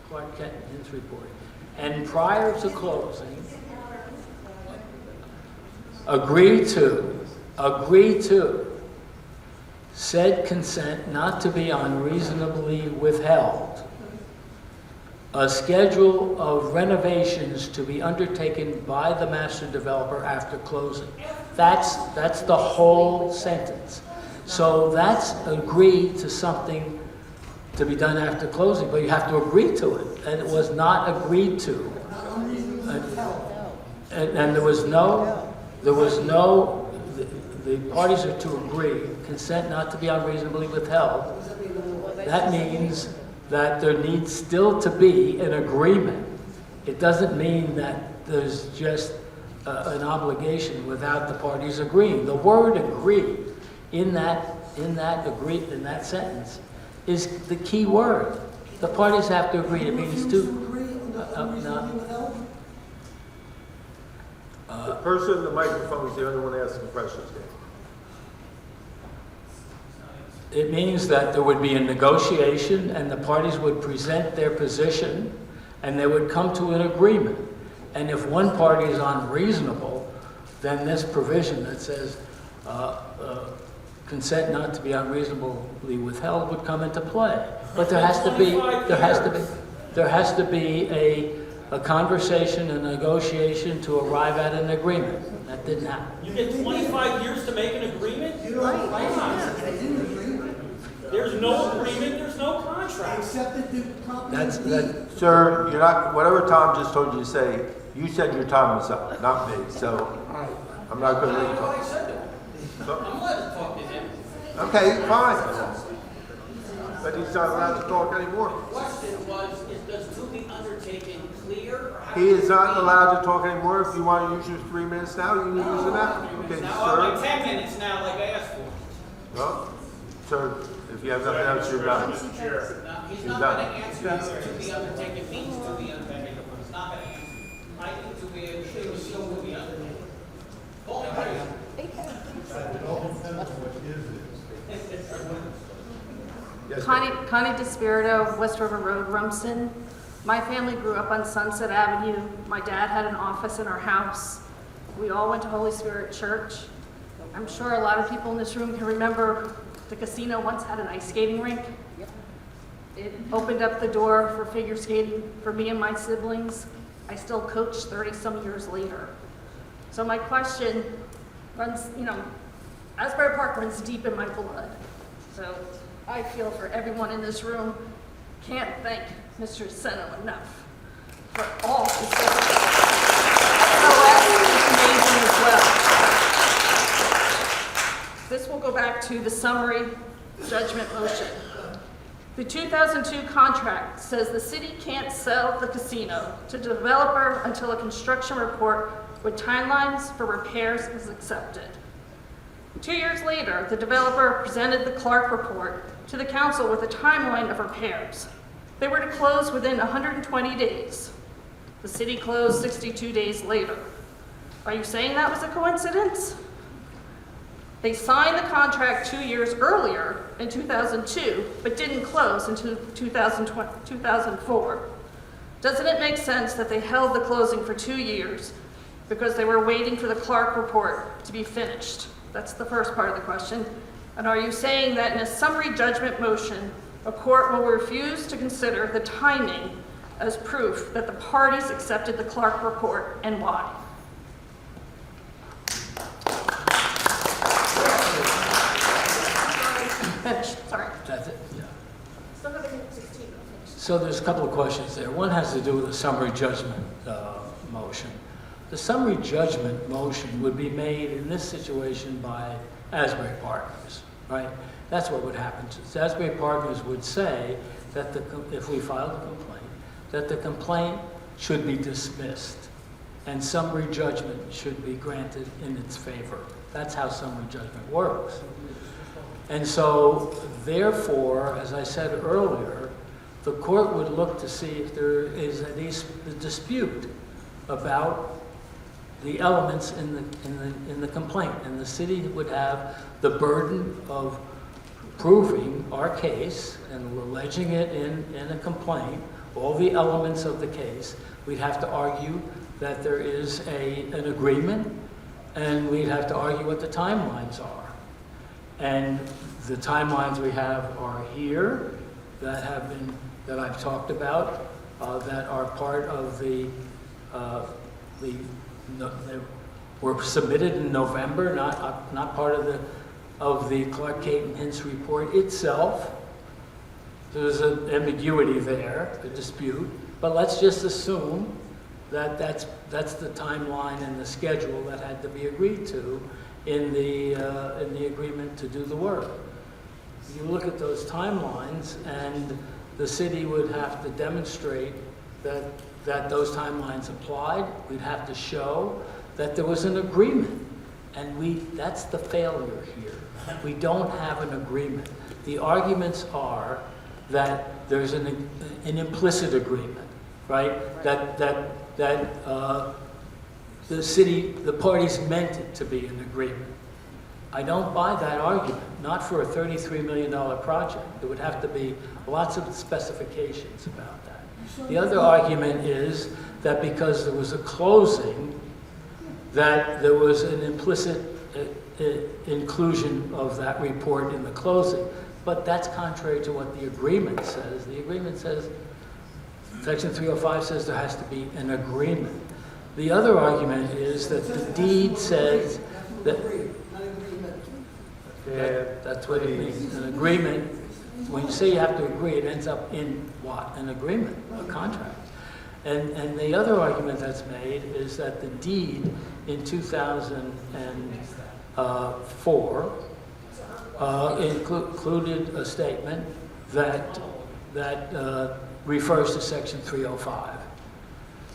Clark Kent and his report, and prior to closing, agree to said consent not to be unreasonably withheld, a schedule of renovations to be undertaken by the master developer after closing. That's the whole sentence. So that's agree to something to be done after closing, but you have to agree to it, and it was not agreed to. And there was no, the parties are to agree, consent not to be unreasonably withheld. That means that there needs still to be an agreement. It doesn't mean that there's just an obligation without the parties agreeing. The word agree in that sentence is the key word. The parties have to agree. It means the person in the microphone is the only one asking questions here. It means that there would be a negotiation and the parties would present their position and they would come to an agreement. And if one party is unreasonable, then this provision that says consent not to be unreasonably withheld would come into play. But there has to be, there has to be a conversation, a negotiation to arrive at an agreement. That didn't happen. You get 25 years to make an agreement? There's no agreement, there's no contract. Sir, you're not, whatever Tom just told you to say, you said your time was up, not me, so I'm not going to let you talk. I said that. I'm allowed to talk to him. Okay, fine. But he's not allowed to talk anymore. The question was, does to be undertaken clear? He is not allowed to talk anymore. If you want to use your 3 minutes now, you can use it now. Okay, Now, sir. I'm 10 minutes now, like I asked for. Well, sir, if you have nothing else, you're done. Now, he's You're not done. going to answer you if to be undertaken means to be undertaken. He's not going to answer. I think to be, it was still to be undertaken. Call me crazy. Yes, Connie DeSpirito, West River Road, Rumson. My family grew up on Sunset Avenue. My dad had an office in our house. We all went to Holy Spirit Church. I'm sure a lot of people in this room can remember the casino once had an ice skating rink. It opened up the door for figure skating for me and my siblings. I still coach 30-some years later. So my question runs, Asbury Park runs deep in my blood. So I feel for everyone in this room, can't thank Mr. Seno enough for all his service. SOS is amazing as well. This will go back to the summary judgment motion. The 2002 contract says the city can't sell the casino to the developer until a construction report with timelines for repairs is accepted. 2 years later, the developer presented the Clark report to the council with a timeline of repairs. They were to close within 120 days. The city closed 62 days later. Are you saying that was a coincidence? They signed the contract 2 years earlier in 2002, but didn't close until 2004. Doesn't it make sense that they held the closing for 2 years because they were waiting for the Clark report to be finished? That's the first part of the question. And are you saying that in a summary judgment motion, a court will refuse to consider the timing as proof that the parties accepted the Clark report and why? Finished, sorry. That's it, yeah. Still have 16. So there's a couple of questions there. One has to do with the summary judgment motion. The summary judgment motion would be made in this situation by Asbury Partners, right? That's what would happen. Asbury Partners would say that if we filed a complaint, that the complaint should be dismissed and summary judgment should be granted in its favor. That's how summary judgment works. And so, therefore, as I said earlier, the court would look to see if there is a dispute about the elements in the complaint, and the city would have the burden of proving our case and alleging it in a complaint, all the elements of the case. We'd have to argue that there is an agreement, and we'd have to argue what the timelines are. And the timelines we have are here that I've talked about, that are part of they were submitted in November, not part of the Clark Caton Hints report itself. There's an ambiguity there, a dispute, but let's just assume that that's the timeline and the schedule that had to be agreed to in the agreement to do the work. You look at those timelines, and the city would have to demonstrate that those timelines applied. We'd have to show that there was an agreement, and that's the failure here. We don't have an agreement. The arguments are that there's an implicit agreement, right? That the parties meant it to be an agreement. I don't buy that argument, not for a $33 million project. There would have to be lots of specifications about that. The other argument is that because there was a closing, that there was an implicit inclusion of that report in the closing. But that's contrary to what the agreement says. The agreement says Section 305 says there has to be an agreement. The other argument is that the deed says that, that's what it means. An agreement, when you say you have to agree, it ends up in what? An agreement, a contract. And the other argument that's made is that the deed in 2004 included a statement that refers to Section 305.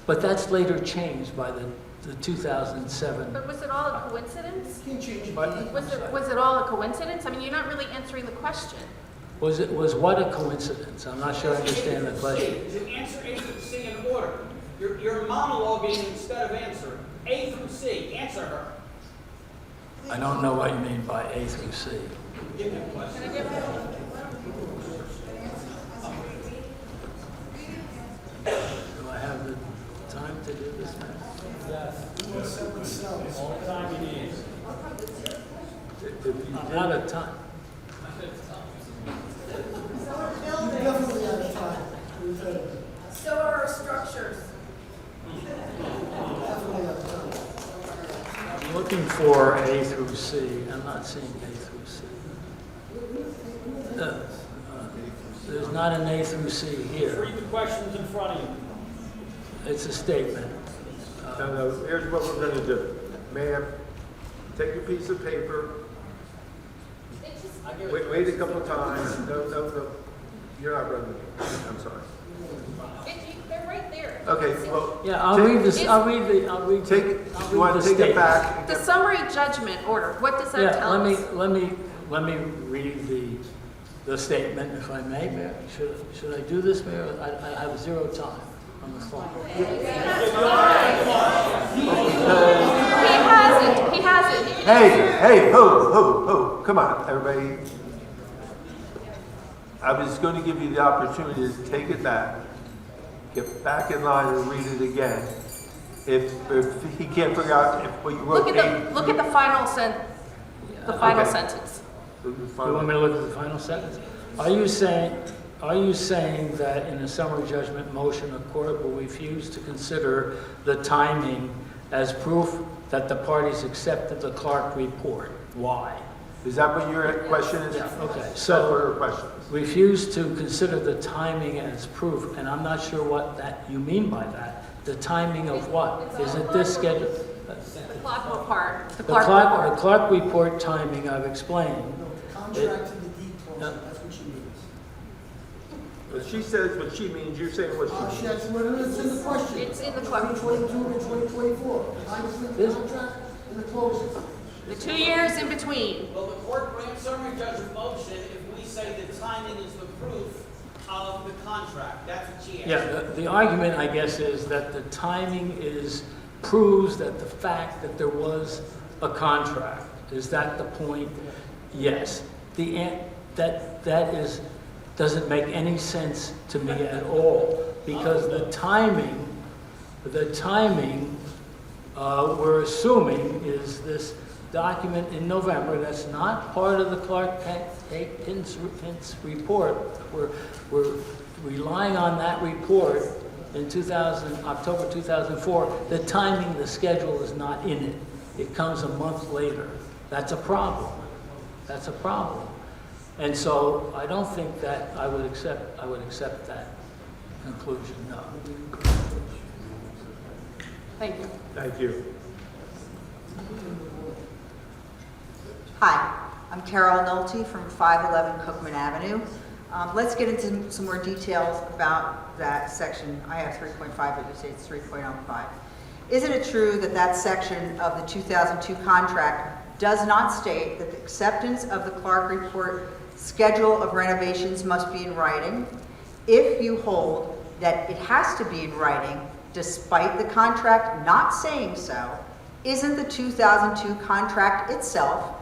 But that's later changed by the 2007. But was it all a coincidence? What? Was it all a coincidence? I mean, you're not really answering the question. Was what a coincidence? I'm not sure I understand the question. To answer A through C in order. You're monologuing instead of answering. A through C, answer her. I don't know what you mean by A through C. Give me a question. Can I give her? Do I have the time to do this now? Yes. All the time you need. I'm out of time. You're definitely out of time. So are our structures. Definitely out of time. I'm looking for A through C. I'm not seeing A through C. There's not an A through C here. Read the questions in front of you. It's a statement. No, here's what we're going to do. Ma'am, take a piece of paper. Wait a couple of times. No. You're not running. I'm sorry. They're right there. Okay, well. Yeah, I'll read this. You I'll want read to the take it statement. back? The summary judgment order, what does that Yeah, tell us? let me read the statement, if I may, Mayor. Should I do this, Mayor? I have 0 time on the phone. He hasn't. Hey, ho, come on, everybody. I was going to give you the opportunity to take it back, get back in line and read it again. If he can't figure out what you wrote. Look at the final sentence. You want me to look at the final sentence? Are you saying that in a summary judgment motion, a court will refuse to consider the timing as proof that the parties accepted the Clark report? Why? Is that what your question is? Yeah, okay. That's So, what her question is. refuse to consider the timing as proof, and I'm not sure what that you mean by that. The timing of what? Isn't this scheduled? The Clark report. The Clark report timing I've explained. Contract to the deed closing, that's what she means. But she says what she means, you're saying what she means. That's what it is in the question. It's in the Clark. 2022 and 2024. Time between the contract and the closing. The 2 years in between. Will the court grant summary judgment motion if we say the timing is the proof of the contract? That's what she asked. Yeah, the argument, I guess, is that the timing proves that the fact that there was a contract. Is that the point? Yes. That doesn't make any sense to me at all, because the timing we're assuming is this document in November. That's not part of the Clark Hints report. We're relying on that report in October 2004. The timing, the schedule is not in it. It comes a month later. That's a problem. That's a problem. And so I don't think that I would accept that conclusion, no. Thank you. Thank you. Hi, I'm Carol Nolte from 511 Cookman Avenue. Let's get into some more details about that section. I have 3.5, but you say it's 3.05. Isn't it true that that section of the 2002 contract does not state that the acceptance of the Clark report schedule of renovations must be in writing? If you hold that it has to be in writing, despite the contract not saying so, isn't the 2002 contract itself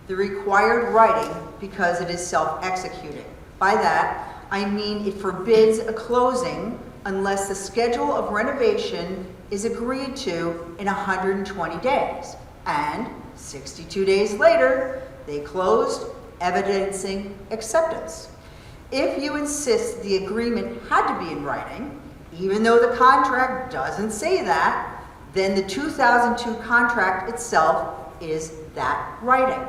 the required writing because it is self-executing? By that, I mean it forbids a closing unless the schedule of renovation is agreed to in 120 days. And 62 days later, they closed, evidencing acceptance. If you insist the agreement had to be in writing, even though the contract doesn't say that, then the 2002 contract itself is that writing.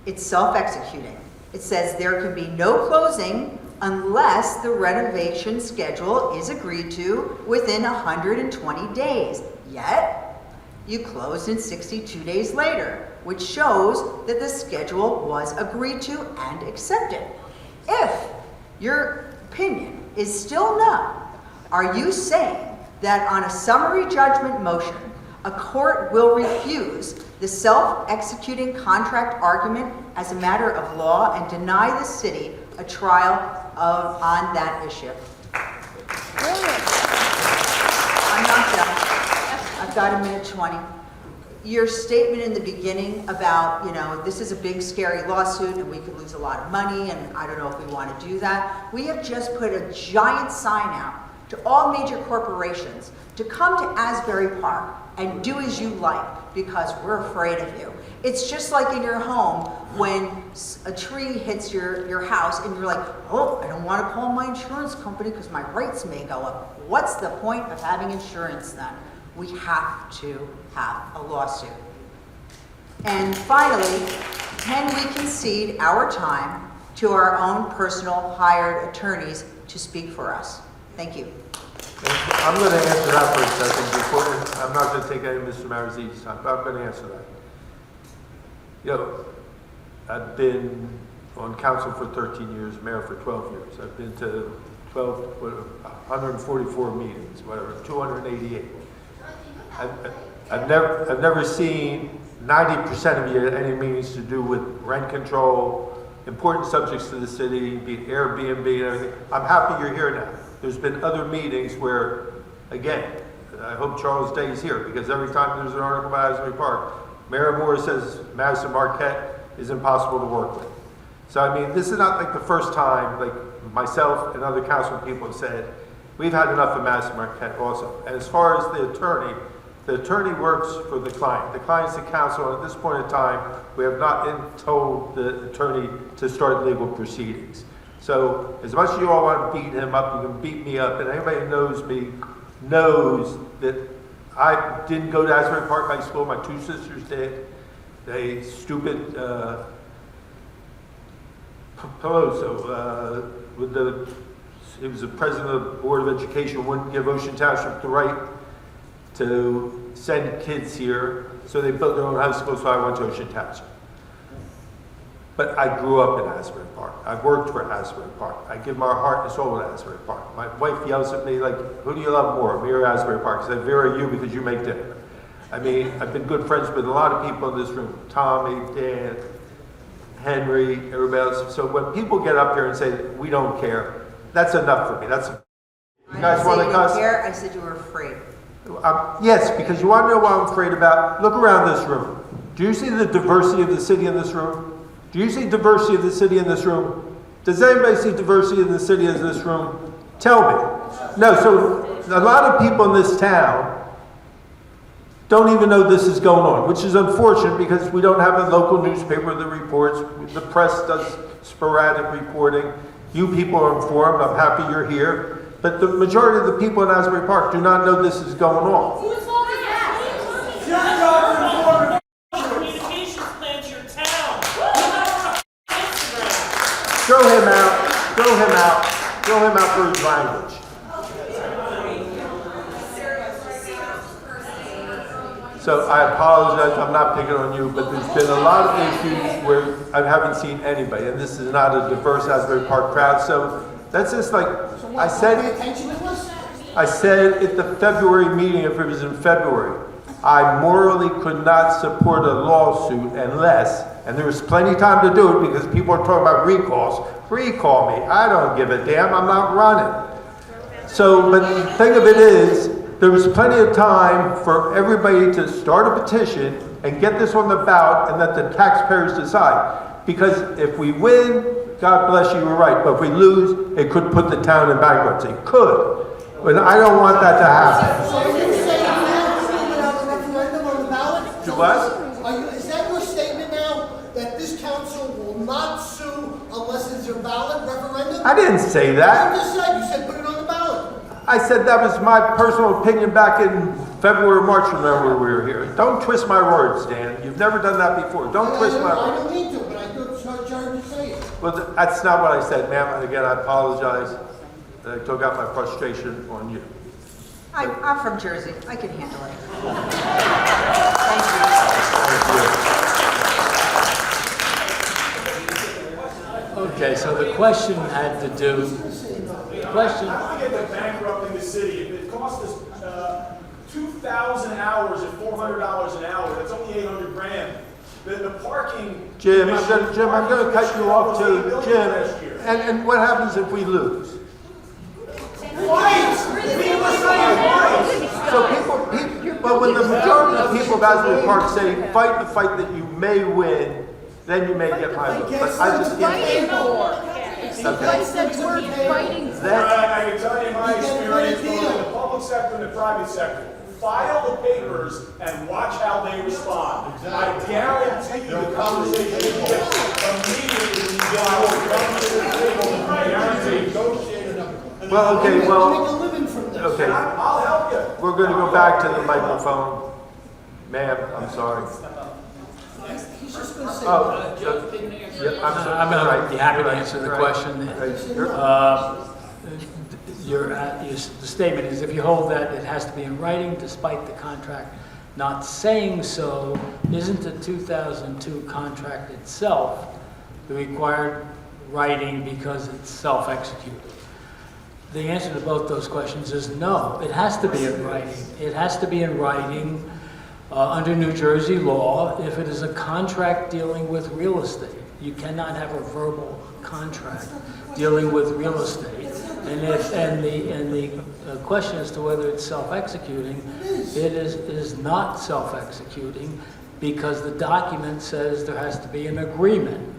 It's self-executing. It says there can be no closing unless the renovation schedule is agreed to within 120 days. Yet, you closed in 62 days later, which shows that the schedule was agreed to and accepted. If your opinion is still no, are you saying that on a summary judgment motion, a court will refuse the self-executing contract argument as a matter of law and deny the city a trial on that issue? I'm not done. I've got a minute 20. Your statement in the beginning about, this is a big scary lawsuit and we could lose a lot of money and I don't know if we want to do that. We have just put a giant sign out to all major corporations to come to Asbury Park and do as you like because we're afraid of you. It's just like in your home when a tree hits your house and you're like, oh, I don't want to call my insurance company because my rates may go up. What's the point of having insurance then? We have to have a lawsuit. And finally, can we concede our time to our own personal hired attorneys to speak for us? Thank you. I'm going to answer that for a second before, I'm not going to take any of Mr. Marizzi's time, but I'm going to answer that. I've been on council for 13 years, mayor for 12 years. I've been to 144 meetings, whatever, 288. I've never seen 90% of you at any meetings to do with rent control, important subjects to the city, be it Airbnb and everything. I'm happy you're here now. There's been other meetings where, again, I hope Charles Day is here because every time there's an article about Asbury Park, Mayor Moore says Madison Marquette is impossible to work with. So, I mean, this is not like the first time, like myself and other council people have said, we've had enough of Madison Marquette also. And as far as the attorney works for the client. The client's the counsel, and at this point in time, we have not told the attorney to start legal proceedings. So, as much as you all want to beat him up, you can beat me up, and anybody who knows me knows that I didn't go to Asbury Park High School. My two sisters did. They stupid Peloso, he was the president of the Board of Education, wouldn't give Ocean Township the right to send kids here, so they built their own high school, so I went to Ocean Township. But I grew up in Asbury Park. I worked for Asbury Park. I give my heart and soul to Asbury Park. My wife yells at me like, who do you love more, me or Asbury Park? I say, Vera, you, because you make dinner. I mean, I've been good friends with a lot of people in this room, Tommy, Dan, Henry, everybody else. So when people get up here and say, we don't care, that's enough for me. You guys want to cuss? I said you were afraid. Yes, because you want to know what I'm afraid about? Look around this room. Do you see the diversity of the city in this room? Do you see diversity of the city in this room? Does anybody see diversity in the city in this room? Tell me. No, so a lot of people in this town don't even know this is going on, which is unfortunate because we don't have a local newspaper that reports. The press does sporadic reporting. You people are informed. I'm happy you're here. But the majority of the people in Asbury Park do not know this is going on. Who's voting yes? Your job to inform the communications plan to your town. Throw him out. Throw him out. Throw him out for his language. So I apologize, I'm not picking on you, but there's been a lot of issues where I haven't seen anybody, and this is not a diverse Asbury Park crowd, so that's just like, I said at the February meeting, if it was in February, I morally could not support a lawsuit unless, and there was plenty of time to do it because people are talking about recalls. Recall me, I don't give a damn, I'm not running. So, but the thing of it is, there was plenty of time for everybody to start a petition and get this on the ballot and let the taxpayers decide. Because if we win, God bless you, you're right. But if we lose, it could put the town in bankruptcy. It could. But I don't want that to happen. So you're saying you have a referendum on the ballot? To what? Is that your statement now, that this council will not sue unless it's a ballot referendum? I didn't say that. You just said, you said put it on the ballot. I said that was my personal opinion back in February, March, remember we were here. Don't twist my words, Dan. You've never done that before. Don't twist my I words. don't mean to, but I thought charge to say it. Well, that's not what I said, ma'am. And again, I apologize that I took out my frustration on you. I'm from Jersey. I can handle it. Okay, so the question had to do, question, How do we get to bankrupting the city? If it costs us 2,000 hours at $400 an hour, that's only 800 grand. The parking. Jim, I'm going to cut you off too. Jim, and what happens if we lose? So but when the majority of people of Asbury Park say, fight the fight that you may win, then you may get my vote. But I just can't. It's the place that's worth fighting for. I can tell you my experience both in the public sector and the private sector. File the papers and watch how they respond. I guarantee you the conversation will get immediately when you get out of the Well, okay, well, Make a living from this. okay. I'll help you. We're going to go back to the microphone. Ma'am, I'm sorry. He's just going to say. Oh, yeah, I'm sorry. I'm going Right. to be happy to Right. answer the Right. question. The statement is if you hold that it has to be in writing despite the contract not saying so, isn't the 2002 contract itself the required writing because it's self-executed? The answer to both those questions is no. It has to be in writing. It has to be in writing under New Jersey law if it is a contract dealing with real estate. You cannot have a verbal contract dealing with real estate. And the question as to whether it's self-executing, it is not self-executing because the document says there has to be an agreement.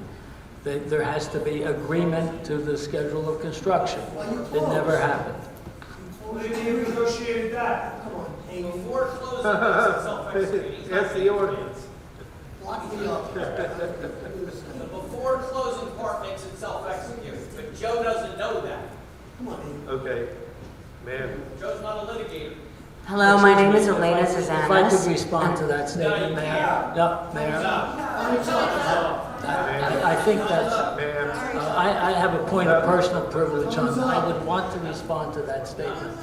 That there has to be agreement to the schedule of construction. It never happened. Well, they negotiated that. Before closing, it's self-executing. Ask the audience. Lock me up. The before closing part makes it self-executing, but Joe doesn't know that. Okay, ma'am. Joe's not a litigator. Hello, my name is Elena If I Zazanis. could respond to that statement, Mayor. No, Mayor. I think that's, I have a point of personal privilege on that. I would want to respond to that statement.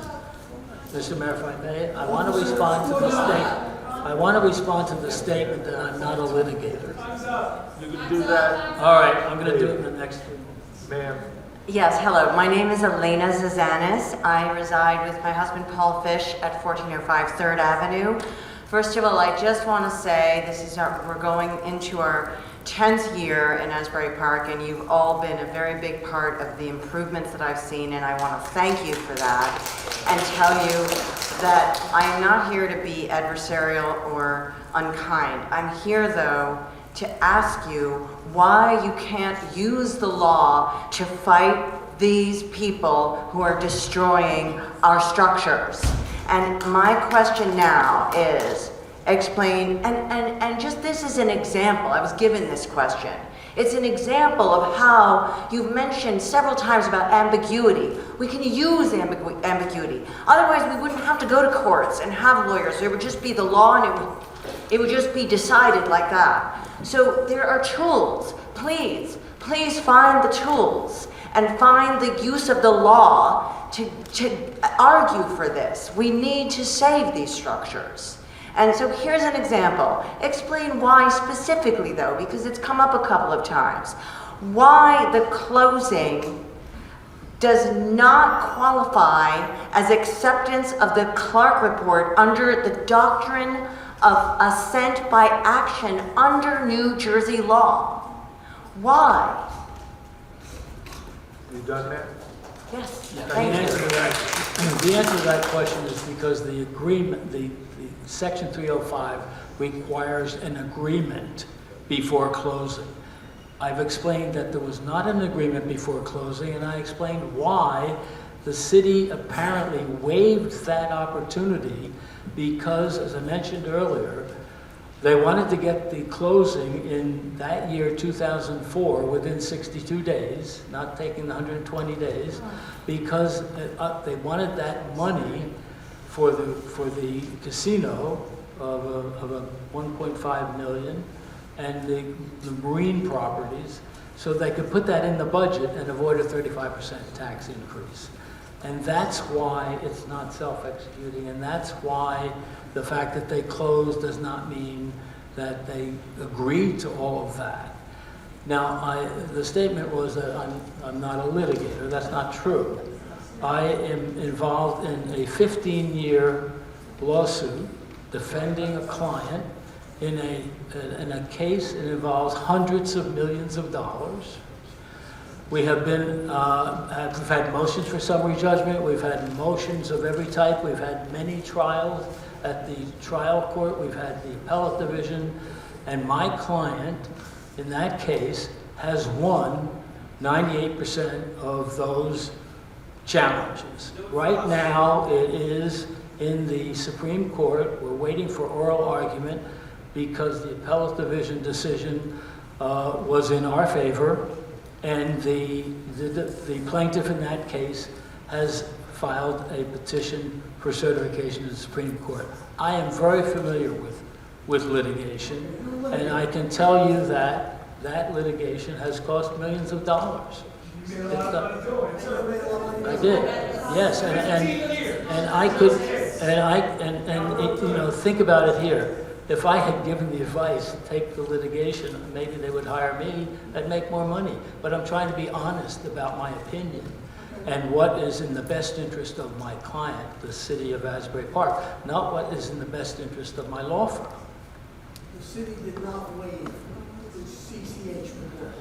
Mr. Mayor, if I may, I want to respond to the statement. I want to respond to the statement that I'm not a litigator. You can do that. All right, I'm going to do it in the next. Ma'am. Yes, hello. My name is Elena Zazanis. I reside with my husband Paul Fish at 1405 3rd Avenue. First of all, I just want to say we're going into our 10th year in Asbury Park, and you've all been a very big part of the improvements that I've seen, and I want to thank you for that and tell you that I am not here to be adversarial or unkind. I'm here, though, to ask you why you can't use the law to fight these people who are destroying our structures. And my question now is, explain, and just this is an example, I was given this question. It's an example of how you've mentioned several times about ambiguity. We can use ambiguity. Otherwise, we wouldn't have to go to courts and have lawyers. It would just be the law and it would just be decided like that. So there are tools. Please find the tools and find the use of the law to argue for this. We need to save these structures. And so here's an example. Explain why specifically, though, because it's come up a couple of times. Why the closing does not qualify as acceptance of the Clark Report under the doctrine of assent by action under New Jersey law. Why? You done, ma'am? Yes, Yeah, thank you. The answer to that question is because the agreement, the Section 305 requires an agreement before closing. I've explained that there was not an agreement before closing, and I explained why the city apparently waived that opportunity because, as I mentioned earlier, They wanted to get the closing in that year, 2004, within 62 days, not taking the 120 days, because they wanted that money for the casino of a 1.5 million and the marine properties, so they could put that in the budget and avoid a 35% tax increase. And that's why it's not self-executing, and that's why the fact that they closed does not mean that they agreed to all of that. Now, the statement was that I'm not a litigator. That's not true. I am involved in a 15-year lawsuit defending a client in a case that involves hundreds of millions of dollars. We have been, we've had motions for summary judgment. We've had motions of every type. We've had many trials at the trial court. We've had the appellate division. And my client, in that case, has won 98% of those challenges. Right now, it is in the Supreme Court. We're waiting for oral argument because the appellate division decision was in our favor. And the plaintiff in that case has filed a petition for certification to the Supreme Court. I am very familiar with litigation, and I can tell you that that litigation has cost millions of dollars. I did, yes, and I could, you know, think about it here. If I had given the advice to take the litigation, maybe they would hire me and make more money. But I'm trying to be honest about my opinion and what is in the best interest of my client, the city of Asbury Park, not what is in the best interest of my law firm. The city did not waive the CCH report.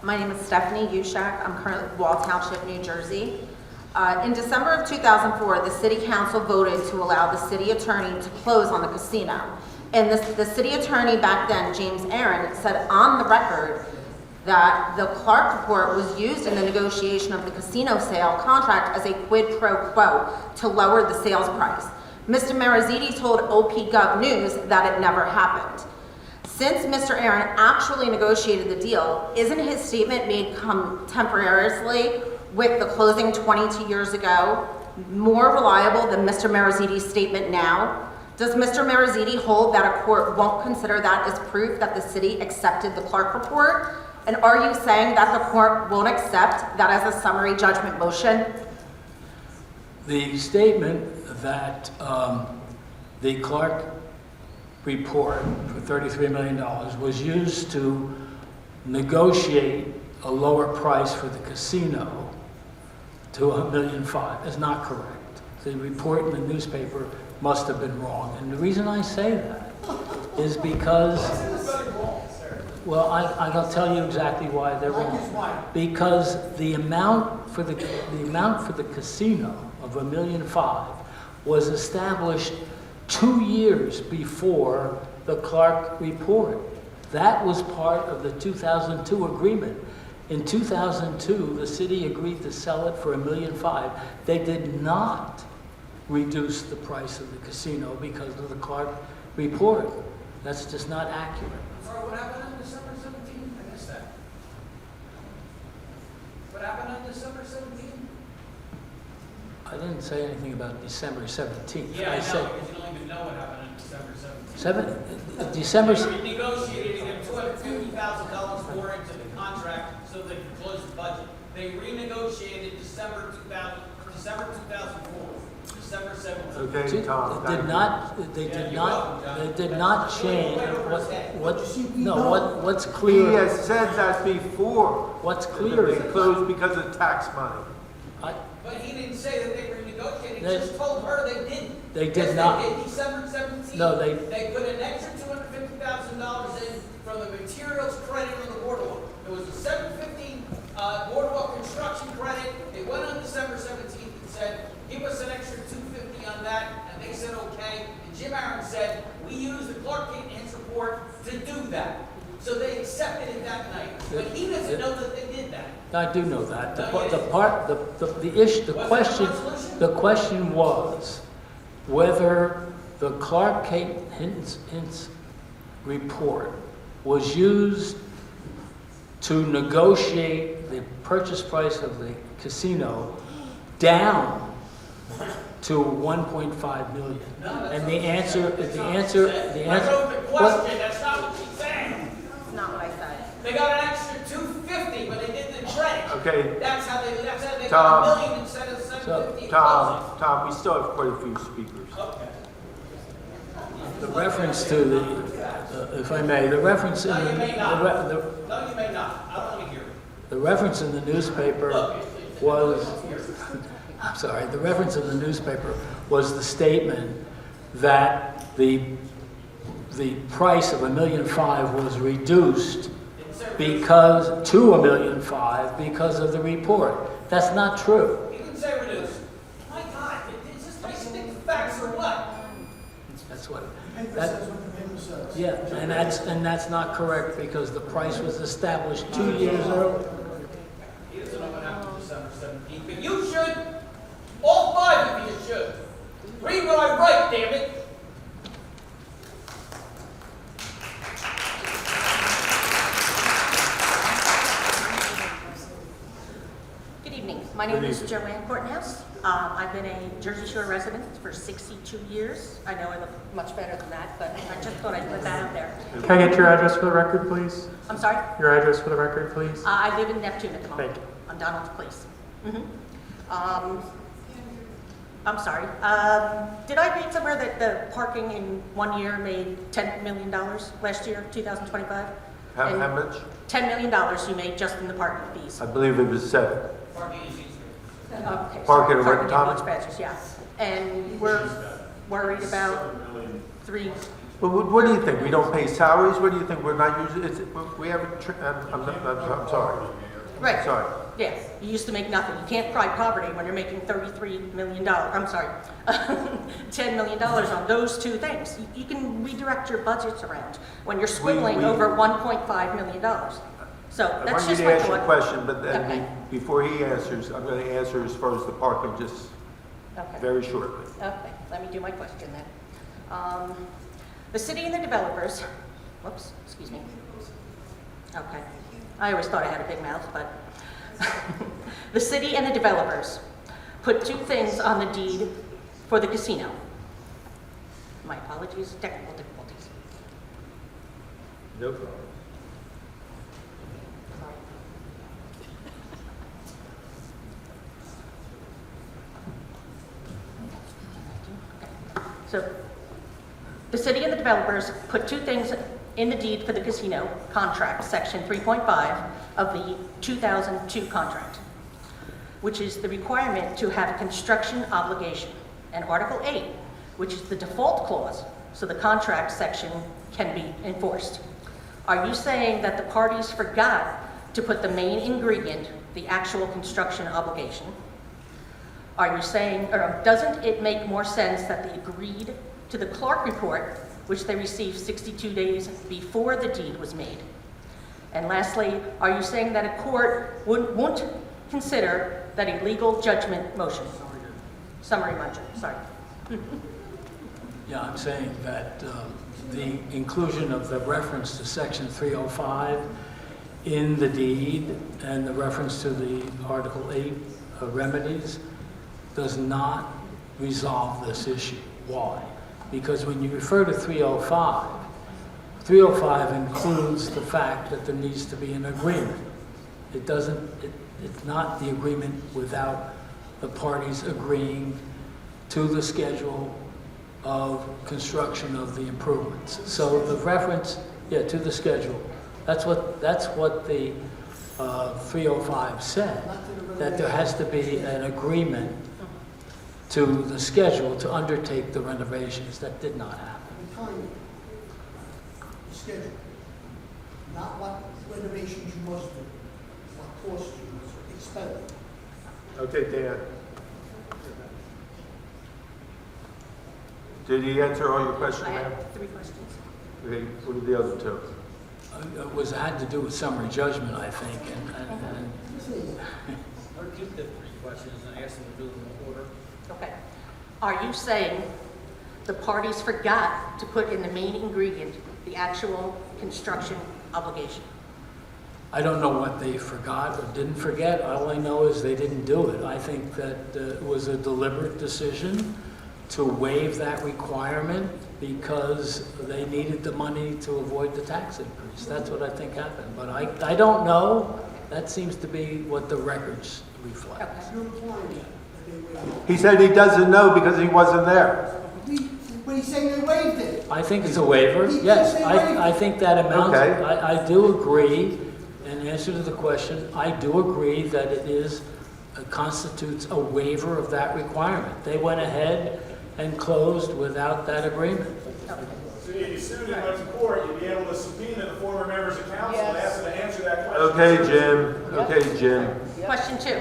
My name is Stephanie Ushak. I'm currently in Wall Township, New Jersey. In December of 2004, the City Council voted to allow the city attorney to close on the casino. And the city attorney back then, James Aaron, said on the record that the Clark report was used in the negotiation of the casino sale contract as a quid pro quo to lower the sales price. Mr. Mariziti told OP Gov News that it never happened. Since Mr. Aaron actually negotiated the deal, isn't his statement made contemporaneously with the closing 22 years ago more reliable than Mr. Mariziti's statement now? Does Mr. Mariziti hold that a court won't consider that as proof that the city accepted the Clark report? And are you saying that the court won't accept that as a summary judgment motion? The statement that the Clark report for $33 million was used to negotiate a lower price for the casino to $1.5 million is not correct. The report in the newspaper must have been wrong. And the reason I say that is because, well, I'll tell you exactly why they're wrong. Because the amount for the casino of $1.5 million was established 2 years before the Clark report. That was part of the 2002 agreement. In 2002, the city agreed to sell it for $1.5 million. They did not reduce the price of the casino because of the Clark report. That's just not accurate. Sorry, what happened on December 17th? I missed that. What happened on December 17th? I didn't say anything about December 17th. Yeah, I know, said because you don't even know what happened on December 17th. December. They renegotiated to give $250,000 more into the contract so they could close the budget. They renegotiated December 2004, December 17th. Okay, Tom. They did not change. What's clear? He has said that before. What's clear They closed because of tax money. But he didn't say that they renegotiated. He just told her they didn't. They did not. They did. December 17th. No, they put an extra $250,000 in from the materials credit on the boardwalk. It was a $750 boardwalk construction credit. They went on December 17th and said, give us an extra $250 on that, and they said okay. And Jim Aaron said, we used the Clark Gatehouse report to do that. So they accepted it that night. But he doesn't know that they did that. I do know that. The question was, whether the Clark Hinton's report was used to negotiate the purchase price of the casino down to 1.5 million. And the answer, I wrote the question, that's not what she said. Not what I said. They got an extra 250 when they did the trench. Okay. That's how they got Tom. a million instead of 750. Tom, we still have quite a few speakers. Okay. The reference to the, if I may, the reference in No, the, you may not. the, No, you may not. I don't want to hear it. the reference in the newspaper was, I'm sorry, the reference in the newspaper was the statement that the price of $1.5 million was reduced because to $1.5 million because of the report. That's not true. He didn't say reduce. My God, it's just basic facts or what? That's what. Paper That, says what the paper says. yeah, and that's not correct because the price was established 2 years earlier. He doesn't know what happened December 17th, but you should. All five of you should. Read what I write, damn it. Good evening. My name is Joanne Courthouse. I've been a Jersey Shore resident for 62 years. I know I look much better than that, but I just thought I'd put that out there. Can I get your address for the record, please? I'm sorry? Your address for the record, please? I live in Neptune at the moment. Thank you. On Donald's Place. I'm sorry. Did I read somewhere that the parking in 1 year made $10 million last year, 2025? How much? $10 million you made just in the parking fees. I believe it was 7. Parking is easier. Okay, Parking so at parking Tom? at Lunch Badgers, yeah. And we're worried about 3. Well, what do you think? We don't pay salaries? What do you think? We're not using, we have a, I'm sorry. Right. Sorry. Yeah, you used to make nothing. You can't cry poverty when you're making $33 million, I'm sorry, $10 million on those two things. You can redirect your budgets around when you're squibbling over $1.5 million. So I that's want you just to my ask your thought. question, but then Okay. before he answers, I'm going to answer as far as the parking just Okay. very shortly. Okay, let me do my question then. The city and the developers, whoops, excuse me. Okay, I always thought I had a big mouth, but the city and the developers put two things on the deed for the casino. My apologies, technical difficulties. No problem. So, the city and the developers put two things in the deed for the casino contract, section 3.5 of the 2002 contract, which is the requirement to have a construction obligation, and Article 8, which is the default clause, so the contract section can be enforced. Are you saying that the parties forgot to put the main ingredient, the actual construction obligation? Are you saying, or doesn't it make more sense that they agreed to the Clark report, which they received 62 days before the deed was made? And lastly, are you saying that a court won't consider that a legal judgment motion? Summary motion, sorry. Yeah, I'm saying that the inclusion of the reference to section 305 in the deed and the reference to the Article 8 remedies does not resolve this issue. Why? Because when you refer to 305, 305 includes the fact that there needs to be an agreement. It doesn't, it's not the agreement without the parties agreeing to the schedule of construction of the improvements. So the reference, to the schedule. That's what the 305 said, that there has to be an agreement to the schedule to undertake the renovations. That did not happen. I'm telling you, the schedule, not what renovations you must do, what costs you, expend. Okay, Dan. Did he answer all your questions, I ma'am? have 3 questions. Okay, what are the other 2? It had to do with summary judgment, I think. And Repeat the 3 questions and ask them to do them in order. Okay. Are you saying the parties forgot to put in the main ingredient, the actual construction obligation. I don't know what they forgot or didn't forget. All I know is they didn't do it. I think that it was a deliberate decision to waive that requirement because they needed the money to avoid the tax increase. That's what I think happened. But I don't know. That seems to be what the records reflect. He said he doesn't know because he wasn't there. But he's saying they waived it. I think it's a waiver. Yes, I think that amounts. Okay. I do agree. In answer to the question, I do agree that it is constitutes a waiver of that requirement. They went ahead and closed without that agreement. So if you sued and went to court, you'd be able to subpoena the former members of council and ask them to answer that question. Okay, Jim. Okay, Jim. Question 2.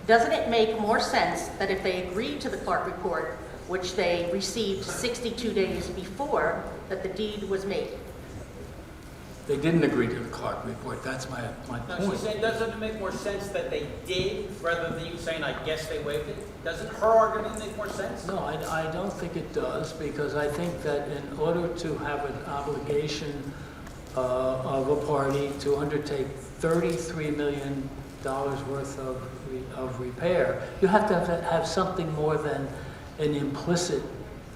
Doesn't it make more sense that if they agreed to the Clark report, which they received 62 days before, that the deed was made? They didn't agree to the Clark report. That's my No, point. she's saying, doesn't it make more sense that they did, rather than you saying, I guess they waived it? Doesn't her argument make more sense? No, I don't think it does, because I think that in order to have an obligation of a party to undertake $33 million worth of repair, you have to have something more than an implicit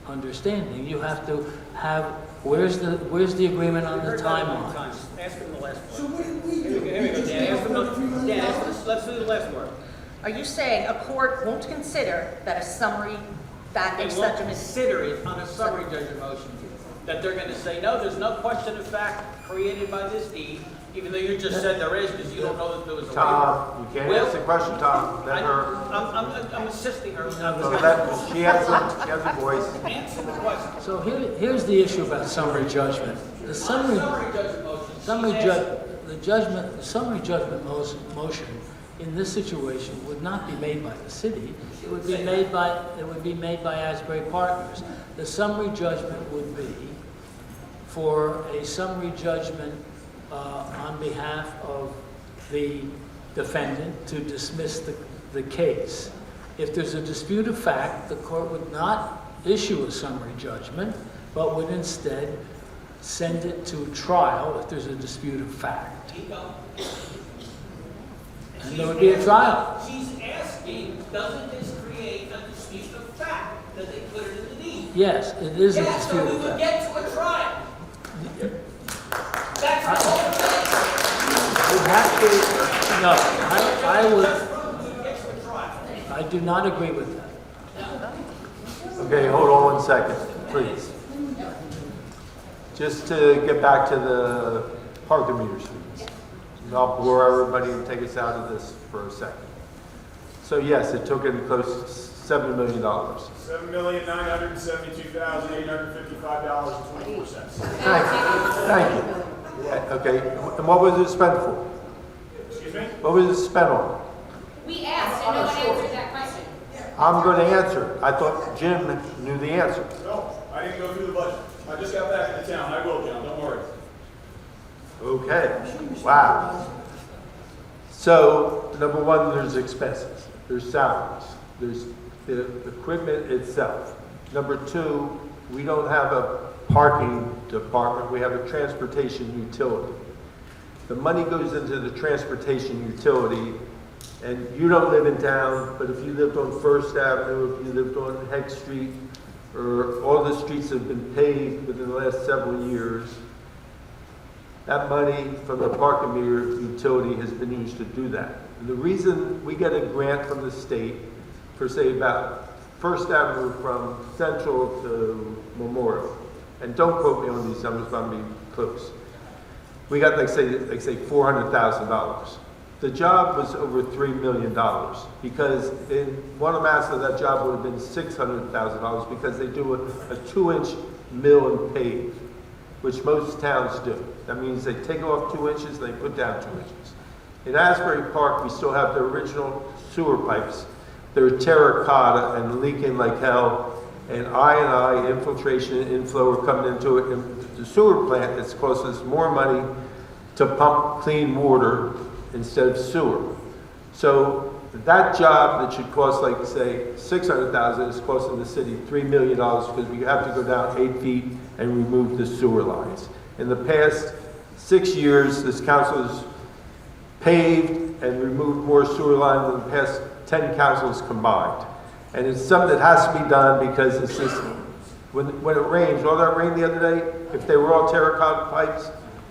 understanding. You have to have, where's the agreement on the timeline? Ask him the last part. So what did we do? Here we go, Dan. Let's do the last word. Are you saying a court won't consider that a summary, that They if won't such a consider it on a summary judgment motion. That they're going to say, no, there's no question of fact created by this deed, even though you just said there is, because you don't know that there was a waiver. Tom, you can't ask the question, Tom. Let her. I'm assisting her. She has a voice. Answer the question. So here's the issue about summary judgment. The summary judgment motion in this situation would not be made by the city. It would be made by Asbury Partners. The summary judgment would be for a summary judgment on behalf of the defendant to dismiss the case. If there's a dispute of fact, the court would not issue a summary judgment, but would instead send it to trial if there's a dispute of fact. And there would be a trial. She's asking, doesn't this create a dispute of fact that they put it in the deed? Yes, it is a Yes, dispute so we of would fact. get to a trial. That's the whole thing. You have to, no, We would get to a trial. I do not agree with that. Okay, hold on 1 second, please. Just to get back to the parking meters fees. I'll bore everybody and take us out of this for a second. So yes, it took in close to $7 million. $7,972,855.24. Thank you. Okay, and what was it spent for? Excuse me? What was it spent on? We asked and no one answered that question. I'm going to answer. I thought Jim knew the answer. No, I didn't go through the budget. I just got back into town. I will, John, don't worry. Okay, wow. So, number one, there's expenses, there's salaries, there's the equipment itself. Number two, we don't have a parking department, we have a transportation utility. The money goes into the transportation utility, and you don't live in town, but if you lived on First Avenue, if you lived on Heck Street, or all the streets have been paved within the last several years, that money from the parking meter utility has been used to do that. And the reason we get a grant from the state for, say, about First Avenue from Central to Memorial, and don't quote me on these numbers, but I'm being close. We got, like say $400,000. The job was over $3 million because in one mass of that job would have been $600,000 because they do a 2-inch mill and pave, which most towns do. That means they take off 2 inches, they put down 2 inches. In Asbury Park, we still have the original sewer pipes. They're terracotta and leaking like hell, and I infiltration and inflow are coming into it. And the sewer plant has cost us more money to pump clean water instead of sewer. So That job that should cost, like, say, $600,000 is costing the city $3 million because we have to go down 8 feet and remove the sewer lines. In the past 6 years, this council has paved and removed more sewer lines than the past 10 councils combined. And it's something that has to be done because it's just, when it rains, all that rain the other day, if they were all terracotta pipes,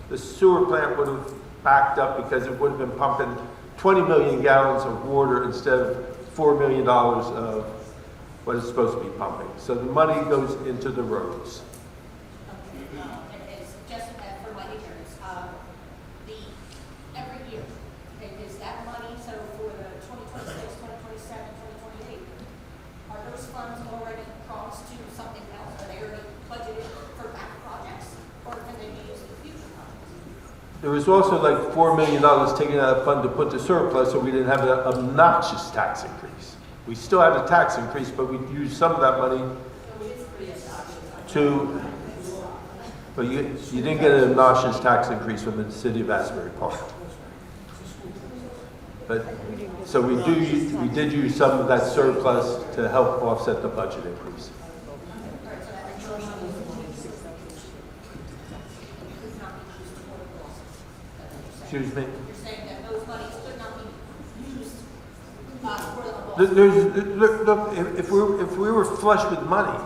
the sewer plant would have backed up because it would have been pumping 20 million gallons of water instead of $4 million of what it's supposed to be pumping. So the money goes into the roads. It's just for my ignorance, every year, is that money, so for the 2026, 2027, 2028, are those funds already crossed to something else? Are they already budgeted for back projects, or can they be used in future projects? There was also like $4 million taken out of fund to put the surplus so we didn't have an obnoxious tax increase. We still had a tax increase, but we used some of that money to, but you didn't get an obnoxious tax increase from the city of Asbury Park. But, so we did use some of that surplus to help offset the budget increase. Excuse me? You're saying that those monies could not be used for the Look, if we were flush with money,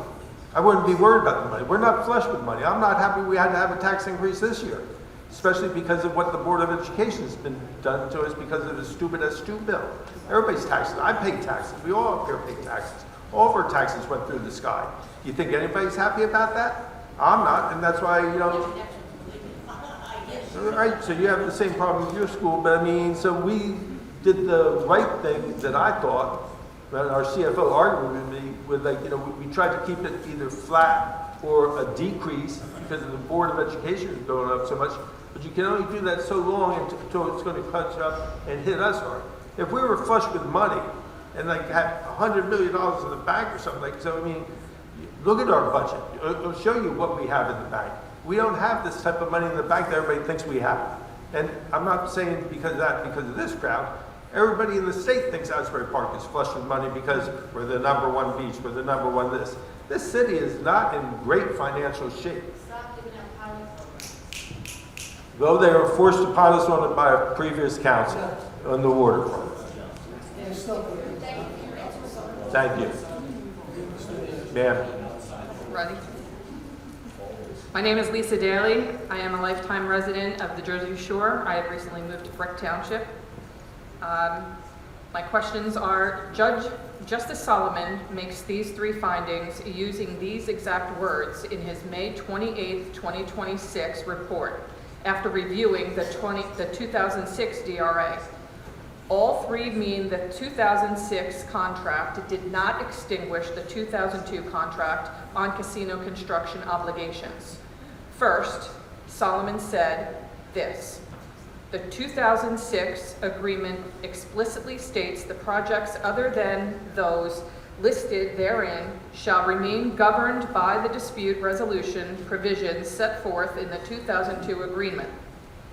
I wouldn't be worried about the money. We're not flush with money. I'm not happy we had to have a tax increase this year, especially because of what the Board of Education has been done to us because of the stupid S2 bill. Everybody's taxes. I pay taxes. We all up here pay taxes. All of our taxes went through the sky. You think anybody's happy about that? I'm not, and that's why, you know. All right, so you have the same problem with your school, but I mean, so we did the right thing that I thought. Our CFO argued with me with, like, you know, we tried to keep it either flat or a decrease because of the Board of Education is going up so much, but you can only do that so long until it's going to catch up and hit us hard. If we were flush with money and like had $100 million in the bank or something, like, so I mean, look at our budget. It'll show you what we have in the bank. We don't have this type of money in the bank that everybody thinks we have. And I'm not saying because of this crowd. Everybody in the state thinks Asbury Park is flush with money because we're the #1 beach, we're the #1 this. This city is not in great financial shape. Stop giving out pilot programs. Though they were forced upon us on it by a previous council on the waterfront. Thank you. Ma'am. Ready? My name is Lisa Daly. I am a lifetime resident of the Jersey Shore. I have recently moved to Frick Township. My questions are, Justice Solomon makes these 3 findings using these exact words in his May 28, 2026 report after reviewing the 2006 DRA. All 3 mean the 2006 contract did not extinguish the 2002 contract on casino construction obligations. First, Solomon said this: the 2006 agreement explicitly states the projects other than those listed therein shall remain governed by the dispute resolution provisions set forth in the 2002 agreement.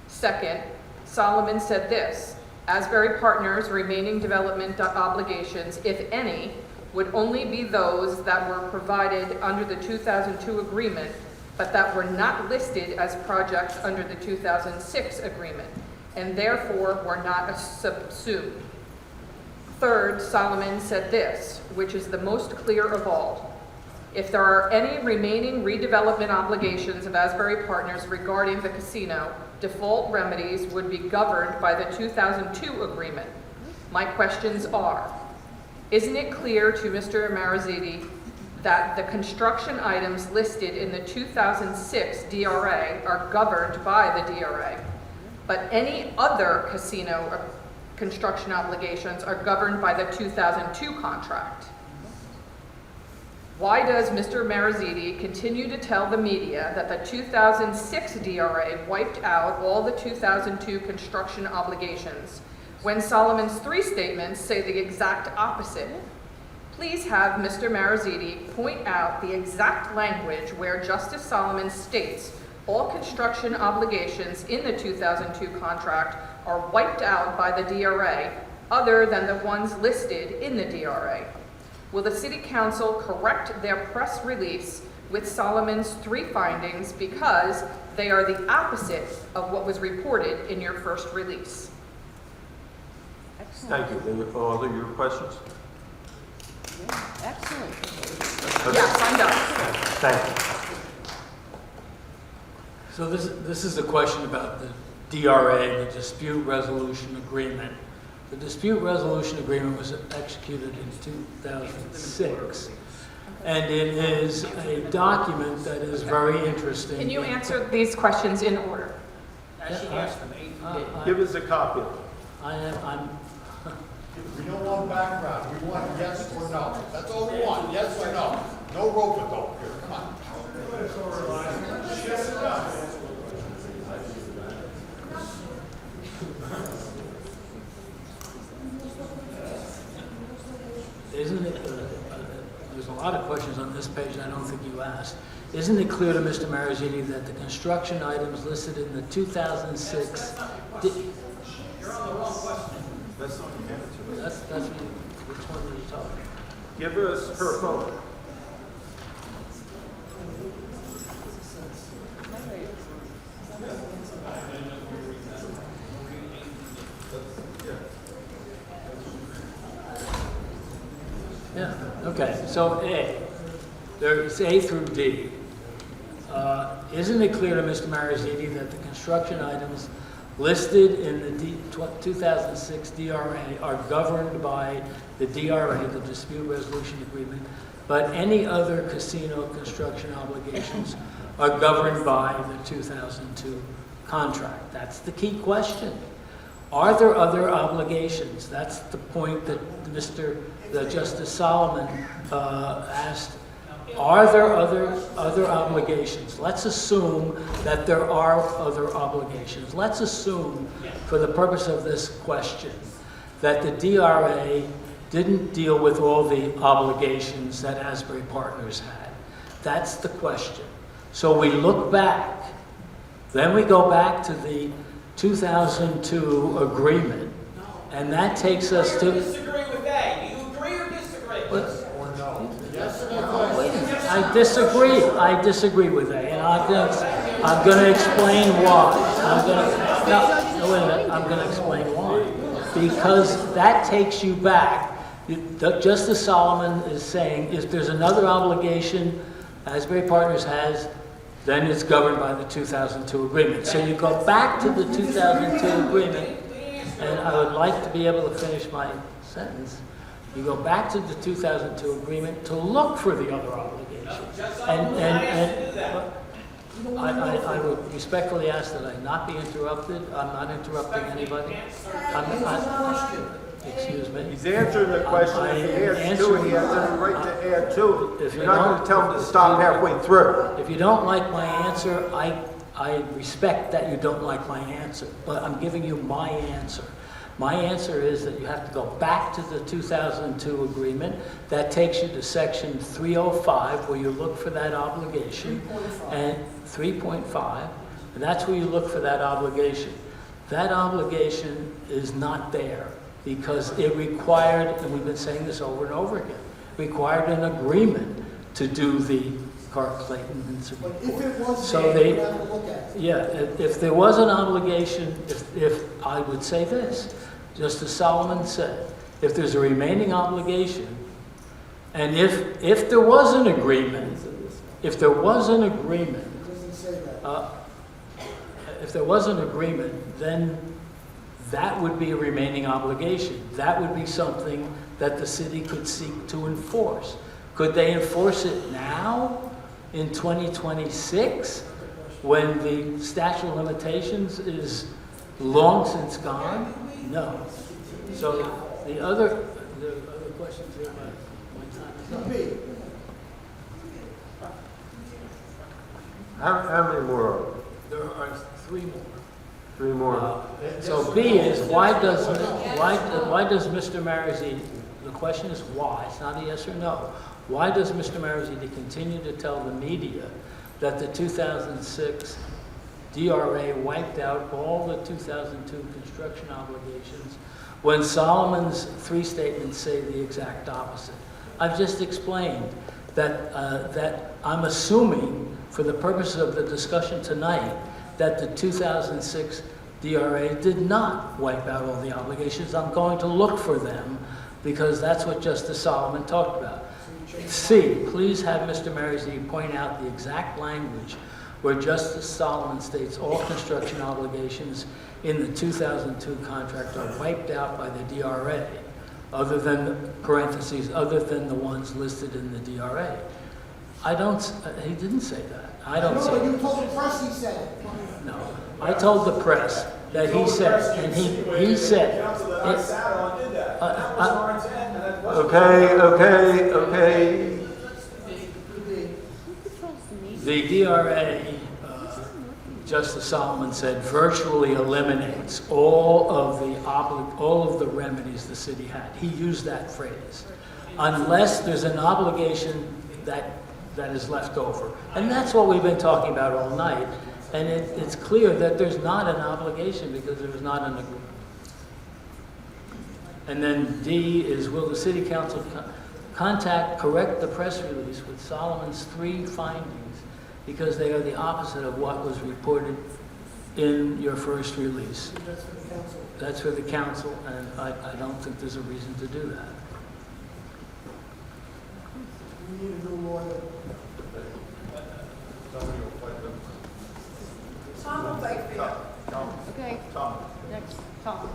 Second, Solomon said this: Asbury Partners' remaining development obligations, if any, would only be those that were provided under the 2002 agreement, but that were not listed as projects under the 2006 agreement, and therefore were not subsumed. Third, Solomon said this, which is the most clear of all: if there are any remaining redevelopment obligations of Asbury Partners regarding the casino, default remedies would be governed by the 2002 agreement. My questions are, isn't it clear to Mr. Mariziti that the construction items listed in the 2006 DRA are governed by the DRA, but any other casino construction obligations are governed by the 2002 contract? Why does Mr. Mariziti continue to tell the media that the 2006 DRA wiped out all the 2002 construction obligations when Solomon's 3 statements say the exact opposite? Please have Mr. Mariziti point out the exact language where Justice Solomon states all construction obligations in the 2002 contract are wiped out by the DRA other than the ones listed in the DRA? Will the City Council correct their press release with Solomon's 3 findings because they are the opposite of what was reported in your first release? Thank you. All of your questions? Excellent. Yes, I'm done. Thank you. So this is a question about the DRA, the Dispute Resolution Agreement. The Dispute Resolution Agreement was executed in 2006, and it is a document that is very interesting. Can you answer these questions in order? As she asked them, Give us a copy of it. I'm We don't want background, we want yes or no. That's all we want, yes or no. No rope-a-dope here, come on. Yes or no? Isn't it, there's a lot of questions on this page I don't think you asked. Isn't it clear to Mr. Marizini that the construction items listed in the 2006... You're on the wrong question. That's not the answer. That's which one are you talking? Give us her phone. Yeah, okay, so A, there's A through D. Isn't it clear to Mr. Marizini that the construction items listed in the 2006 DRA are governed by the DRA, the Dispute Resolution Agreement, but any other casino construction obligations are governed by the 2002 contract? That's the key question. Are there other obligations? That's the point that Justice Solomon asked. Are there other obligations? Let's assume that there are other obligations. Let's assume, for the purpose of this question, that the DRA didn't deal with all the obligations that Asbury Partners had. That's the question. So we look back. Then we go back to the 2002 agreement, and that takes us to... Disagree with A. Do you agree or disagree? Or no. Yes or no? I disagree with that, and I'm going to explain why. I'm going to explain why. Because that takes you back. Justice Solomon is saying if there's another obligation Asbury Partners has, then it's governed by the 2002 agreement. So you go back to the 2002 agreement, and I would like to be able to finish my sentence. You go back to the 2002 agreement to look for the other obligations. I would respectfully ask that I not be interrupted. I'm not interrupting anybody. Excuse me. He's answering the question. If he adds to it, he has every right to add to it. You're not going to tell him to stop halfway through. If you don't like my answer, I respect that you don't like my answer, but I'm giving you my answer. My answer is that you have to go back to the 2002 agreement. That takes you to section 305, where you look for that obligation. 3.5. And 3.5, and that's where you look for that obligation. That obligation is not there because it required, and we've been saying this over and over again, required an agreement to do the Clark-Clayton report. If it was So there, they, you have to look at it. yeah, if there was an obligation, if I would say this, Justice Solomon said, if there's a remaining obligation, and if there was an agreement, if there was an agreement, then that would be a remaining obligation. That would be something that the city could seek to enforce. Could they enforce it now in 2026 when the statute of limitations is long since gone? No. So the other questions here, my time is up. How many more are there? There are 3 more. 3 more. So B is why does Mr. Marizzi, the question is why, it's not a yes or no. Why does Mr. Marizzi continue to tell the media that the 2006 DRA wiped out all the 2002 construction obligations when Solomon's three statements say the exact opposite? I've just explained that, that I'm assuming, for the purposes of the discussion tonight, that the 2006 DRA did not wipe out all the obligations. I'm going to look for them because that's what Justice Solomon talked about. C, please have Mr. Marizzi point out the exact language where Justice Solomon states all construction obligations in the 2002 contract are wiped out by the DRA, other than, parentheses, other than the ones listed in the DRA. I don't, he didn't say that. I don't say No, that. you told the press he said it. No, I told the press that he said, and he said. Council that I sat on did that. That was our intent, and that wasn't. Okay. The DRA, Justice Solomon said, virtually eliminates all of the remedies the city had. He used that phrase, unless there's an obligation that is left over, and that's what we've been talking about all night. And it's clear that there's not an obligation because there was not an agreement. And then D is, will the city council correct the press release with Solomon's three findings because they are the opposite of what was reported in your first release? That's for the council. That's for the council, and I don't think there's a reason to do that. We need to do more than. Tom will fight for you. Okay, next, Tom,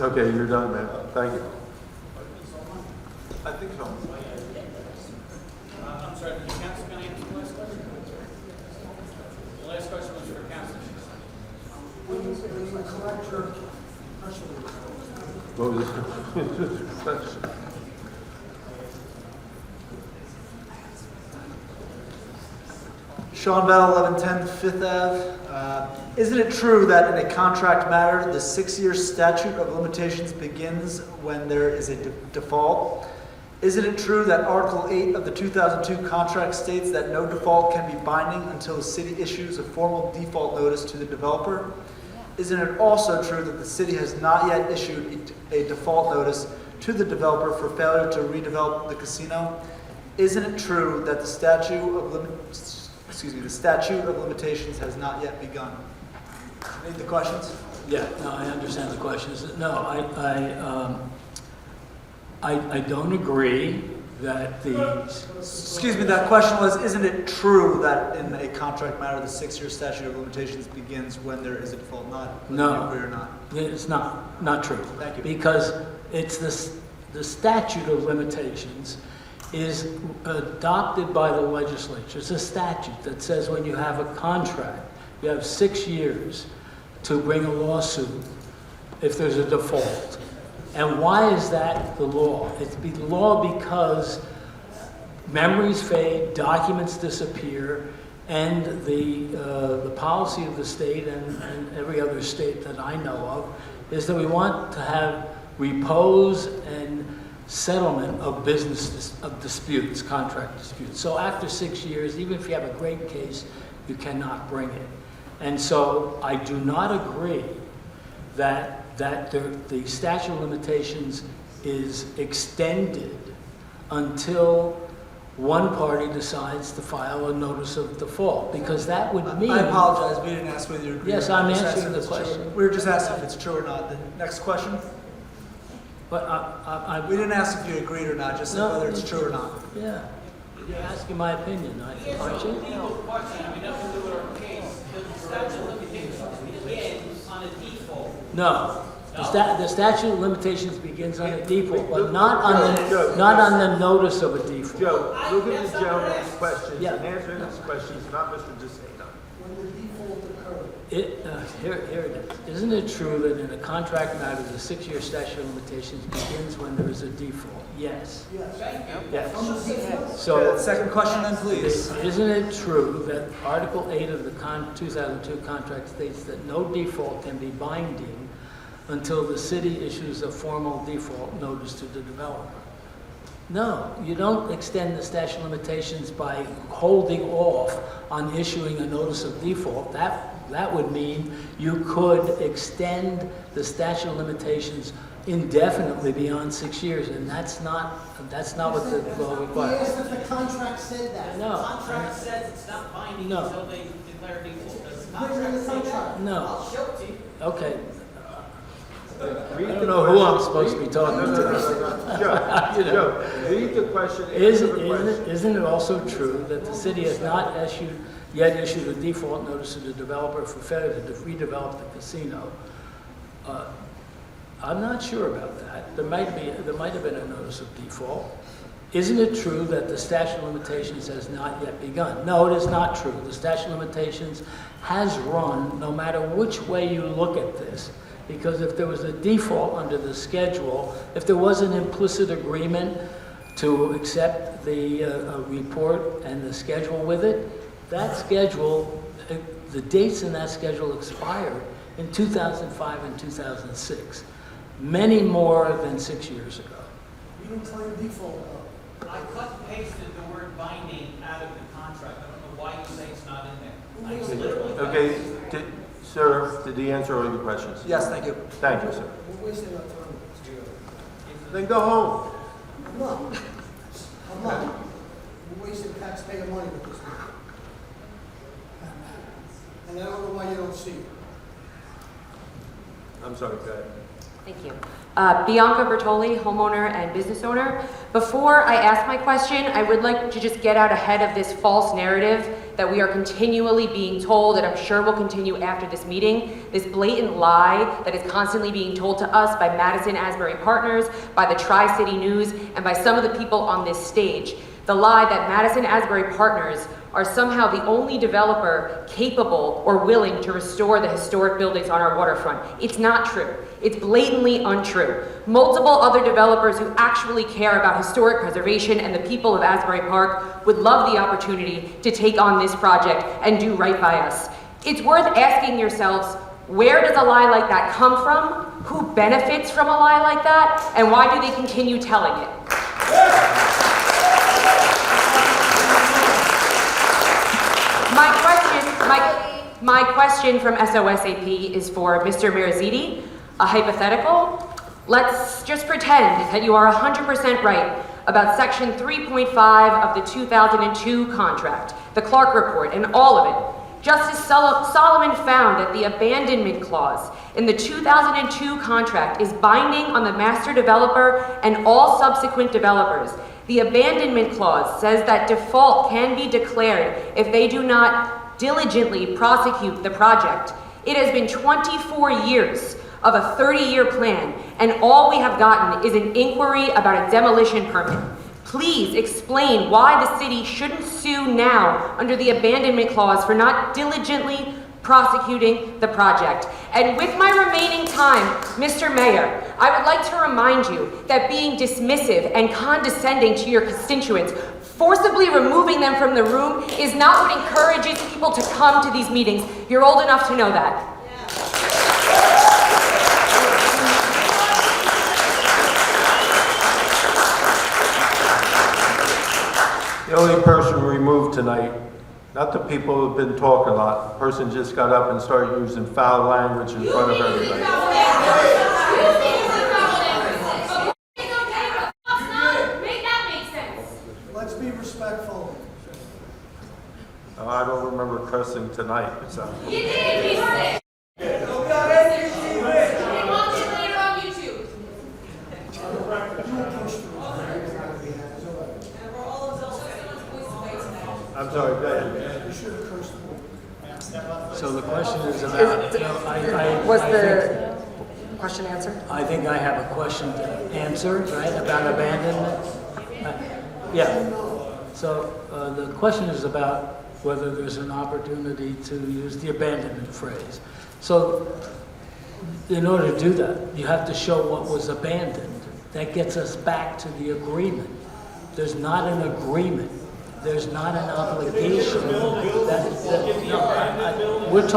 Okay, you're done, man. Thank you. I think so. I'm sorry, did the council going to answer the last question? The last question was for council. When you correct your press release. What was this question? Sean Bell, 1110 Fifth Ave. Isn't it true that in a contract matter, the 6-year statute of limitations begins when there is a default? Isn't it true that Article 8 of the 2002 contract states that no default can be binding until the city issues a formal default notice to the developer? Isn't it also true that the city has not yet issued a default notice to the developer for failure to redevelop the casino? Isn't it true that the statute of limitations has not yet begun? Any of the questions? Yeah, no, I understand the questions. No, I don't agree that the... Excuse me, that question was, isn't it true that in a contract matter, the 6-year statute of limitations begins when there is a default? Not No, whether you agree or not. It's not true. Thank you. Because it's the statute of limitations is adopted by the legislature. It's a statute that says when you have a contract, you have 6 years to bring a lawsuit if there's a default. And why is that the law? It's the law because memories fade, documents disappear, and the policy of the state and every other state that I know of is that we want to have repose and settlement of of disputes, contract disputes. So after 6 years, even if you have a great case, you cannot bring it. And so I do not agree that the statute of limitations is extended until one party decides to file a notice of default, because that would mean... I apologize, we didn't ask whether you agree. Yes, I'm answering the question. We were just asking if it's true or not. The next question? But we didn't ask if you agreed or not, just said whether it's true or not. Yeah, you're asking my opinion, aren't you? Legal question, I mean, nothing to do with our case. The statute of limitations begins on a default. No. The statute of limitations begins on a default, but not on the notice of a default. Joe, look at the gentleman's questions Yeah. and answer his questions, not Mr. DeSena. When the default occurred. Here it is. Isn't it true that in a contract matter, the 6-year statute of limitations begins when there is a default? Yes. Yes. So, second question then, please. Isn't it true that Article 8 of the 2002 contract states that no default can be binding until the city issues a formal default notice to the developer? No, you don't extend the statute of limitations by holding off on issuing a notice of default. That That would mean you could extend the statute of limitations indefinitely beyond 6 years, and that's not what the law requires. Yes, if the contract said that. No. The contract says it's not binding No. until they declare default. Does the Where's the contract say that? contract? No. I'll show it to you. Okay. I don't know who I'm supposed to be talking to. You know. Joe, read the question. Isn't it also true that the city has not yet issued a default notice to the developer for failure to redevelop the casino? I'm not sure about that. There might have been a notice of default. Isn't it true that the statute of limitations has not yet begun? No, it is not true. The statute of limitations has run no matter which way you look at this. Because if there was a default under the schedule, if there was an implicit agreement to accept the report and the schedule with it, that schedule, the dates in that schedule expired in 2005 and 2006, many more than 6 years ago. You don't claim default though. I cut and pasted the word binding out of the contract. I don't know why you say it's not in there. I literally cut Okay, and pasted. sir, did he answer all your questions? Yes, thank you. Thank you, sir. We're wasting our time. Then go home. I'm not. I'm not. We're wasting taxpayer money with this thing. And I don't know why you don't see it. I'm sorry, go ahead. Thank you. Bianca Bertoli, homeowner and business owner. Before I ask my question, I would like to just get out ahead of this false narrative that we are continually being told, and I'm sure will continue after this meeting, this blatant lie that is constantly being told to us by Madison Asbury Partners, by the Tri-City News, and by some of the people on this stage. The lie that Madison Asbury Partners are somehow the only developer capable or willing to restore the historic buildings on our waterfront. It's not true. It's blatantly untrue. Multiple other developers who actually care about historic preservation and the people of Asbury Park would love the opportunity to take on this project and do right by us. It's worth asking yourselves, where does a lie like that come from? Who benefits from a lie like that? And why do they continue telling it? My question from SOSAP is for Mr. Mariziti, a hypothetical. Let's just pretend that you are 100% right about Section 3.5 of the 2002 contract, the Clark Report, and all of it. Justice Solomon found that the abandonment clause in the 2002 contract is binding on the master developer and all subsequent developers. The abandonment clause says that default can be declared if they do not diligently prosecute the project. It has been 24 years of a 30-year plan, and all we have gotten is an inquiry about a demolition permit. Please explain why the city shouldn't sue now under the abandonment clause for not diligently prosecuting the project. And with my remaining time, Mr. Mayor, I would like to remind you that being dismissive and condescending to your constituents, forcibly removing them from the room, is not what encourages people to come to these meetings. You're old enough to know that. The only person removed tonight, not the people who've been talking a lot, the person just got up and started using foul language in front of everybody. Let's be respectful. I don't remember cursing tonight, so. You did, you said. I'm sorry, go ahead. So the question is about, Was the question answered? I think I have a question to answer, right, about abandonment. Yeah. So the question is about whether there's an opportunity to use the abandonment phrase. So in order to do that, you have to show what was abandoned. That gets us back to the agreement. There's not an agreement. There's not an obligation. We're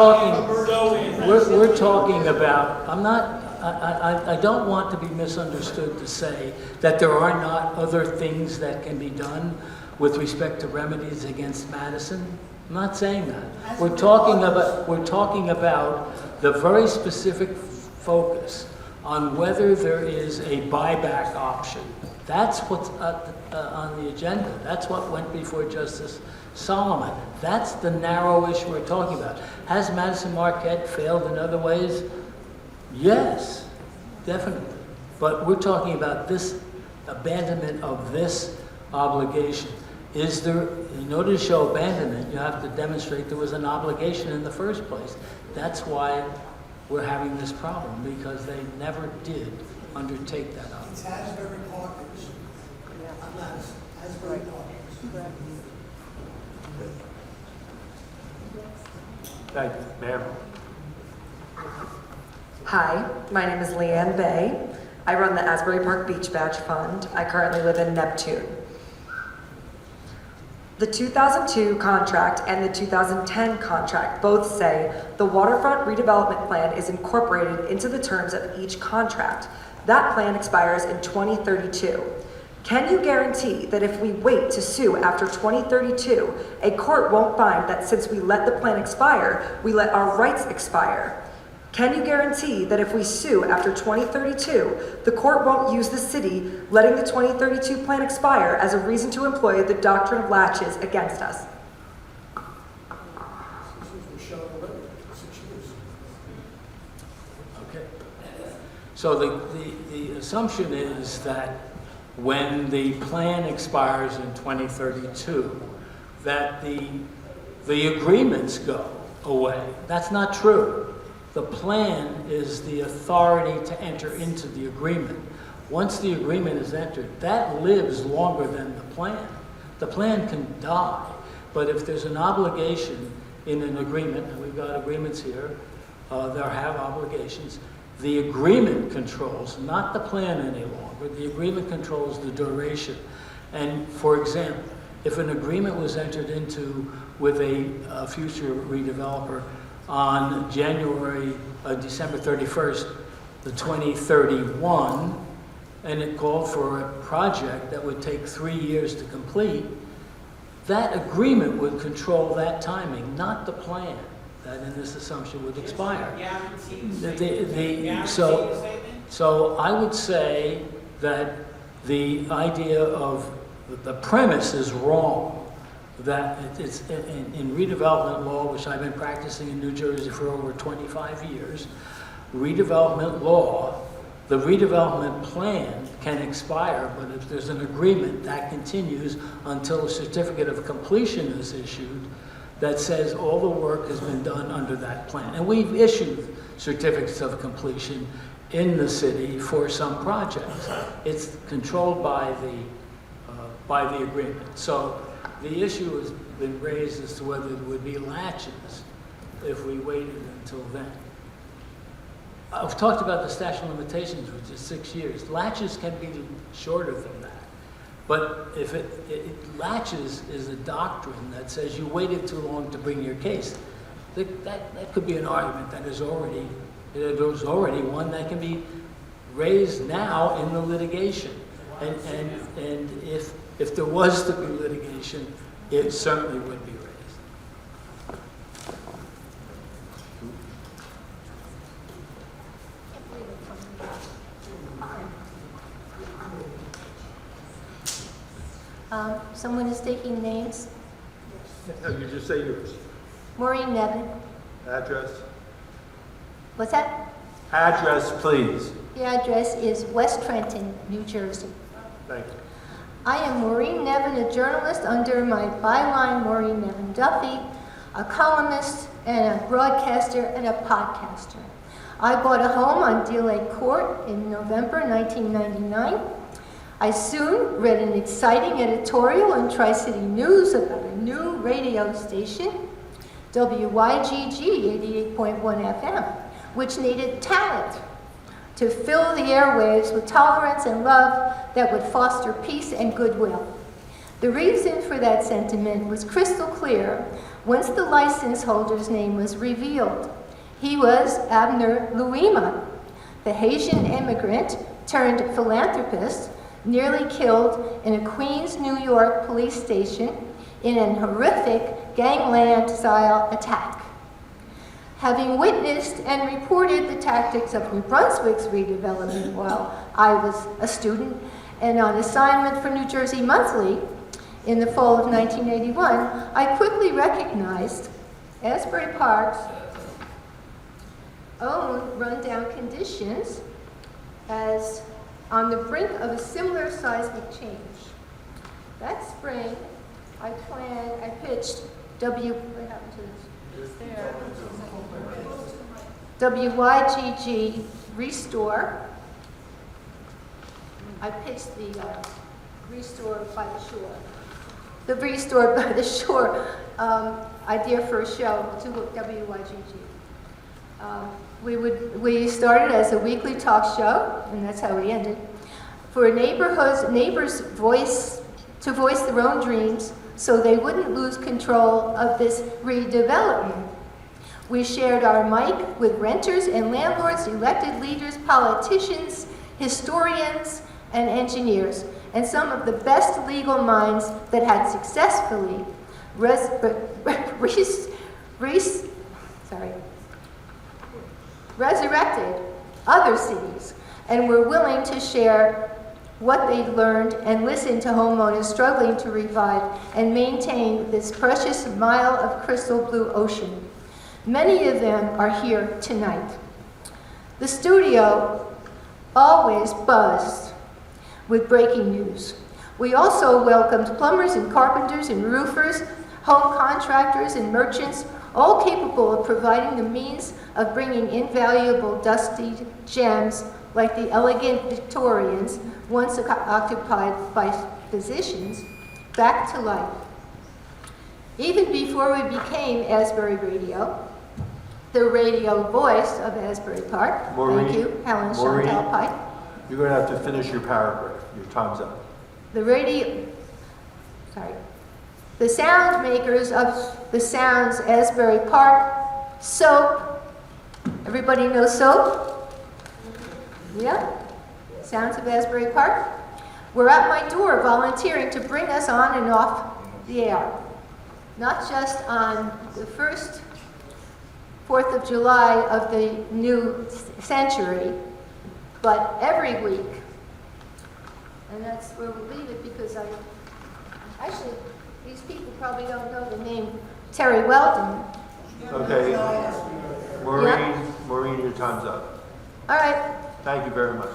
talking about, I don't want to be misunderstood to say that there are not other things that can be done with respect to remedies against Madison. I'm not saying that. We're talking about the very specific focus on whether there is a buyback option. That's what's on the agenda. That's what went before Justice Solomon. That's the narrow issue we're talking about. Has Madison Marquette failed in other ways? Yes, definitely. But we're talking about this abandonment of this obligation. Is there, in order to show abandonment, you have to demonstrate there was an obligation in the first place. That's why we're having this problem, because they never did undertake that obligation. It's Asbury Partners. I'm not Asbury Partners. Thank you, ma'am. Hi, my name is Leanne Bay. I run the Asbury Park Beach Badge Fund. I currently live in Neptune. The 2002 contract and the 2010 contract both say the waterfront redevelopment plan is incorporated into the terms of each contract. That plan expires in 2032. Can you guarantee that if we wait to sue after 2032, a court won't find that since we let the plan expire, we let our rights expire? Can you guarantee that if we sue after 2032, the court won't use the city letting the 2032 plan expire as a reason to employ the doctrine of latches against us? Okay. So the assumption is that when the plan expires in 2032, that the agreements go away. That's not true. The plan is the authority to enter into the agreement. Once the agreement is entered, that lives longer than the plan. The plan can die, but if there's an obligation in an agreement, and we've got agreements here, there have obligations, the agreement controls, not the plan any longer, the agreement controls the duration. And for example, if an agreement was entered into with a future redeveloper on December 31st, 2031, and it called for a project that would take 3 years to complete, that agreement would control that timing, not the plan that in this assumption would expire. So I would say that the idea of the premise is wrong. That it's in redevelopment law, which I've been practicing in New Jersey for over 25 years, redevelopment law, the redevelopment plan can expire, but if there's an agreement, that continues until a certificate of completion is issued that says all the work has been done under that plan. And we've issued certificates of completion in the city for some projects. It's controlled by the agreement. So the issue has been raised as to whether there would be latches if we waited until then. I've talked about the statute of limitations, which is 6 years. Latches can be shorter than that. But if latches is a doctrine that says you waited too long to bring your case, that could be an argument that there's already one that can be raised now in the litigation. And if there was to be litigation, it certainly would be raised. Someone is taking names. No, you just say yours. Maureen Nevin. Address? What's that? Address, please. The address is West Trenton, New Jersey. Thank you. I am Maureen Nevin, a journalist under my byline Maureen Nevin Duffy, a columnist and a broadcaster and a podcaster. I bought a home on Deal Lake Court in November 1999. I soon read an exciting editorial in Tri-City News about a new radio station, WYGG 88.1 FM, which needed talent to fill the airwaves with tolerance and love that would foster peace and goodwill. The reason for that sentiment was crystal clear once the license holder's name was revealed. He was Abner Louima, the Haitian immigrant turned philanthropist, nearly killed in a Queens, New York police station in an horrific gangland-style attack. Having witnessed and reported the tactics of New Brunswick's redevelopment while I was a student and on assignment for New Jersey Monthly in the fall of 1981, I quickly recognized Asbury Park's own rundown conditions as on the brink of a similar seismic change. That spring, I pitched what happened to this? WYGG Restore. I pitched the Restore by the Shore. The Restore by the Shore idea for a show to WYGG. We started as a weekly talk show, and that's how we ended, for neighbors' voice to voice their own dreams so they wouldn't lose control of this redevelopment. We shared our mic with renters and landlords, elected leaders, politicians, historians, and engineers, and some of the best legal minds that had successfully resurrected other cities and were willing to share what they'd learned and listen to homeowners struggling to revive and maintain this precious mile of crystal blue ocean. Many of them are here tonight. The studio always buzzed with breaking news. We also welcomed plumbers and carpenters and roofers, home contractors and merchants, all capable of providing the means of bringing invaluable dusty gems like the elegant Victorians, once occupied by physicians, back to life. Even before we became Asbury Radio, the radio voice of Asbury Park, Maureen, thank you, Helen Maureen, Chantal Pike. You're going to have to finish your paragraph. Your time's up. The sound makers of the sounds Asbury Park, soap. Everybody knows soap? Yeah? Sounds of Asbury Park? Were at my door volunteering to bring us on and off the air. Not just on the first 4th of July of the new century, but every week. And that's where we'll leave it because actually, these people probably don't know the name Terry Weldon. Okay. Maureen, Yeah? Maureen, your time's up. All right. Thank you very much.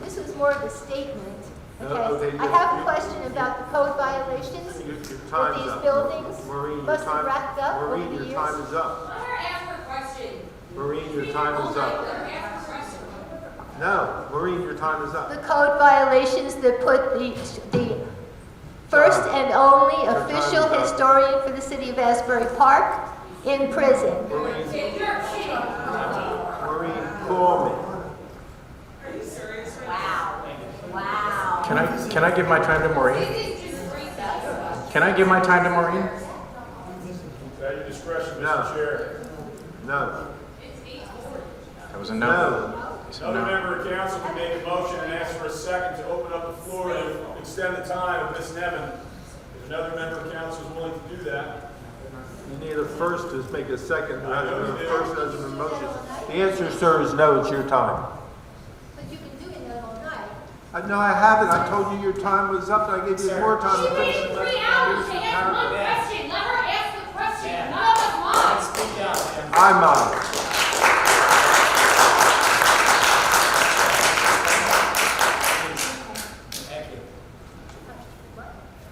This is more of a statement. Okay. Okay, I have a question about the code violations Your with time's these up. buildings. Maureen, your Must have time, racked up over Maureen, the your years. time is up. Let her ask her question. Maureen, your time is up. No, Maureen, your time is up. The code violations that put the first and only official historian for the city of Asbury Park in prison. Maureen, call me. Are you serious? Wow. Wow. Can I give my time to Maureen? Can I give my time to Maureen? At your discretion, Mr. Chair. No. That was a no. Another member of council can make a motion and ask for a second to open up the floor and extend the time of Ms. Nevin. If another member of council is willing to do that. You need a first to make a second, rather than a first as an motion. The answer, sir, is no, it's your time. But you've been doing that all night. No, I haven't. I told you your time was up, and I gave you more time to finish. She waited 3 hours to ask one question. Let her ask the question. None of us mind. Speak down, ma'am. I'm on.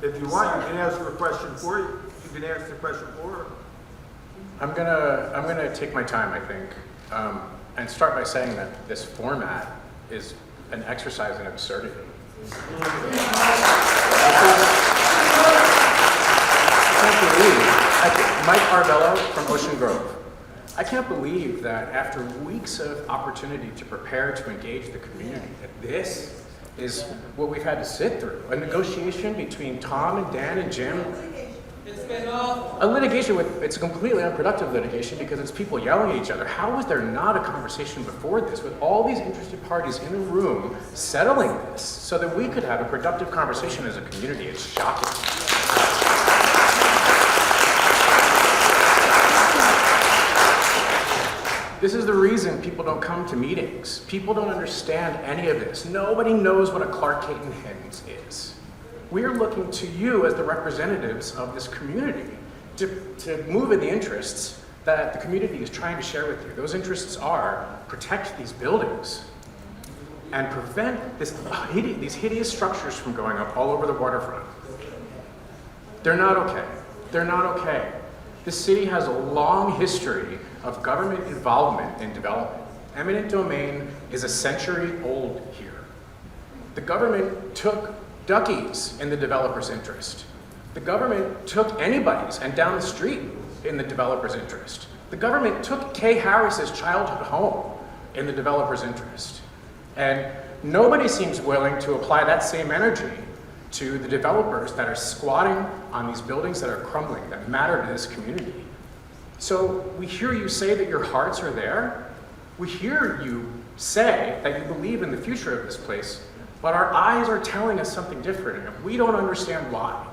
If you want, you can ask her a question for you. You can ask the question for her. I'm gonna take my time, I think, and start by saying that this format is an exercise in absurdity. I can't believe, Mike Arbello from Ocean Grove. I can't believe that after weeks of opportunity to prepare to engage the community, that this is what we've had to sit through. A negotiation between Tom and Dan and Jim It's been awful. A litigation it's a completely unproductive litigation because it's people yelling at each other. How was there not a conversation before this with all these interested parties in a room settling this so that we could have a productive conversation as a community? It's shocking. This is the reason people don't come to meetings. People don't understand any of this. Nobody knows what a Clark Caton Hens is. We're looking to you as the representatives of this community to move in the interests that the community is trying to share with you. Those interests are protect these buildings and prevent these hideous structures from going up all over the waterfront. They're not okay. They're not okay. The city has a long history of government involvement in development. Eminent domain is a century old here. The government took Duckies in the developer's interest. The government took anybody's and down the street in the developer's interest. The government took Kay Harris's childhood home in the developer's interest. And nobody seems willing to apply that same energy to the developers that are squatting on these buildings that are crumbling, that matter to this community. So we hear you say that your hearts are there. We hear you say that you believe in the future of this place, but our eyes are telling us something different, and we don't understand why.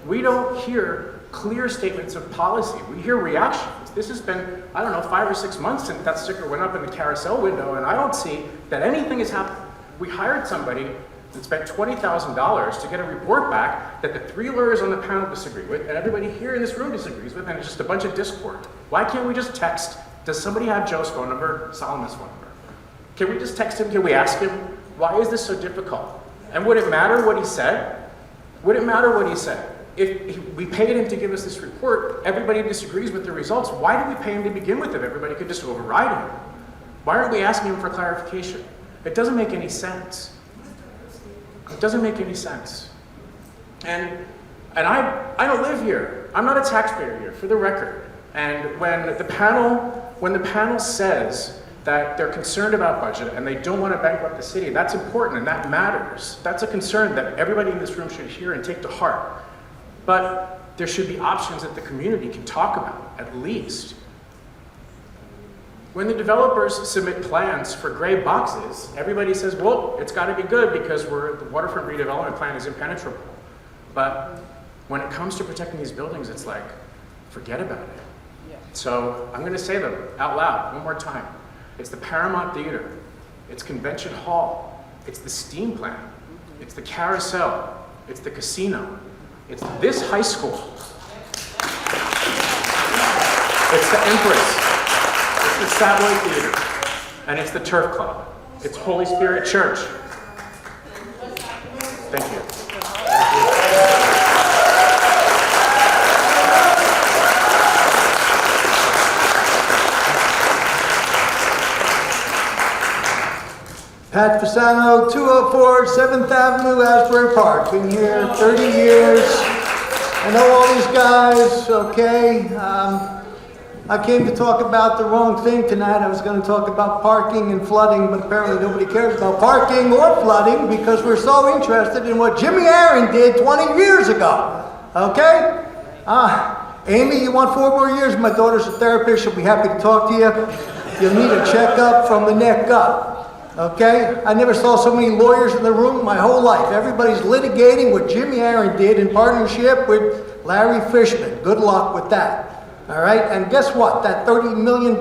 We don't hear clear statements of policy. We hear reactions. This has been, 5 or 6 months since that sticker went up in the carousel window, and I don't see that anything has happened. We hired somebody and spent $20,000 to get a report back that the 3 lawyers on the panel disagree with, and everybody here in this room disagrees with, and it's just a bunch of discord. Why can't we just text? Does somebody have Joe's phone number, Solomon's phone number? Can we just text him? Can we ask him? Why is this so difficult? And would it matter what he said? Would it matter what he said? If we paid him to give us this report, everybody disagrees with the results. Why did we pay him to begin with if everybody could just override him? Why aren't we asking him for clarification? It doesn't make any sense. It doesn't make any sense. And I don't live here. I'm not a taxpayer here, for the record. And when the panel says that they're concerned about budget and they don't want to bankrupt the city, that's important and that matters. That's a concern that everybody in this room should hear and take to heart. But there should be options that the community can talk about, at least. When the developers submit plans for gray boxes, everybody says, well, it's got to be good because the waterfront redevelopment plan is impenetrable. But when it comes to protecting these buildings, it's like, forget about it. Yeah. So I'm going to say them out loud one more time. It's the Paramount Theater. It's Convention Hall. It's the steam plant. It's the carousel. It's the casino. It's this high school. It's the Empress. It's the Savoy Theater. And it's the Turf Club. It's Holy Spirit Church. Thank you. Pat Fasano, 204 7th Avenue, Asbury Park. Been here 30 years. I know all these guys, okay? I came to talk about the wrong thing tonight. I was going to talk about parking and flooding, but apparently nobody cares about parking or flooding because we're so interested in what Jimmy Aaron did 20 years ago, okay? Amy, you want 4 more years? My daughter's a therapist. She'll be happy to talk to you. You'll need a checkup from the neck up. Okay? I never saw so many lawyers in the room my whole life. Everybody's litigating what Jimmy Aaron did in partnership with Larry Fishman. Good luck with that. All right? And guess what? That $30 million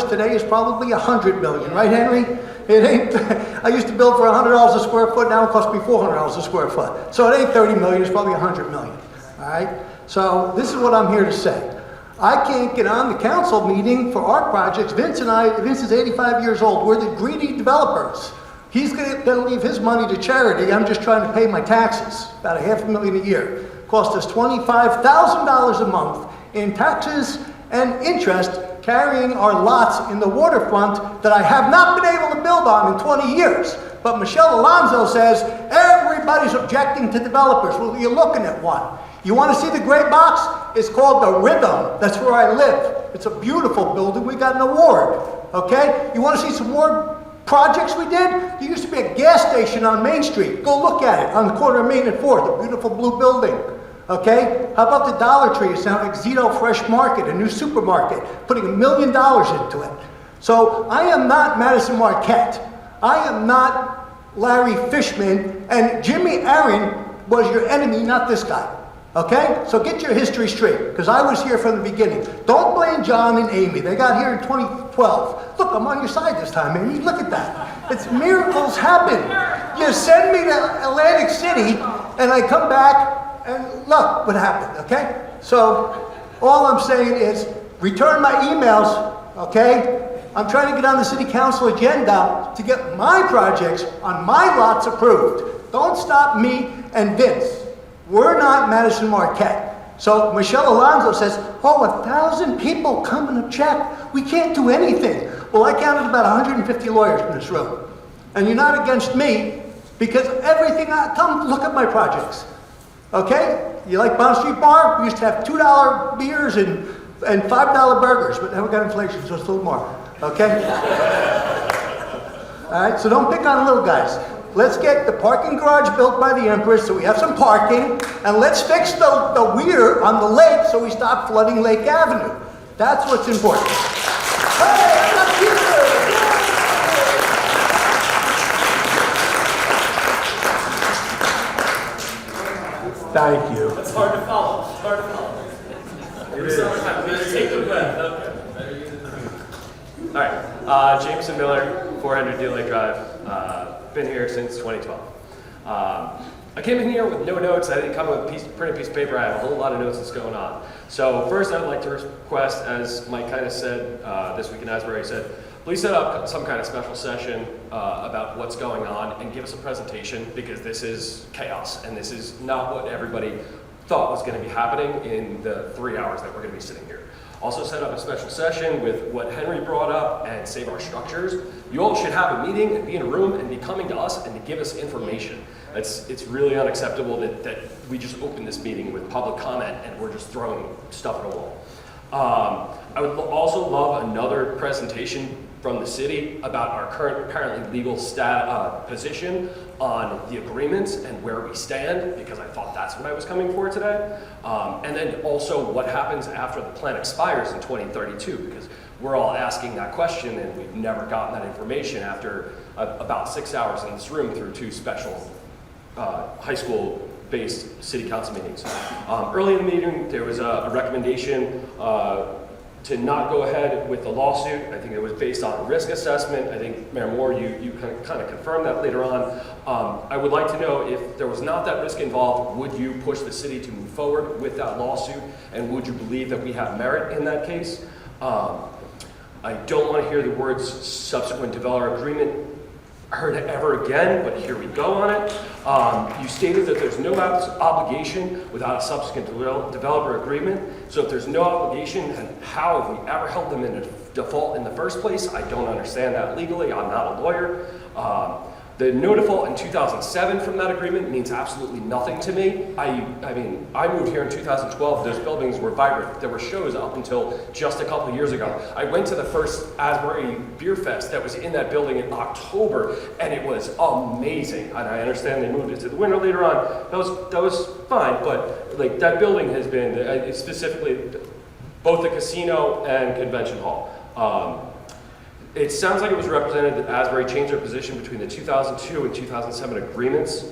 today is probably $100 million. Right, Henry? It ain't. I used to build for $100 a square foot. Now it costs me $400 a square foot. So it ain't 30 million. It's probably $100 million. All right? So this is what I'm here to say. I can't get on the council meeting for our projects. Vince is 85 years old. We're the greedy developers. He's going to leave his money to charity. I'm just trying to pay my taxes, about $500,000 a year. Cost us $25,000 a month in taxes and interest carrying our lots in the waterfront that I have not been able to build on in 20 years. But Michelle Alonso says everybody's objecting to developers. Well, you're looking at one. You want to see the gray box? It's called the Rhythm. That's where I live. It's a beautiful building. We got an award. Okay? You want to see some more projects we did? There used to be a gas station on Main Street. Go look at it on the corner of Main and 4th, a beautiful blue building. Okay? How about the Dollar Tree? It's now Exito Fresh Market, a new supermarket, putting $1 million into it. So I am not Madison Marquette. I am not Larry Fishman, and Jimmy Aaron was your enemy, not this guy. Okay? So get your history straight, because I was here from the beginning. Don't blame John and Amy. They got here in 2012. Look, I'm on your side this time, Amy. Look at that. It's miracles happen. You send me to Atlantic City, and I come back, and look what happened, okay? So all I'm saying is return my emails, okay? I'm trying to get on the city council agenda to get my projects on my lots approved. Don't stop me and Vince. We're not Madison Marquette. So Michelle Alonso says, oh, 1,000 people come and check. We can't do anything. Well, I counted about 150 lawyers in this room. And you're not against me because everything, come look at my projects. Okay? You like Bond Street Bar? We used to have $2 beers and $5 burgers, but now we got inflation, so it's a little more. Okay? All right, so don't pick on little guys. Let's get the parking garage built by the Empress so we have some parking, and let's fix the weir on the lake so we stop flooding Lake Avenue. That's what's important. Hey, I'm not here. Thank you. That's hard to follow. It's hard to follow. It is. Let's take a breath. Okay. All right. Jameson Miller, 400 Deal Lake Drive. Been here since 2012. I came in here with no notes. I didn't come with a printed piece of paper. I have a whole lot of notes that's going on. So first, I'd like to request, as Mike kind of said this week in Asbury, said, please set up some kind of special session about what's going on and give us a presentation, because this is chaos and this is not what everybody thought was going to be happening in the 3 hours that we're going to be sitting here. Also set up a special session with what Henry brought up and save our structures. You all should have a meeting and be in a room and be coming to us and to give us information. It's really unacceptable that we just open this meeting with public comment and we're just throwing stuff at a wall. I would also love another presentation from the city about our current apparently legal position on the agreements and where we stand, because I thought that's what I was coming for today. And then also what happens after the plan expires in 2032, because we're all asking that question and we've never gotten that information after about 6 hours in this room through 2 special high school-based city council meetings. Early in the meeting, there was a recommendation to not go ahead with the lawsuit. I think it was based on risk assessment. I think, Mayor Moore, you kind of confirmed that later on. I would like to know, if there was not that risk involved, would you push the city to move forward with that lawsuit? And would you believe that we have merit in that case? I don't want to hear the words subsequent developer agreement heard ever again, but here we go on it. You stated that there's no obligation without a subsequent developer agreement. So if there's no obligation, then how have we ever held them in a default in the first place? I don't understand that legally. I'm not a lawyer. The no default in 2007 from that agreement means absolutely nothing to me. I mean, I moved here in 2012. Those buildings were vibrant. There were shows up until just a couple of years ago. I went to the first Asbury Beer Fest that was in that building in October, and it was amazing. And I understand they moved it to the winter later on. That was fine, but like that building has been specifically both the casino and convention hall. It sounds like it was represented that Asbury changed their position between the 2002 and 2007 agreements,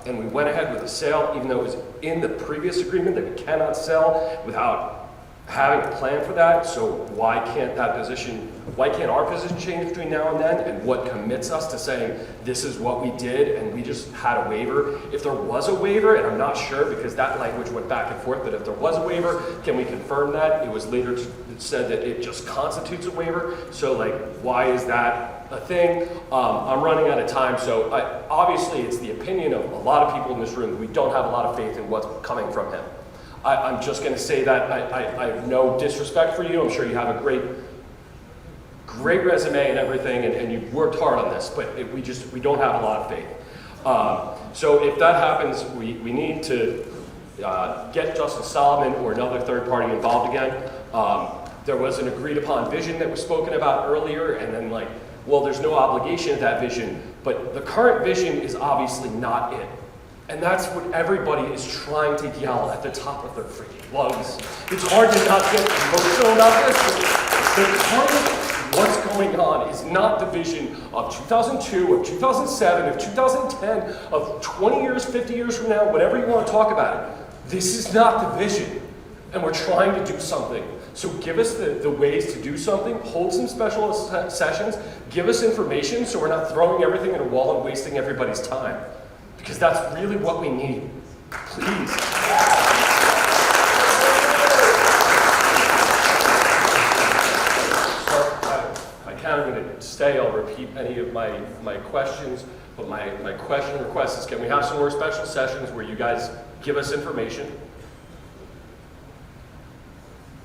and we went ahead with a sale, even though it was in the previous agreement that we cannot sell without having a plan for that. So why can't our position change between now and then? And what commits us to saying this is what we did and we just had a waiver? If there was a waiver, and I'm not sure because that language went back and forth, but if there was a waiver, can we confirm that? It was later said that it just constitutes a waiver. So like, why is that a thing? I'm running out of time. So obviously it's the opinion of a lot of people in this room. We don't have a lot of faith in what's coming from him. I'm just going to say that I have no disrespect for you. I'm sure you have a great resume and everything, and you've worked hard on this, but we don't have a lot of faith. So if that happens, we need to get Justice Solomon or another third party involved again. There was an agreed upon vision that was spoken about earlier, and then like, well, there's no obligation of that vision, but the current vision is obviously not it. And that's what everybody is trying to yell at the top of their freaking lungs. It's hard to not get emotional about this. The part of what's going on is not the vision of 2002, of 2007, of 2010, of 20 years, 50 years from now, whatever you want to talk about it. This is not the vision. And we're trying to do something. So give us the ways to do something, hold some special sessions, give us information so we're not throwing everything at a wall and wasting everybody's time. Because that's really what we need. Please. I can't even stay, I'll repeat any of my questions, but my question request is, can we have some more special sessions where you guys give us information?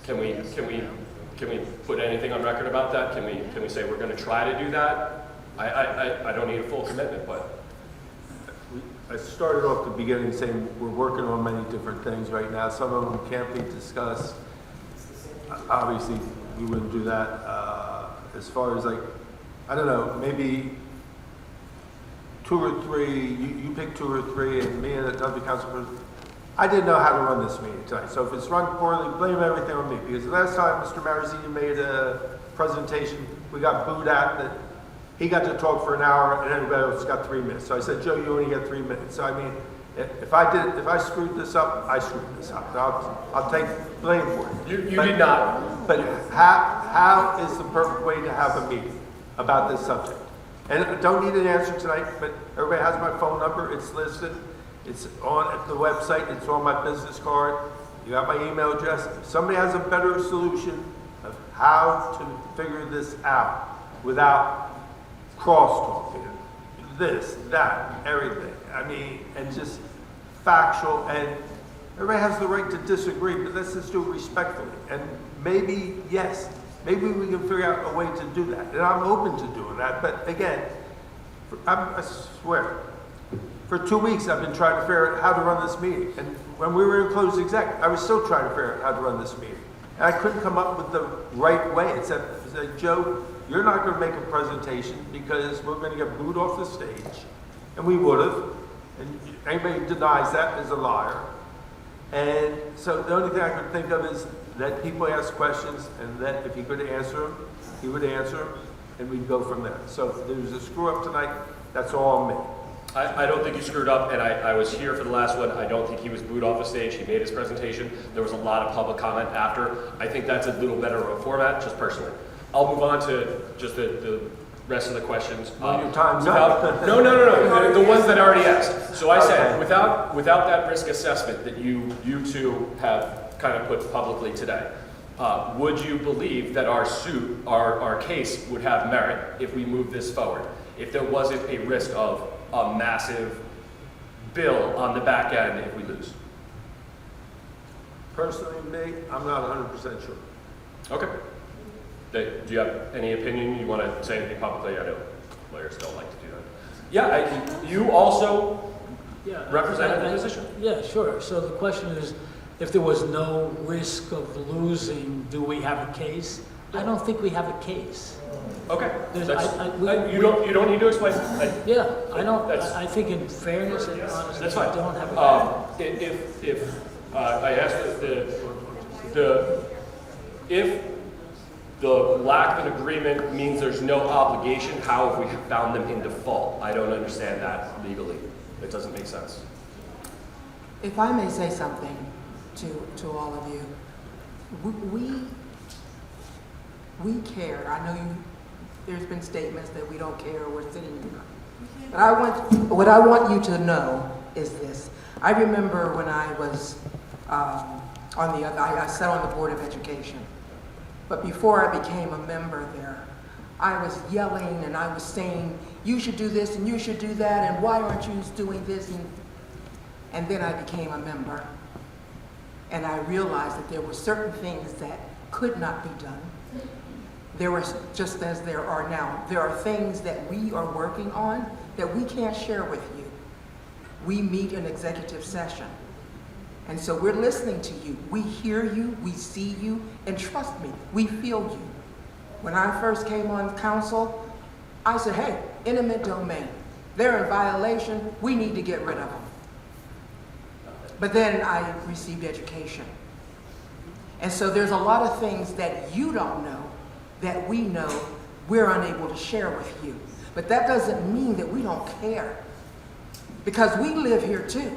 Can we put anything on record about that? Can we say we're going to try to do that? I don't need a full commitment, but I started off the beginning saying we're working on many different things right now. Some of them can't be discussed. Obviously, we wouldn't do that. As far as like, I don't know, maybe 2 or 3, you pick 2 or 3, and me and another council person. I didn't know how to run this meeting tonight. So if it's run poorly, blame everything on me. Because the last time Mr. Marizini made a presentation, we got booed at that. He got to talk for an hour and everybody else got 3 minutes. So I said, Joe, you only get 3 minutes. So I mean, if I screwed this up, I screwed this up. I'll take blame for it. You did not. But how is the perfect way to have a meeting about this subject? And I don't need an answer tonight, but everybody has my phone number. It's listed. It's on the website. It's on my business card. You got my email address. If somebody has a better solution of how to figure this out without cross-talking, this, that, everything. I mean, and just factual, and everybody has the right to disagree, but let's just do it respectfully. And maybe, yes, maybe we can figure out a way to do that. And I'm open to doing that, but again, I swear, for 2 weeks I've been trying to figure out how to run this meeting. And when we were in closed exec, I was still trying to figure out how to run this meeting. And I couldn't come up with the right way. It said, Joe, you're not going to make a presentation because we're going to get booed off the stage. And we would have. And anybody who denies that is a liar. And so the only thing I could think of is that people ask questions and that if he could answer them, he would answer them, and we'd go from there. So if there's a screw up tonight, that's all on me. I don't think you screwed up, and I was here for the last one. I don't think he was booed off the stage. He made his presentation. There was a lot of public comment after. I think that's a little better of a format, just personally. I'll move on to just the rest of the questions. Your time's up. No. The ones that I already asked. So I said, without that risk assessment that you two have kind of put publicly today, would you believe that our suit, our case would have merit if we move this forward? If there wasn't a risk of a massive bill on the back end if we lose? Personally, me, I'm not 100% sure. Okay. Do you have any opinion? You want to say anything publicly? I know lawyers don't like to do that. Yeah, you also represented the position. Yeah, sure. So the question is, if there was no risk of losing, do we have a case? I don't think we have a case. Okay. You don't need to explain. I think in fairness and honesty, that's fine. I don't have a case. If I asked if the lack of an agreement means there's no obligation, how have we found them in default? I don't understand that legally. It doesn't make sense. If I may say something to all of you, we care. I know there's been statements that we don't care, we're sitting here. But what I want you to know is this. I remember when I was I sat on the Board of Education. But before I became a member there, I was yelling and I was saying, you should do this and you should do that, and why aren't you doing this? And then I became a member. And I realized that there were certain things that could not be done. There were, just as there are now, there are things that we are working on that we can't share with you. We meet in executive session. And so we're listening to you. We hear you, we see you, and trust me, we feel you. When I first came on council, I said, hey, intimate domain. They're in violation, we need to get rid of them. But then I received education. And so there's a lot of things that you don't know that we know we're unable to share with you. But that doesn't mean that we don't care. Because we live here too.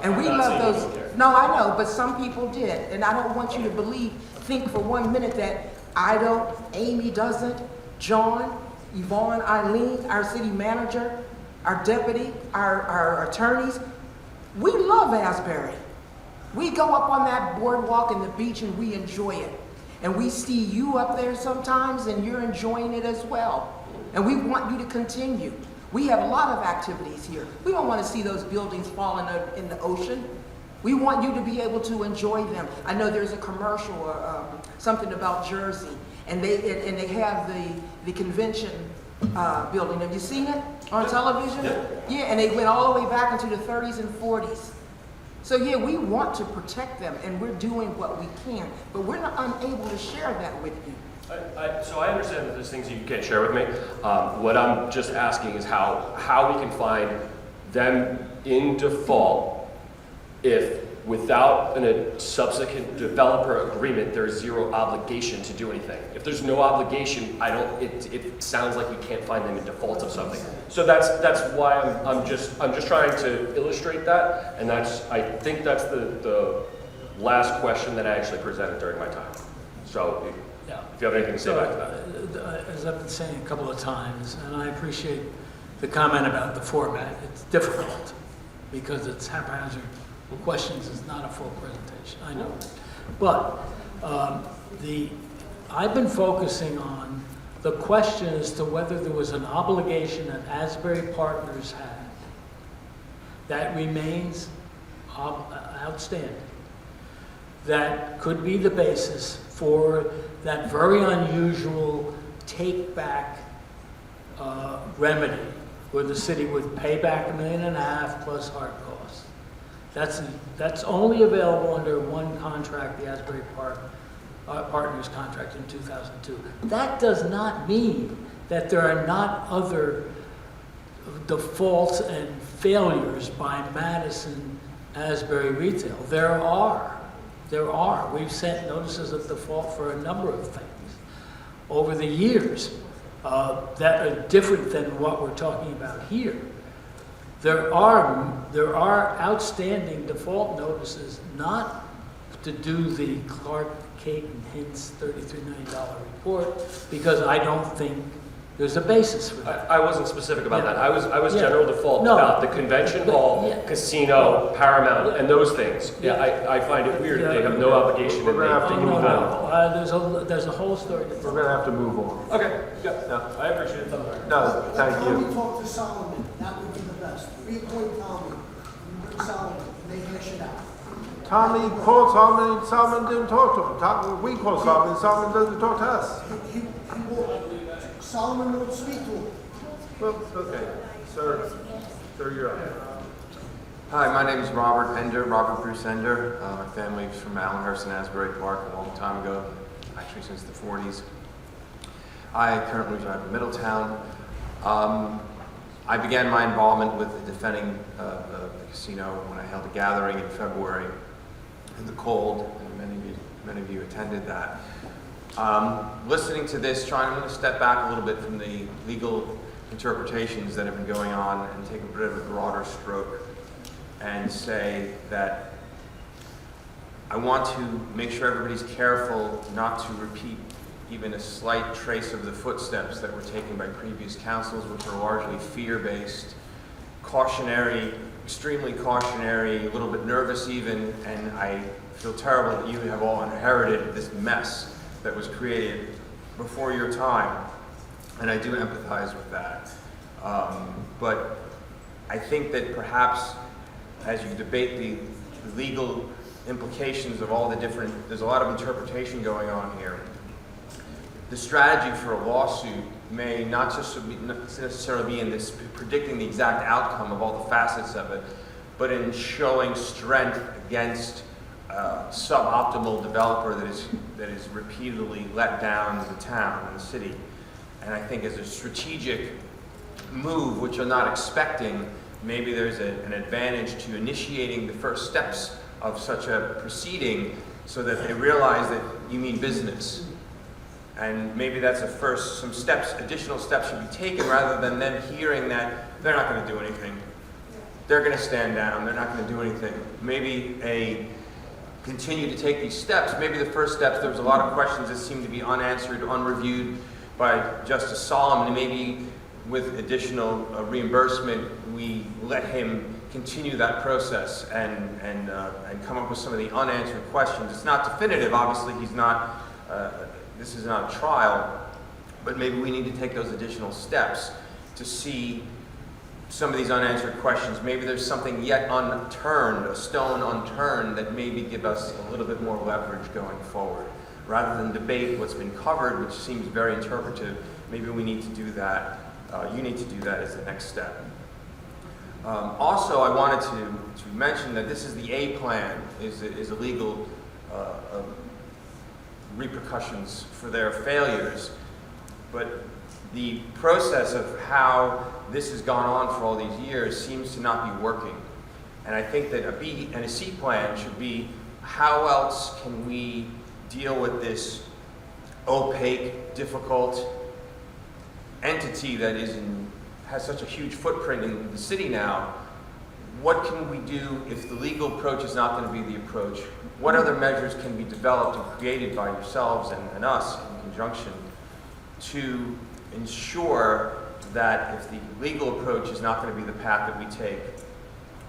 And we love those. No, I know, but some people did. And I don't want you to think for 1 minute that I don't, Amy doesn't, John, Yvonne, Eileen, our city manager, our deputy, our attorneys. We love Asbury. We go up on that boardwalk and the beach and we enjoy it. And we see you up there sometimes and you're enjoying it as well. And we want you to continue. We have a lot of activities here. We don't want to see those buildings fall in the ocean. We want you to be able to enjoy them. I know there's a commercial or something about Jersey, and they have the convention building. Have you seen it on television? Yeah, and they went all the way back into the 30s and 40s. So yeah, we want to protect them, and we're doing what we can, but we're not unable to share that with you. So I understand that there's things you can't share with me. What I'm just asking is how we can find them in default if without a subsequent developer agreement, there's zero obligation to do anything. If there's no obligation, it sounds like we can't find them in default of something. So that's why I'm just trying to illustrate that, and I think that's the last question that I actually presented during my time. So if you have anything to say back to that. As I've been saying a couple of times, and I appreciate the comment about the format, it's difficult because it's haphazard. Questions is not a full presentation, I know. But I've been focusing on the question as to whether there was an obligation that Asbury Partners had that remains outstanding, that could be the basis for that very unusual take-back remedy where the city would pay back $1.5 million plus hard costs. That's only available under one contract, the Asbury Partners contract in 2002. That does not mean that there are not other defaults and failures by Madison Asbury Retail. There are. We've sent notices of default for a number of things over the years that are different than what we're talking about here. There are outstanding default notices, not to do the Clark, Caton, Hintz $33 million report, because I don't think there's a basis for that. I wasn't specific about that. I was general default about the convention hall, casino, Paramount, and those things. I find it weird that they have no obligation. We're going to have to move on. There's a whole story. We're going to have to move on. Okay, I appreciate it. No, thank you. Tommy talk to Solomon, that would be the best. Reappoint Tommy, bring Solomon, and they hash it out. Tommy called Solomon, and Solomon didn't talk to him. We called Solomon, and Solomon doesn't talk to us. Solomon won't speak to him. Well, okay. Sir, you're up. Hi, my name is Robert Ender, Robert Bruce Ender. My family's from Allenhurst and Asbury Park a long time ago, actually since the 40s. I currently reside in Middletown. I began my involvement with defending the casino when I held a gathering in February in the cold, and many of you attended that. Listening to this, I'm going to step back a little bit from the legal interpretations that have been going on and take a bit of a broader stroke and say that I want to make sure everybody's careful not to repeat even a slight trace of the footsteps that were taken by previous councils, which are largely fear-based, cautionary, extremely cautionary, a little bit nervous even, and I feel terrible that you have all inherited this mess that was created before your time, and I do empathize with that. But I think that perhaps as you debate the legal implications of all the different, there's a lot of interpretation going on here. The strategy for a lawsuit may not just necessarily be in this predicting the exact outcome of all the facets of it, but in showing strength against suboptimal developer that is repeatedly let down the town and the city. And I think as a strategic move, which I'm not expecting, maybe there's an advantage to initiating the first steps of such a proceeding so that they realize that you mean business. And maybe that's some steps, additional steps should be taken rather than them hearing that they're not going to do anything. They're going to stand down, they're not going to do anything. Maybe continue to take these steps. Maybe the first steps, there was a lot of questions that seemed to be unanswered, unreviewed by Justice Solomon, and maybe with additional reimbursement, we let him continue that process and come up with some of the unanswered questions. It's not definitive, obviously. This is not a trial, but maybe we need to take those additional steps to see some of these unanswered questions. Maybe there's something yet unturned, a stone unturned, that maybe give us a little bit more leverage going forward. Rather than debate what's been covered, which seems very interpretive, maybe we need to do that. You need to do that as the next step. Also, I wanted to mention that this is the A plan, is a legal repercussions for their failures. But the process of how this has gone on for all these years seems to not be working. And I think that a B and a C plan should be, how else can we deal with this opaque, difficult entity that has such a huge footprint in the city now? What can we do if the legal approach is not going to be the approach? What other measures can be developed and created by yourselves and us in conjunction to ensure that if the legal approach is not going to be the path that we take,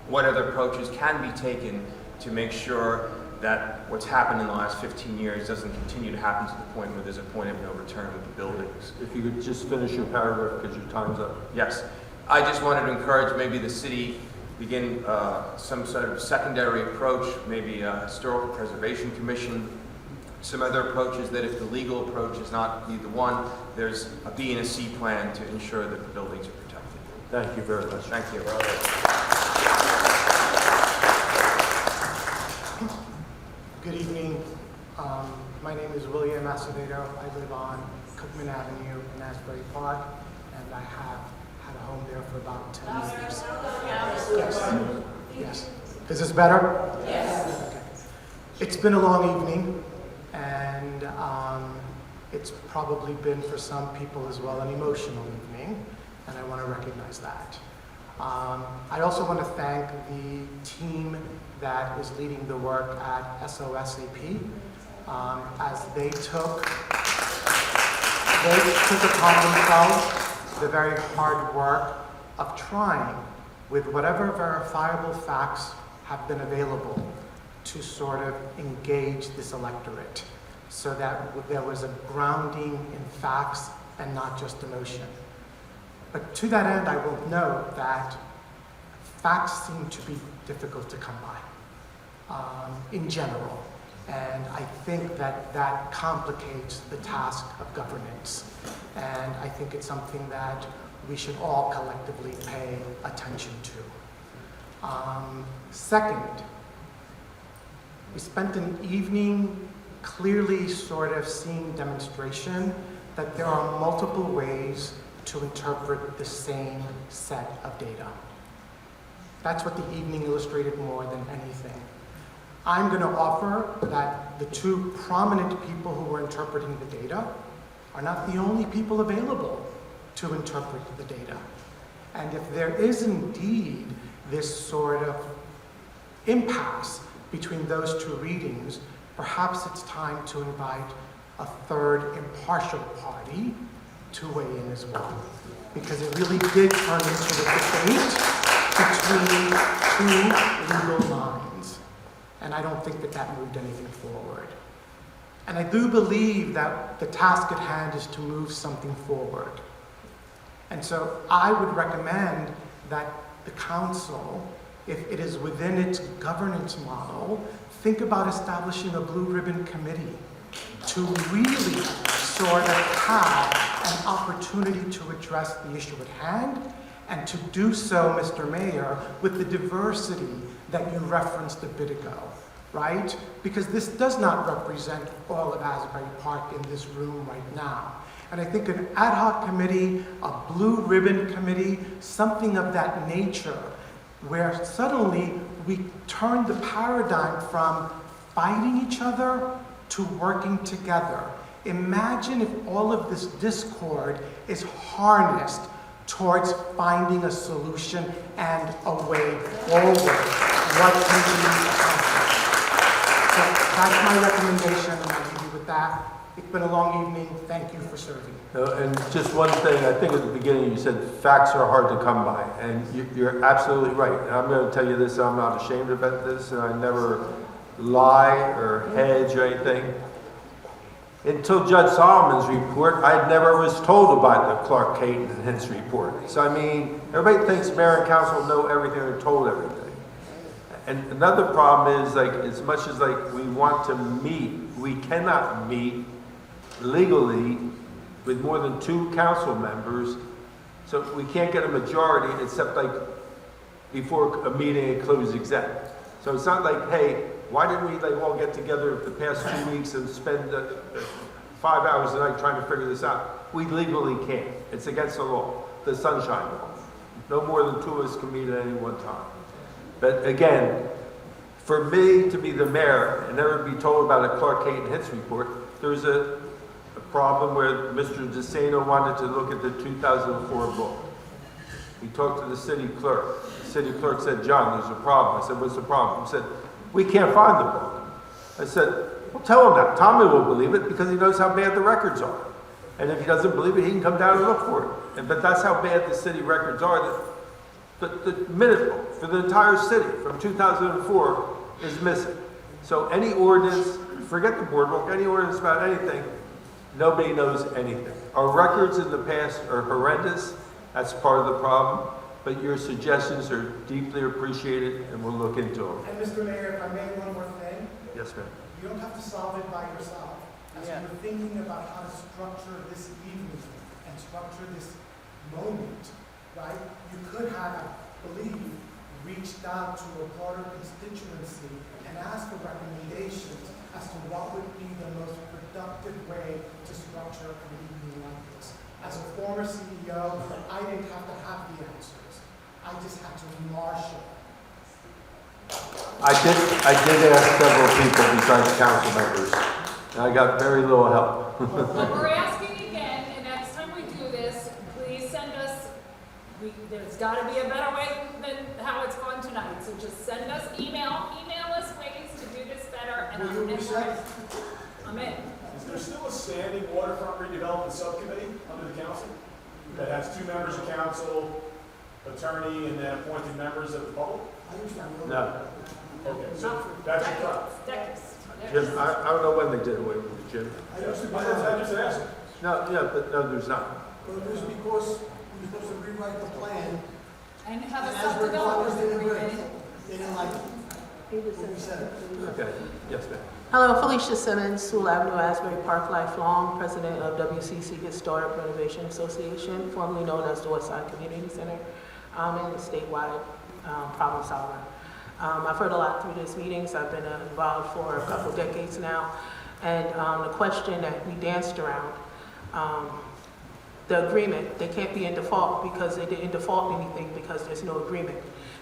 what other approaches can be taken to make sure that what's happened in the last 15 years doesn't continue to happen to the point where there's a point of no return with the buildings. If you could just finish your paragraph because your time's up. Yes. I just wanted to encourage maybe the city begin some sort of secondary approach, maybe a historical preservation commission, some other approaches that if the legal approach is not the one, there's a B and a C plan to ensure that the buildings are protected. Thank you very much. Thank you. Good evening. My name is William Acevedo. I live on Cookman Avenue in Asbury Park, and I have had a home there for about 10 years. Yes. Yes. Is this better? Yes. Okay. It's been a long evening, and it's probably been for some people as well an emotional evening, and I want to recognize that. I also want to thank the team that is leading the work at SOSAP, as they took upon themselves the very hard work of trying, with whatever verifiable facts have been available, to sort of engage this electorate so that there was a grounding in facts and not just emotion. But to that end, I will note that facts seem to be difficult to come by in general. And I think that complicates the task of governance. And I think it's something that we should all collectively pay attention to. Second, we spent an evening clearly sort of seeing demonstration that there are multiple ways to interpret the same set of data. That's what the evening illustrated more than anything. I'm going to offer that the two prominent people who were interpreting the data are not the only people available to interpret the data. And if there is indeed this sort of impasse between those two readings, perhaps it's time to invite a third impartial party to weigh in as well. Because it really did turn into a debate between two legal minds. And I don't think that moved anything forward. And I do believe that the task at hand is to move something forward. And so I would recommend that the council, if it is within its governance model, think about establishing a blue ribbon committee to really sort of have an opportunity to address the issue at hand, and to do so, Mr. Mayor, with the diversity that you referenced a bit ago, right? Because this does not represent all of Asbury Park in this room right now. And I think an ad hoc committee, a blue ribbon committee, something of that nature where suddenly we turned the paradigm from fighting each other to working together. Imagine if all of this discord is harnessed towards finding a solution and a way forward. What can be accomplished? So that's my recommendation, and I'll leave you with that. It's been a long evening. Thank you for serving. And just one thing, I think at the beginning you said facts are hard to come by, and you're absolutely right. And I'm going to tell you this, I'm not ashamed about this, and I never lie or hedge or anything. Until Judge Solomon's report, I never was told about the Clark Caton and Hints report. So I mean, everybody thinks mayor and council know everything or told everything. And another problem is, like, as much as like we want to meet, we cannot meet legally with more than 2 council members. So we can't get a majority except like before a meeting it closed exempt. So it's not like, hey, why didn't we like all get together the past 2 weeks and spend 5 hours a night trying to figure this out? We legally can't. It's against the law, the sunshine law. No more than 2 of us can meet at any one time. But again, for me to be the mayor and never be told about a Clark Caton Hints report, there's a problem where Mr. DeSano wanted to look at the 2004 book. He talked to the city clerk. The city clerk said, John, there's a problem. I said, what's the problem? He said, we can't find the book. I said, well, tell him that. Tommy will believe it because he knows how bad the records are. And if he doesn't believe it, he can come down and look for it. But that's how bad the city records are. The minute book for the entire city from 2004 is missing. So any ordinance, forget the boardwalk, any ordinance about anything, nobody knows anything. Our records in the past are horrendous. That's part of the problem. But your suggestions are deeply appreciated, and we'll look into them. And Mr. Mayor, if I may, one more thing. Yes, ma'am. You don't have to solve it by yourself. As you're thinking about how to structure this evening and structure this moment, right? You could have, I believe, reached out to a broader constituency and asked for recommendations as to what would be the most productive way to structure an evening like this. As a former CEO, I didn't have to have the answers. I just had to marshal. I did ask several people besides council members, and I got very little help. But we're asking again, and next time we do this, please send us, there's gotta be a better way than how it's gone tonight. So just send us email us ways to do this better, and I'm in. Is there still a standing waterfront redevelopment subcommittee under the council that has 2 members of council, attorney, and then appointed members of the public? No. Okay, so that's your problem. Jim, I don't know when they did away with it, Jim. I just asked. No, yeah, but no, there's not. Well, it was because we were supposed to rewrite the plan. And have a And Asbury Partners self-development didn't agree. agreement. They didn't like what we said. Okay, yes, ma'am. Hello, Felicia Simmons, Sewell Avenue, Asbury Park Lifelong, president of WCC Historic Renovation Association, formerly known as the Westside Community Center, and a statewide problem solver. I've heard a lot through these meetings. I've been involved for a couple decades now. And the question that we danced around, the agreement, they can't be in default because they didn't default anything because there's no agreement.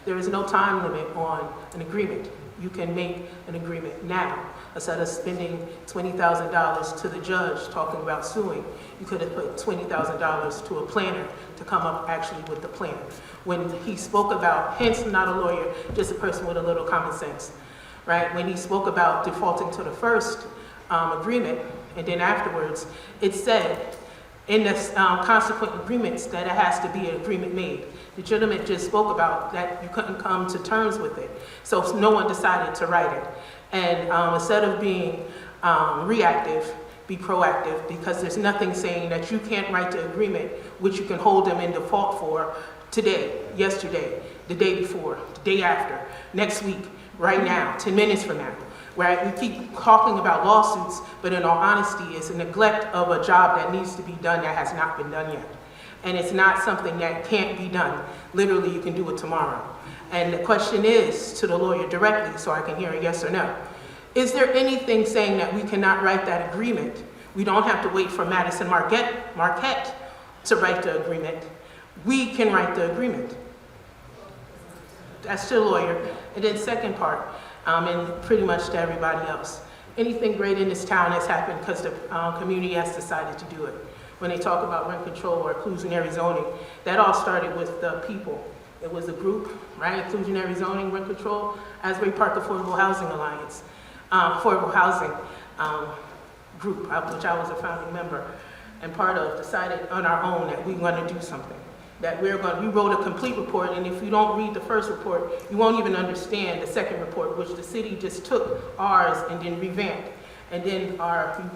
There is no time limit on an agreement. You can make an agreement now. Instead of spending $20,000 to the judge talking about suing, you could have put $20,000 to a planner to come up actually with the plan. When he spoke about, hence not a lawyer, just a person with a little common sense, right? When he spoke about defaulting to the first agreement, and then afterwards, it said in the consequent agreements that it has to be an agreement made. The gentleman just spoke about that you couldn't come to terms with it. So no one decided to write it. And instead of being reactive, be proactive, because there's nothing saying that you can't write the agreement which you can hold them in default for today, yesterday, the day before, the day after, next week, right now, 10 minutes from now. Right? We keep talking about lawsuits, but in all honesty, it's a neglect of a job that needs to be done that has not been done yet. And it's not something that can't be done. Literally, you can do it tomorrow. And the question is to the lawyer directly, so I can hear a yes or no. Is there anything saying that we cannot write that agreement? We don't have to wait for Madison Marquette to write the agreement. We can write the agreement. that's to the lawyer. And then second part, and pretty much to everybody else. Anything great in this town has happened because the community has decided to do it. When they talk about rent control or inclusionary zoning, that all started with the people. It was a group, right? Inclusionary zoning, rent control, Asbury Park Affordable Housing Alliance, Affordable Housing group, which I was a founding member and part of, decided on our own that we want to do something. That we wrote a complete report, and if you don't read the first report, you won't even understand the second report, which the city just took ours and then revamped. And then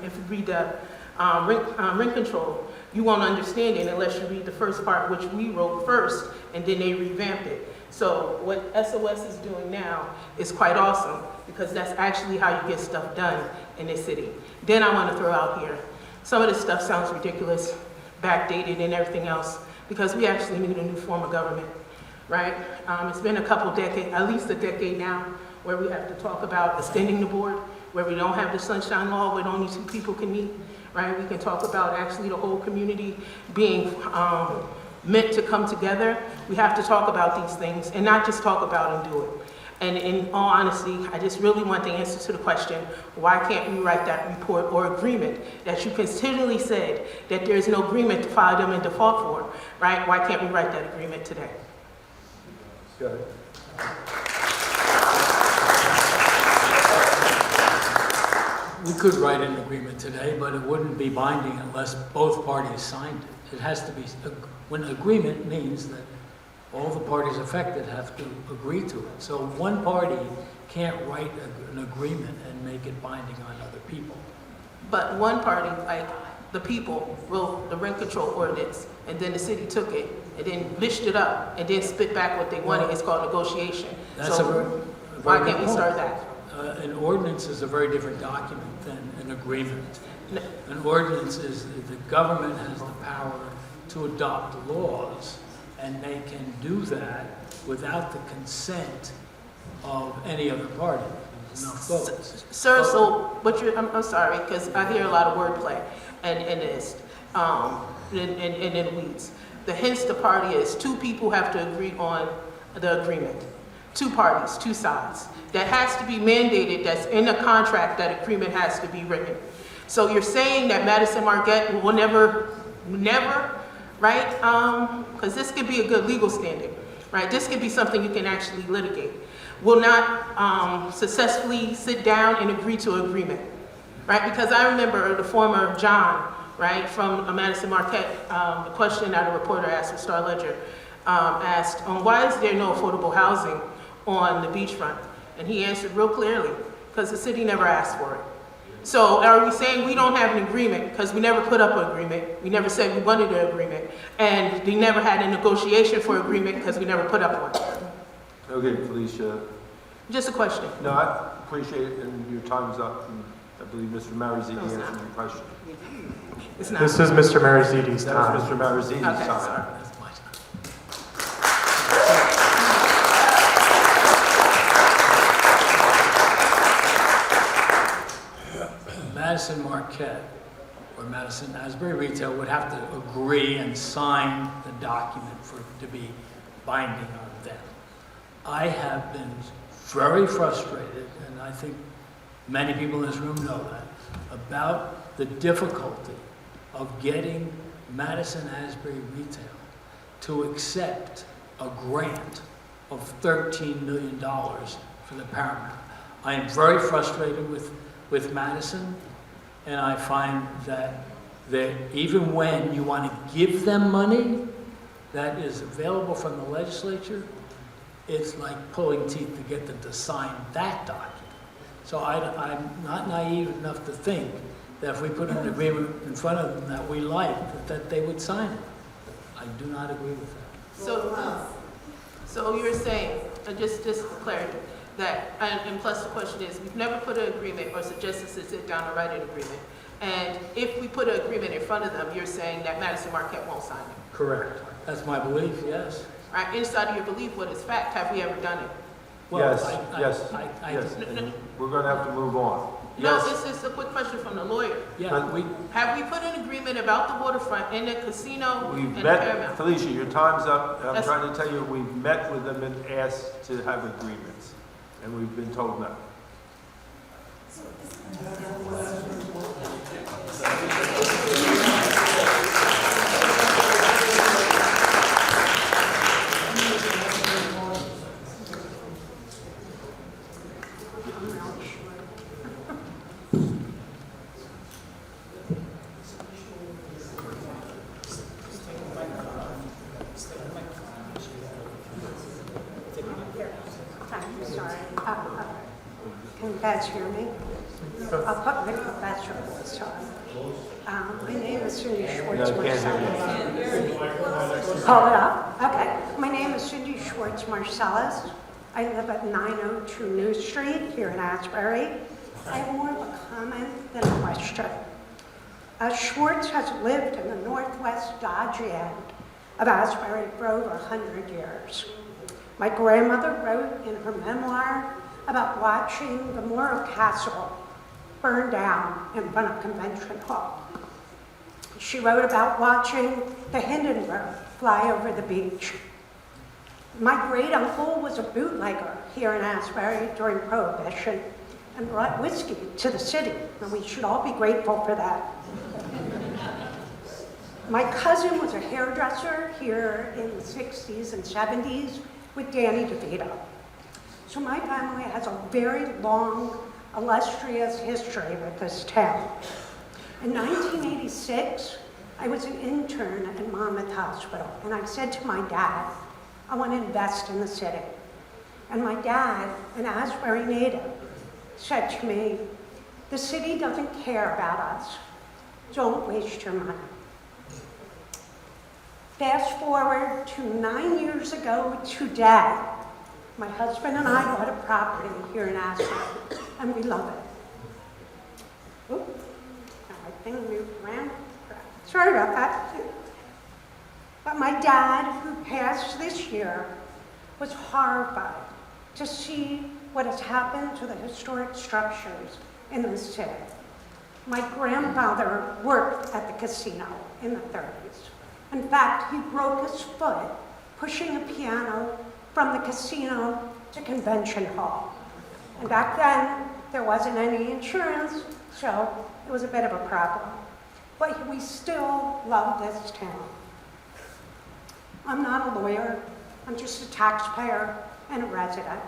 if you read the rent control, you won't understand it unless you read the first part, which we wrote first, and then they revamped it. So what SOS is doing now is quite awesome, because that's actually how you get stuff done in this city. Then I want to throw out here, some of this stuff sounds ridiculous, backdated and everything else, because we actually need a new form of government, right? It's been a couple decades, at least a decade now, where we have to talk about extending the board, where we don't have the sunshine law, where only 2 people can meet, right? We can talk about actually the whole community being meant to come together. We have to talk about these things and not just talk about and do it. And in all honesty, I just really want the answer to the question, why can't we write that report or agreement that you continually said that there's no agreement to file them in default for, right? Why can't we write that agreement today? Good. We could write an agreement today, but it wouldn't be binding unless both parties signed it. It has to be, when agreement means that all the parties affected have to agree to it. So one party can't write an agreement and make it binding on other people. But one party, like the people, wrote the rent control ordinance, and then the city took it, and then listed it up, and then spit back what they wanted. It's called negotiation. That's so why can't we start that? An ordinance is a very different document than an agreement. An ordinance is the government has the power to adopt laws, and they can do that without the consent of any other party. Enough votes. Sir, so what you're, I'm sorry, because I hear a lot of wordplay and this, and in weeds. The hence the party is 2 people have to agree on the agreement. 2 parties, 2 sides. That has to be mandated, that's in a contract, that agreement has to be written. So you're saying that Madison Marquette will never, right? Because this could be a good legal standing, right? This could be something you can actually litigate. Will not successfully sit down and agree to an agreement, right? Because I remember the former John, right, from Madison Marquette, the question that a reporter asked with Star Ledger, asked, why is there no affordable housing on the beachfront? And he answered real clearly, because the city never asked for it. So are we saying we don't have an agreement because we never put up an agreement? We never said we wanted an agreement, and we never had a negotiation for agreement because we never put up one. Okay, Felicia. Just a question. No, I appreciate it, and your time's up. And I believe Mr. Marizzi answered your question. It's not. This is Mr. Marizzi's That time. was Mr. Marizzi's Okay, time. sorry. Madison Marquette or Madison Asbury Retail would have to agree and sign the document for it to be binding on them. I have been very frustrated, and I think many people in this room know that, about the difficulty of getting Madison Asbury Retail to accept a grant of $13 million for the Paramount. I am very frustrated with Madison, and I find that even when you want to give them money that is available from the legislature, it's like pulling teeth to get them to sign that document. So I'm not naive enough to think that if we put an agreement in front of them that we like, that they would sign it. I do not agree with that. So you're saying, just for clarity, that, and plus the question is, we've never put an agreement or suggested to sit down and write an agreement. And if we put an agreement in front of them, you're saying that Madison Marquette won't sign it? Correct. That's my belief, yes. Right, inside of your belief, what is fact? Have we ever done it? Well, Yes. I We're going to have to move on. No, Yes. this is a quick question from the lawyer. Yeah, we, Have we put an agreement about the waterfront in the casino We've and the met, Paramount? Felicia, your time's up. I'm That's- trying to tell you, we've met with them and asked to have agreements, and we've been told no. I'm sorry. Can you guys hear me? I'll put my professional voice on. My name is Cindy Schwartz. No, can't hear you. Hold it up. Okay. My name is Cindy Schwartz Marcellus. I live at 902 New Street here in Asbury. I have more of a comment than a question. Schwartz has lived in the northwest Dodgy end of Asbury for over 100 years. My grandmother wrote in her memoir about watching the Morro Castle burn down in front of Convention Hall. She wrote about watching the Hindenburg fly over the beach. My great uncle was a bootlegger here in Asbury during Prohibition and brought whiskey to the city, and we should all be grateful for that. My cousin was a hairdresser here in the 60s and 70s with Danny DeVito. So my family has a very long, illustrious history with this town. In 1986, I was an intern at Monmouth Hospital, and I said to my dad, I want to invest in the city. And my dad, an Asbury native, said to me, the city doesn't care about us. Don't waste your money. Fast forward to 9 years ago today, my husband and I bought a property here in Asbury, and we love it. Oop, my thing moved around. Sorry about that. But my dad, who passed this year, was horrified to see what has happened to the historic structures in this city. My grandfather worked at the casino in the 30s. In fact, he broke his foot pushing a piano from the casino to Convention Hall. And back then, there wasn't any insurance, so it was a bit of a problem. But we still love this town. I'm not a lawyer, I'm just a taxpayer and a resident.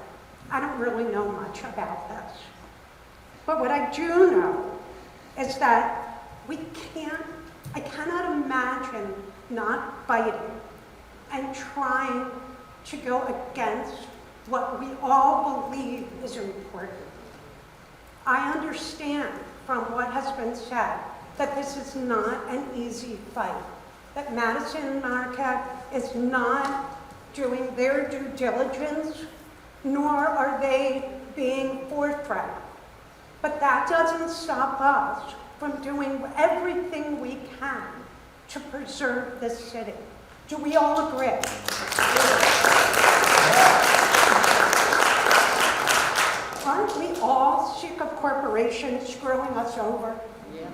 I don't really know much about this. But what I do know is that I cannot imagine not fighting and trying to go against what we all believe is important. I understand from what has been said that this is not an easy fight, that Madison and Marquette is not doing their due diligence, nor are they being forthright. But that doesn't stop us from doing everything we can to preserve this city. Do we all agree? Aren't we all sick of corporations screwing us over? Yeah.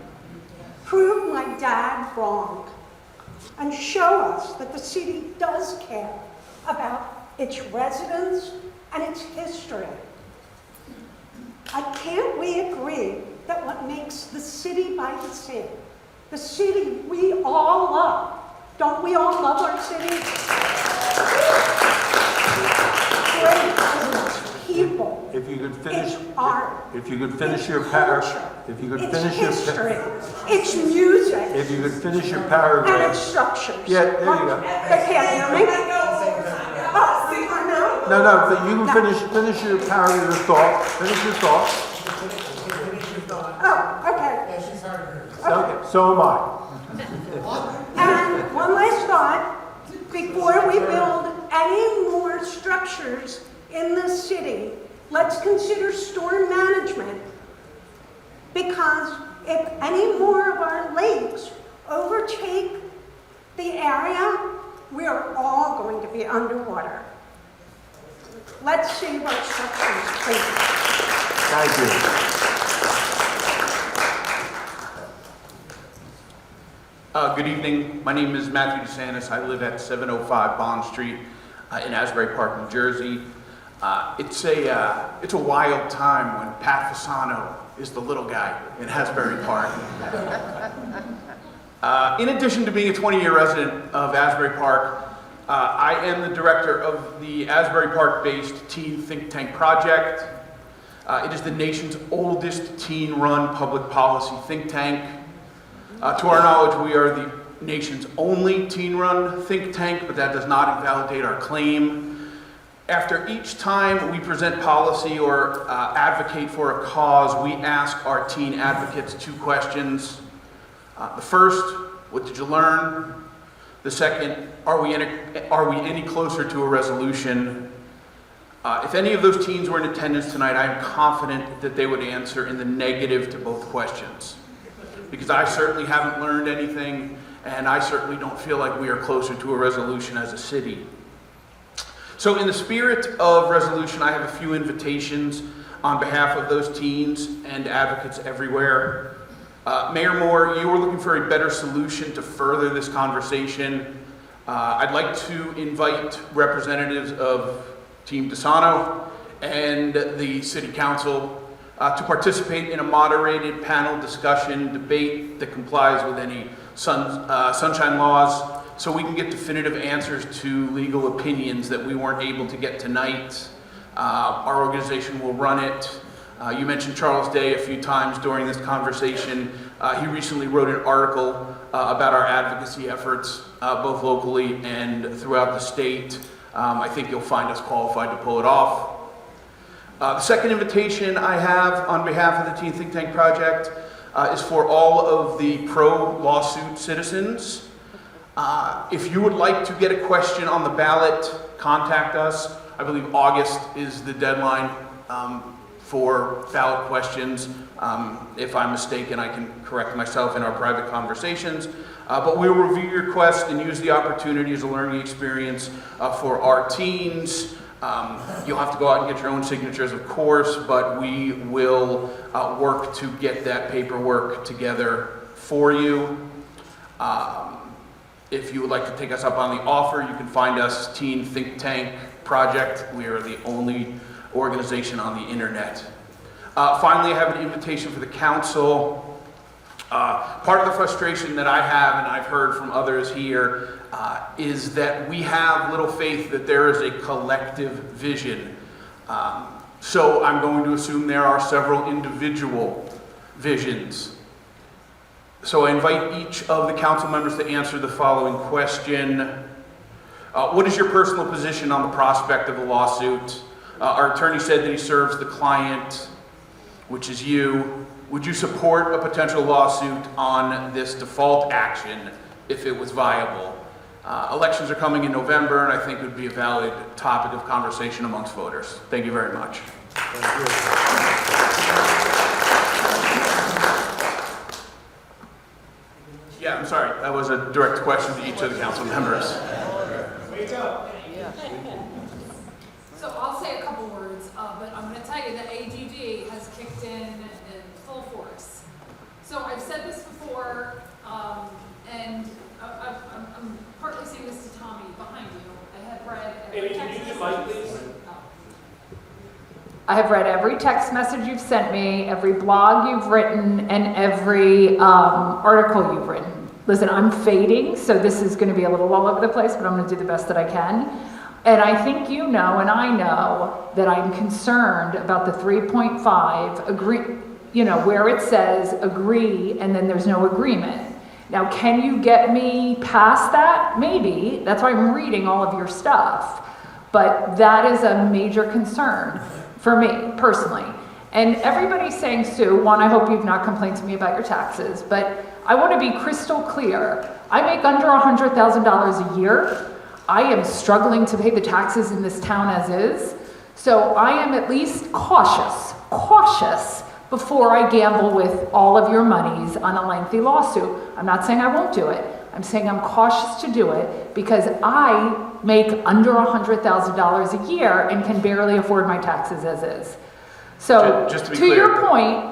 Prove my dad wrong and show us that the city does care about its residents and its history. Can't we agree that what makes the city by the city we all love, don't we all love our city? Great people. If you could finish, It's art. if you could finish your paragraph, if you could finish your history. It's music. If you could finish your And paragraph. its structures. Yeah, there you go. They can't hear me? No, but you can finish your paragraph, your thought. Finish your thought. Oh, okay. Okay, so am I. And one last thought, before we build any more structures in the city, let's consider storm management. Because if any more of our lakes overtake the area, we are all going to be underwater. Let's save our structures, please. Thank you. Good evening. My name is Matthew DeSantis. I live at 705 Bond Street in Asbury Park, New Jersey. It's a wild time when Pat Fasano is the little guy in Asbury Park. In addition to being a 20-year resident of Asbury Park, I am the director of the Asbury Park-based teen think tank project. It is the nation's oldest teen-run public policy think tank. To our knowledge, we are the nation's only teen-run think tank, but that does not invalidate our claim. After each time we present policy or advocate for a cause, we ask our teen advocates 2 questions. The first, what did you learn? The second, are we any closer to a resolution? If any of those teens were in attendance tonight, I am confident that they would answer in the negative to both questions. Because I certainly haven't learned anything, and I certainly don't feel like we are closer to a resolution as a city. So in the spirit of resolution, I have a few invitations on behalf of those teens and advocates everywhere. Mayor Moore, you are looking for a better solution to further this conversation. I'd like to invite representatives of Team DeSano and the City Council to participate in a moderated panel discussion debate that complies with any sunshine laws, so we can get definitive answers to legal opinions that we weren't able to get tonight. Our organization will run it. You mentioned Charles Day a few times during this conversation. He recently wrote an article about our advocacy efforts, both locally and throughout the state. I think you'll find us qualified to pull it off. The second invitation I have on behalf of the Teen Think Tank Project is for all of the pro-lawsuit citizens. If you would like to get a question on the ballot, contact us. I believe August is the deadline for ballot questions. If I'm mistaken, I can correct myself in our private conversations. But we will review your request and use the opportunity as a learning experience for our teens. You'll have to go out and get your own signatures, of course, but we will work to get that paperwork together for you. If you would like to take us up on the offer, you can find us Teen Think Tank Project. We are the only organization on the internet. Finally, I have an invitation for the council. Part of the frustration that I have, and I've heard from others here, is that we have little faith that there is a collective vision. So I'm going to assume there are several individual visions. So I invite each of the council members to answer the following question. What is your personal position on the prospect of a lawsuit? Our attorney said that he serves the client, which is you. Would you support a potential lawsuit on this default action if it was viable? Elections are coming in November, and I think it would be a valid topic of conversation amongst voters. Thank you very much. Thank you. Yeah, I'm sorry. That was a direct question to each of the council members. Wake up. So I'll say a couple words, but I'm going to tell you that ADD has kicked in full force. So I've said this before, and I'm partly saying this to Tommy behind you. I have read every text message. I have read every text message you've sent me, every blog you've written, and every article you've written. Listen, I'm fading, so this is going to be a little all over the place, but I'm going to do the best that I can. And I think you know, and I know, that I'm concerned about the 3.5 agree, you know, where it says agree and then there's no agreement. Now, can you get me past that? Maybe. That's why I'm reading all of your stuff. But that is a major concern for me, personally. And everybody's saying, Sue, one, I hope you've not complained to me about your taxes, but I want to be crystal clear. I make under $100,000 a year. I am struggling to pay the taxes in this town as is. So I am at least cautious before I gamble with all of your monies on a lengthy lawsuit. I'm not saying I won't do it. I'm saying I'm cautious to do it because I make under $100,000 a year and can barely afford my taxes as is. So Just to be to clear, your point,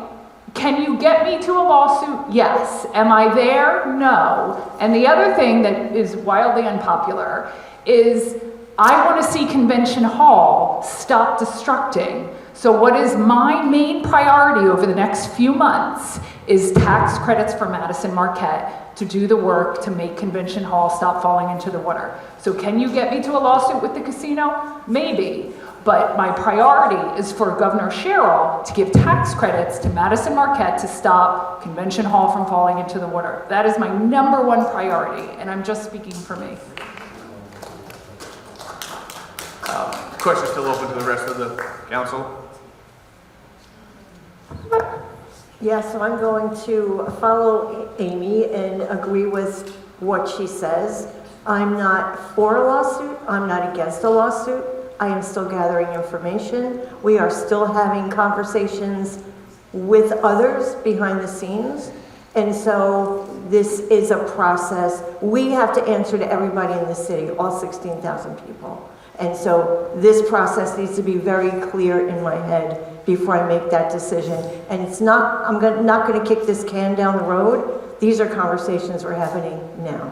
Can you get me to a lawsuit? Yes. Am I there? No. And the other thing that is wildly unpopular is I want to see Convention Hall stop destructing. So what is my main priority over the next few months is tax credits for Madison Marquette to do the work to make Convention Hall stop falling into the water. So can you get me to a lawsuit with the casino? Maybe. But my priority is for Governor Sherrill to give tax credits to Madison Marquette to stop Convention Hall from falling into the water. That is my #1 priority, and I'm just speaking for me. Question still open to the rest of the council? Yes, so I'm going to follow Amy and agree with what she says. I'm not for a lawsuit. I'm not against a lawsuit. I am still gathering information. We are still having conversations with others behind the scenes. And so this is a process. We have to answer to everybody in the city, all 16,000 people. And so this process needs to be very clear in my head before I make that decision. And it's not, not going to kick this can down the road. These are conversations we're having now.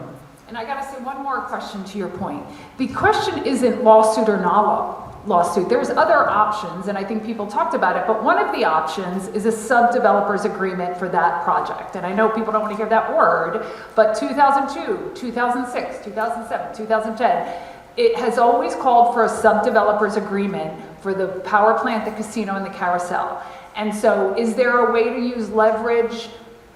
And I got to say one more question to your point. The question isn't lawsuit or not lawsuit. There's other options, and I think people talked about it, but one of the options is a sub-developers agreement for that project. And I know people don't want to hear that word, but 2002, 2006, 2007, 2010, it has always called for a sub-developers agreement for the power plant, the casino, and the carousel. And so is there a way to use leverage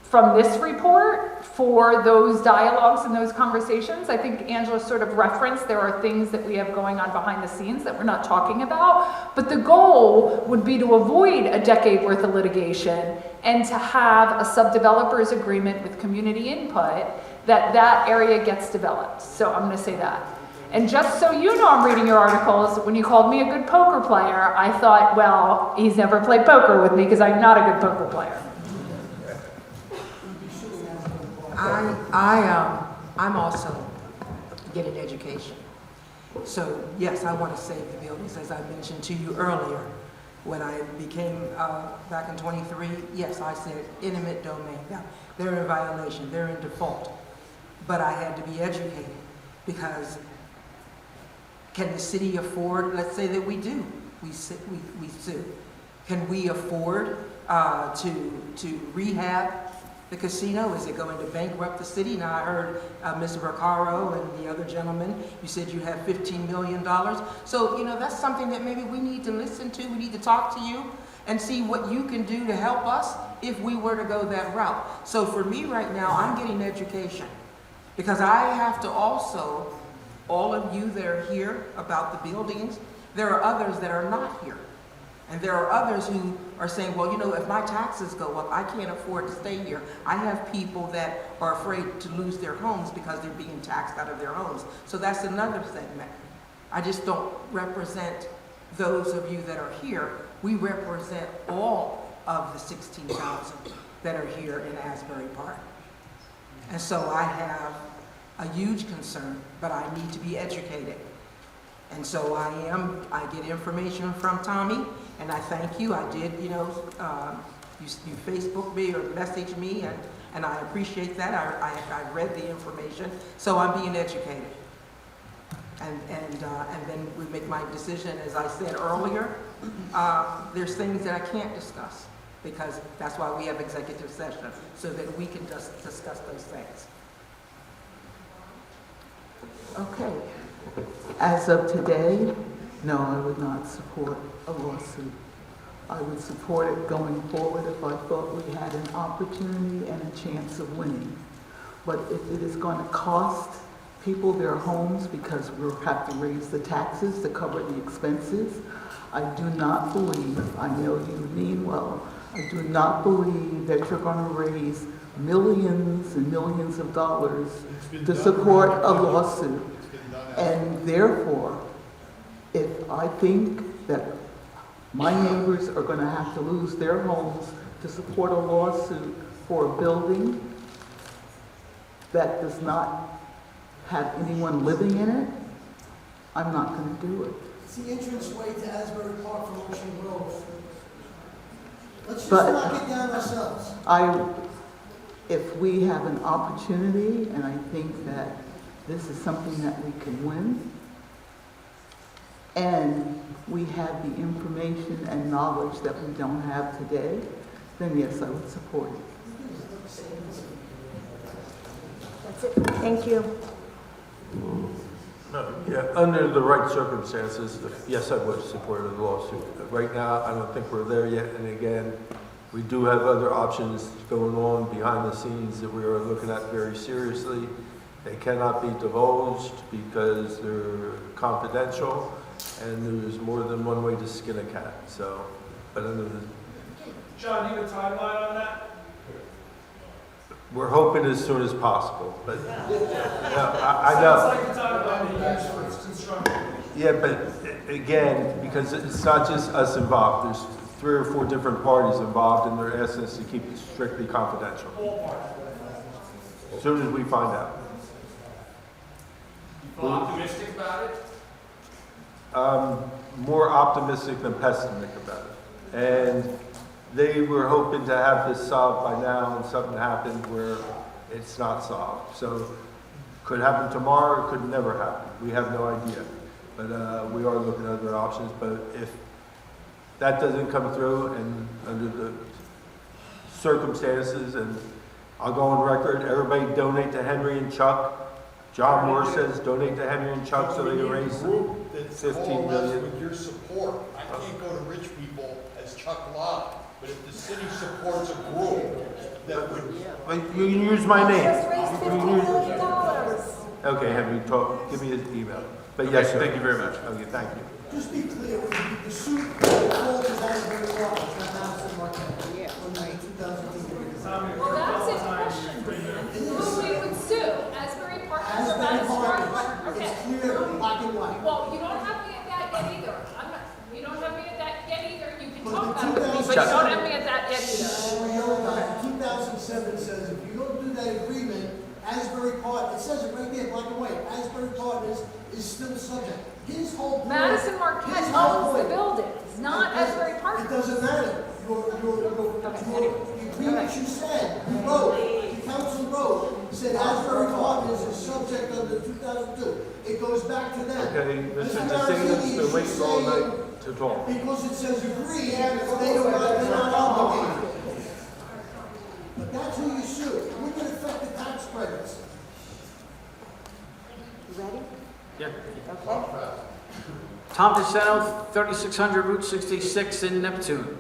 from this report for those dialogues and those conversations? I think Angela sort of referenced there are things that we have going on behind the scenes that we're not talking about, but the goal would be to avoid a decade worth of litigation and to have a sub-developers agreement with community input that area gets developed. So I'm going to say that. And just so you know, I'm reading your articles. When you called me a good poker player, I thought, well, he's never played poker with me because I'm not a good poker player. I'm also getting education. So yes, I want to save the buildings, as I mentioned to you earlier. When I became, back in 23, yes, I said intimate domain. Now, they're in violation, they're in default. But I had to be educated because can the city afford, let's say that we do, we sue. Can we afford to rehab the casino? Is it going to bankrupt the city? Now I heard Mr. Recaro and the other gentleman, you said you have $15 million. So, you know, that's something that maybe we need to listen to. We need to talk to you and see what you can do to help us if we were to go that route. So for me right now, I'm getting education because I have to also, all of you that are here about the buildings, there are others that are not here. And there are others who are saying, well, you know, if my taxes go up, I can't afford to stay here. I have people that are afraid to lose their homes because they're being taxed out of their homes. So that's another segment. I just don't represent those of you that are here. We represent all of the 16,000 that are here in Asbury Park. And so I have a huge concern, but I need to be educated. And so I get information from Tommy, and I thank you. I did, you know, you Facebook me or message me, and I appreciate that. I read the information, so I'm being educated. And then we make my decision, as I said earlier. There's things that I can't discuss, because that's why we have executive session, so that we can just discuss those things. Okay. As of today, no, I would not support a lawsuit. I would support it going forward if I thought we had an opportunity and a chance of winning. But if it is going to cost people their homes because we'll have to raise the taxes to cover the expenses, I do not believe, I know you mean well, I do not believe that you're going to raise millions and millions of dollars to support a lawsuit. And therefore, if I think that my neighbors are going to have to lose their homes to support a lawsuit for a building that does not have anyone living in it, I'm not going to do it. It's the entranceway to Asbury Park from Ocean Grove. Let's just But knock it down ourselves. if we have an opportunity, and I think that this is something that we can win, and we have the information and knowledge that we don't have today, then yes, I would support it. That's it. Thank you. No, yeah, under the right circumstances, yes, I would support a lawsuit. Right now, I don't think we're there yet, and again, we do have other options going on behind the scenes that we are looking at very seriously. They cannot be divulged because they're confidential, and there's more than one way to skin a cat, so, but under the... John, do you have a timeline on that? We're hoping as soon as possible, but, I know. Sounds like the timeline they use for its construction. Yeah, but again, because it's not just us involved, there's 3 or 4 different parties involved, and they're asking us to keep it strictly confidential. As soon as we find out. You feel optimistic about it? More optimistic than pessimistic about it. And they were hoping to have this solved by now, and something happened where it's not solved. So could happen tomorrow, it could never happen. We have no idea. But we are looking at other options. But if that doesn't come through, and under the circumstances, and I'll go on record, everybody donate to Henry and Chuck. John Moore says donate to Henry and Chuck so they can raise 15 million. With your support, I can't go to rich people as Chuck Lott, but if the city supports a group that would... But you can use my name. Just raised $15 million. Okay, Henry, give me his email. But Okay, yes, sir. thank you very much. Okay, thank you. Just be clear, the suit falls is Asbury Park, it's not Madison Marquette. From the 2002. Well, that's in question, Dan. Who we would sue? Asbury Park or Asbury Madison Park, Park? Okay. it's clear, black and white. Well, you don't have me at that yet either. You don't have me at that yet either. You can But talk the about it with me, but you don't have me at that yet either. 2007 says if you don't do that agreement, Asbury Park, it says it right there, black and white, Asbury Partners is still subject. His whole point. Madison Marquette his whole owns the point- buildings, not Asbury Park. It doesn't matter. The agreement you said, you wrote, the council wrote, said Asbury Partners is subject under 2002. It goes back to them. Okay, Mr. Mr. DeSantis, Marzini been is waiting all saying, night to talk. because it says agree, they're not obligated. But that's who you sue. We're going to affect the tax credits. You ready? Yeah. Okay. Tom DeSeno, 3600 Route 66 in Neptune.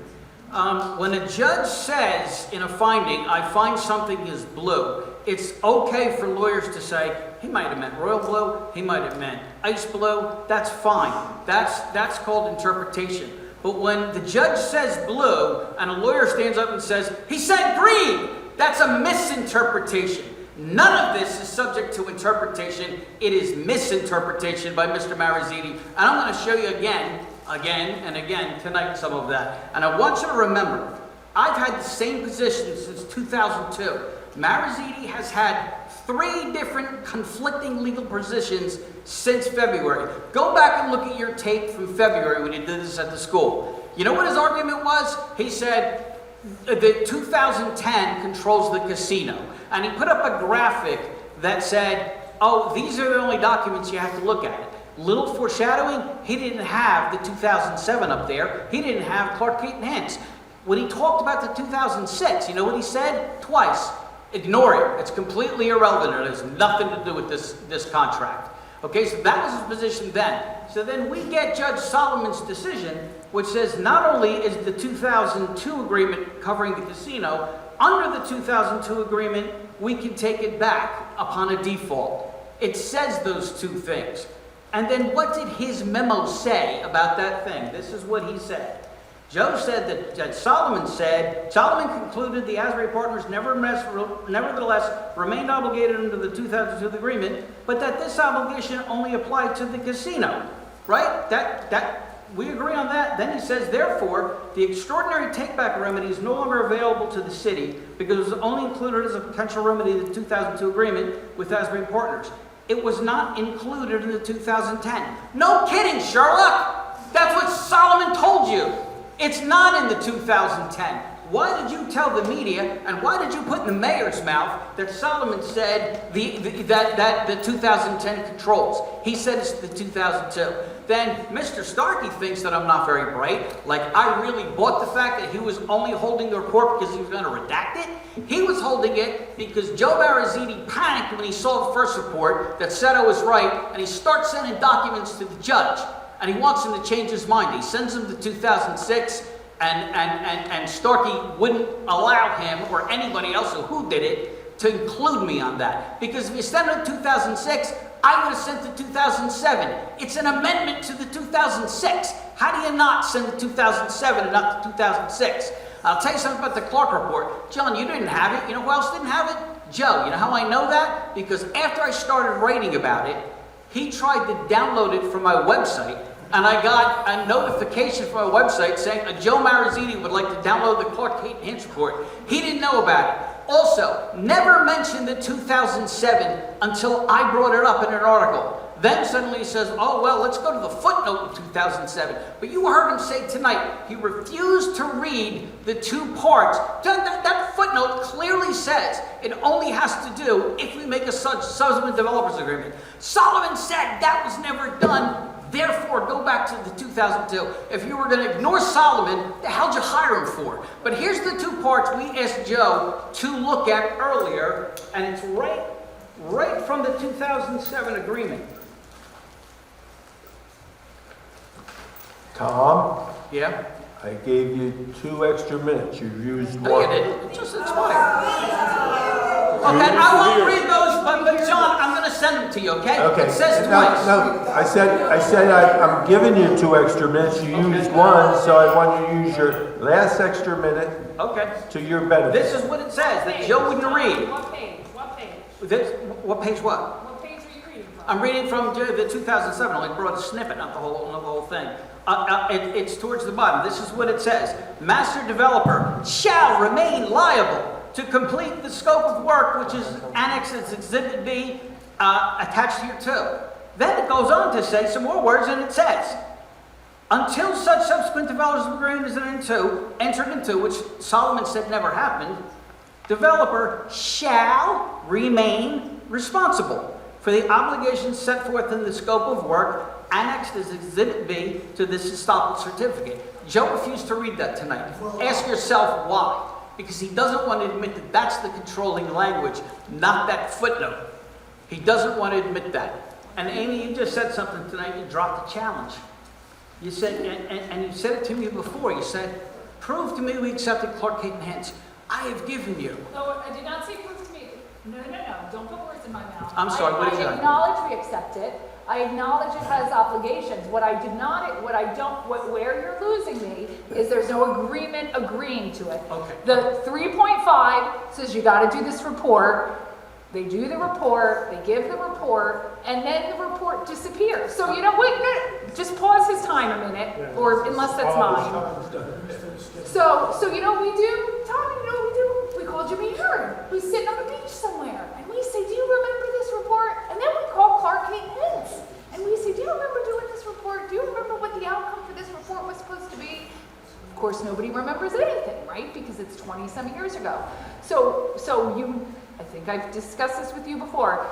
When a judge says in a finding, I find something is blue, it's okay for lawyers to say, he might have meant royal blue, he might have meant ice blue, that's fine. That's called interpretation. But when the judge says blue and a lawyer stands up and says, he said green, that's a misinterpretation. None of this is subject to interpretation. It is misinterpretation by Mr. Marzini. And I'm going to show you again and again tonight some of that. And I want you to remember, I've had the same position since 2002. Marzini has had 3 different conflicting legal positions since February. Go back and look at your tape from February when he did this at the school. You know what his argument was? He said that 2010 controls the casino. And he put up a graphic that said, oh, these are the only documents you have to look at. Little foreshadowing, he didn't have the 2007 up there. He didn't have Clark Kate and Hens. When he talked about the 2006, you know what he said? Twice. Ignore it. It's completely irrelevant. It has nothing to do with this contract. Okay, so that was his position then. So then we get Judge Solomon's decision, which says not only is the 2002 agreement covering the casino, under the 2002 agreement, we can take it back upon a default. It says those 2 things. And then what did his memo say about that thing? This is what he said. Joe said that Solomon concluded the Asbury Partners nevertheless remained obligated under the 2002 agreement, but that this obligation only applied to the casino, right? We agree on that. Then he says, therefore, the extraordinary take-back remedy is no longer available to the city because it was only included as a potential remedy in the 2002 agreement with Asbury Partners. It was not included in the 2010. No kidding, Sherlock! That's what Solomon told you. It's not in the 2010. why did you tell the media, and why did you put in the mayor's mouth that Solomon said that the 2010 controls? He said it's the 2002. Then Mr. Starkey thinks that I'm not very bright, like I really bought the fact that he was only holding the report because he was going to redact it. He was holding it because Joe Baraziti panicked when he saw the first report that said I was right, and he starts sending documents to the judge, and he wants him to change his mind. He sends him to 2006, and Starkey wouldn't allow him or anybody else who did it to include me on that. Because if you sent it to 2006, I would have sent the 2007. It's an amendment to the 2006. How do you not send the 2007 and not the 2006? I'll tell you something about the Clark report. John, you didn't have it. You know who else didn't have it? Joe. You know how I know that? Because after I started writing about it, he tried to download it from my website, and I got a notification from my website saying Joe Mariziti would like to download the Clark Caton Hinch report. He didn't know about it. Also, never mentioned the 2007 until I brought it up in an article. Then suddenly he says, oh, well, let's go to the footnote of 2007. But you heard him say tonight, he refused to read the two parts. That footnote clearly says it only has to do if we make a subsequent developers agreement. Solomon said that was never done. Therefore, go back to the 2002. If you were going to ignore Solomon, the hell'd you hire him for? But here's the two parts we asked Joe to look at earlier, and it's right from the 2007 agreement. Tom, Yeah? I gave you 2 extra minutes. You used 1. No, you didn't. It just expired. Okay, I won't read those, but John, I'm going to send them to you, okay? Okay. It says twice. No, I said I'm giving you 2 extra minutes. You used 1, so I want you to use your last extra minute to your benefit. This is what it says, that Joe wouldn't read. What page? What page? What page what? What page are you reading from? I'm reading from the 2007, I brought a snippet, not the whole thing. It's towards the bottom. This is what it says. Master developer shall remain liable to complete the scope of work which is annexed as Exhibit B attached here too. Then it goes on to say some more words, and it says, until such subsequent developers agreement is entered into, which Solomon said never happened, developer shall remain responsible for the obligations set forth in the scope of work annexed as Exhibit B to this estoppel certificate. Joe refused to read that tonight. Ask yourself why. Because he doesn't want to admit that that's the controlling language, not that footnote. He doesn't want to admit that. And Amy, you just said something tonight, you dropped the challenge. You said, and you said it to me before, you said, prove to me we accepted Clark Caton Hinch. I have given you. No, I did not say prove to me. No, don't put words in my mouth. I'm sorry, what did you say? I acknowledge we accept it. I acknowledge it has obligations. Where you're losing me is there's no agreement agreeing to it. Okay. The 3.5 says you got to do this report. They do the report, they give the report, and then the report disappears. So, wait, just pause his time a minute, or unless that's mine. So you know what we do? Tom, you know what we do? We call Jimmy Hearn, who's sitting on the beach somewhere, and we say, do you remember this report? And then we call Clark Caton Hinch, and we say, do you remember doing this report? Do you remember what the outcome for this report was supposed to be? Of course, nobody remembers anything, right? Because it's 20-some years ago. I think I've discussed this with you before.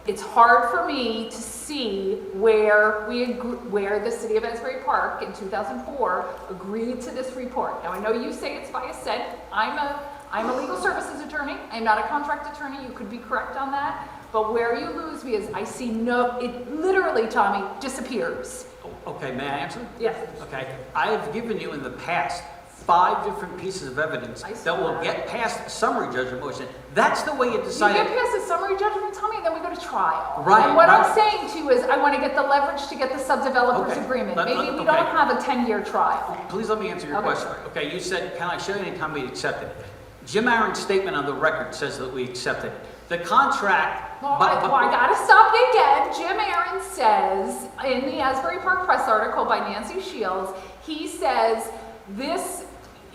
It's hard for me to see where the city of Asbury Park in 2004 agreed to this report. Now I know you say it's by assent. I'm a legal services attorney. I'm not a contract attorney. You could be correct on that. But where you lose me is I see it literally, Tommy, disappears. Okay, may I answer? Yes. Okay, I have given you in the past 5 different pieces of evidence that will get past a summary judgment motion. That's the way you decide. You get past a summary judgment, Tommy, and then we go to trial. Right. And what I'm saying to you is I want to get the leverage to get the subdevelopers agreement. Maybe we don't have a 10-year trial. Please let me answer your question. Okay, you said, can I show you any time we accepted it? Jim Aaron's statement on the record says that we accepted it. The contract... I got to stop you again. Jim Aaron says in the Asbury Park Press article by Nancy Shields, he says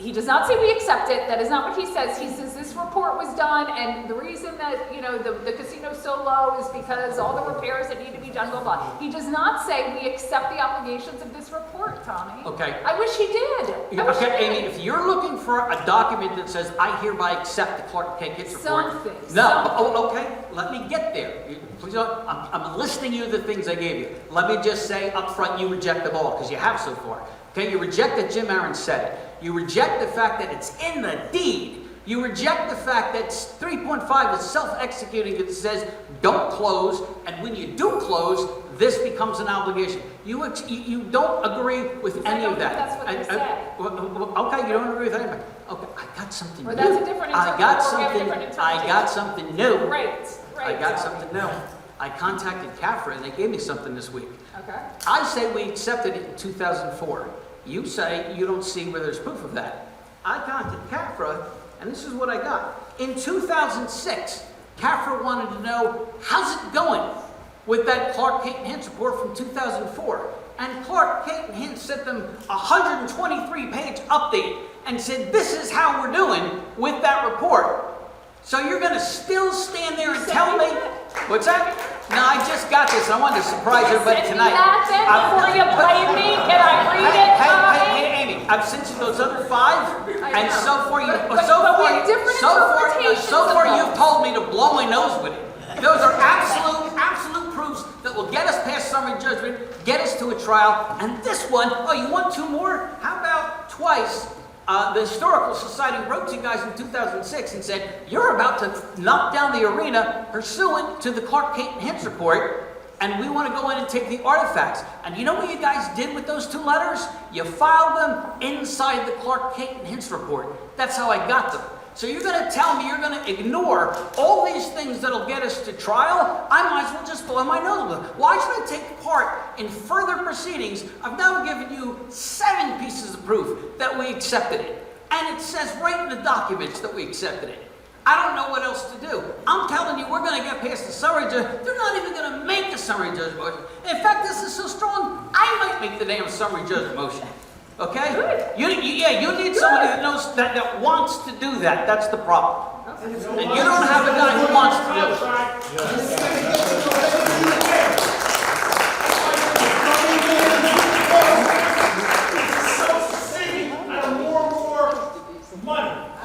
he does not say we accept it. That is not what he says. He says this report was done, and the reason that, you know, the casino's so low is because all the repairs that need to be done, blah, blah. He does not say we accept the obligations of this report, Tommy. Okay. I wish he did. I wish he Okay, did. Amy, if you're looking for a document that says, I hereby accept the Clark Kent Hicks report. Something. No, oh, okay, let me get there. Please, I'm listing you the things I gave you. Let me just say up front, you reject them all, because you have so far. Okay, you reject that Jim Aaron said it. You reject the fact that it's in the deed. You reject the fact that 3.5 is self-executing. It says don't close, and when you do close, this becomes an obligation. You don't agree with any of that. That's what they say. Okay, you don't agree with anything. Okay, I got something Or new. that's a different I got interpretation, or we have a something. different I got something new. Right. I got something new. I contacted CAFRA, and they gave me something this week. Okay. I say we accepted it in 2004. You say you don't see where there's proof of that. I contacted CAFRA, and this is what I got. In 2006, CAFRA wanted to know, how's it going with that Clark Kent Hintz report from 2004? And Clark Kent Hintz sent them a 123-page update and said, this is how we're doing with that report. So you're going to still stand there and tell me? What's that? No, I just got this. I wanted to surprise everybody tonight. Before you blame me, can I read it? Hey, Amy, I've sent you those other 5, and so far you've told me to blow my nose with it. Those are absolute proofs that will get us past summary judgment, get us to a trial, and this one, oh, you want 2 more? How about twice? The Historical Society wrote to you guys in 2006 and said, you're about to knock down the arena pursuant to the Clark Kent Hintz report, and we want to go in and take the artifacts. And you know what you guys did with those 2 letters? You filed them inside the Clark Kent Hintz report. That's how I got them. So you're going to tell me you're going to ignore all these things that'll get us to trial? I might as well just blow my nose with it. Why should I take part in further proceedings? I've now given you 7 pieces of proof that we accepted it. And it says right in the documents that we accepted it. I don't know what else to do. I'm telling you, we're going to get past the summary judgment. They're not even going to make a summary judgment motion. In fact, this is so strong, I might make the damn summary judgment motion. Okay? Good. You need somebody that knows, that wants to do that. That's the problem. And you don't have a guy who wants to do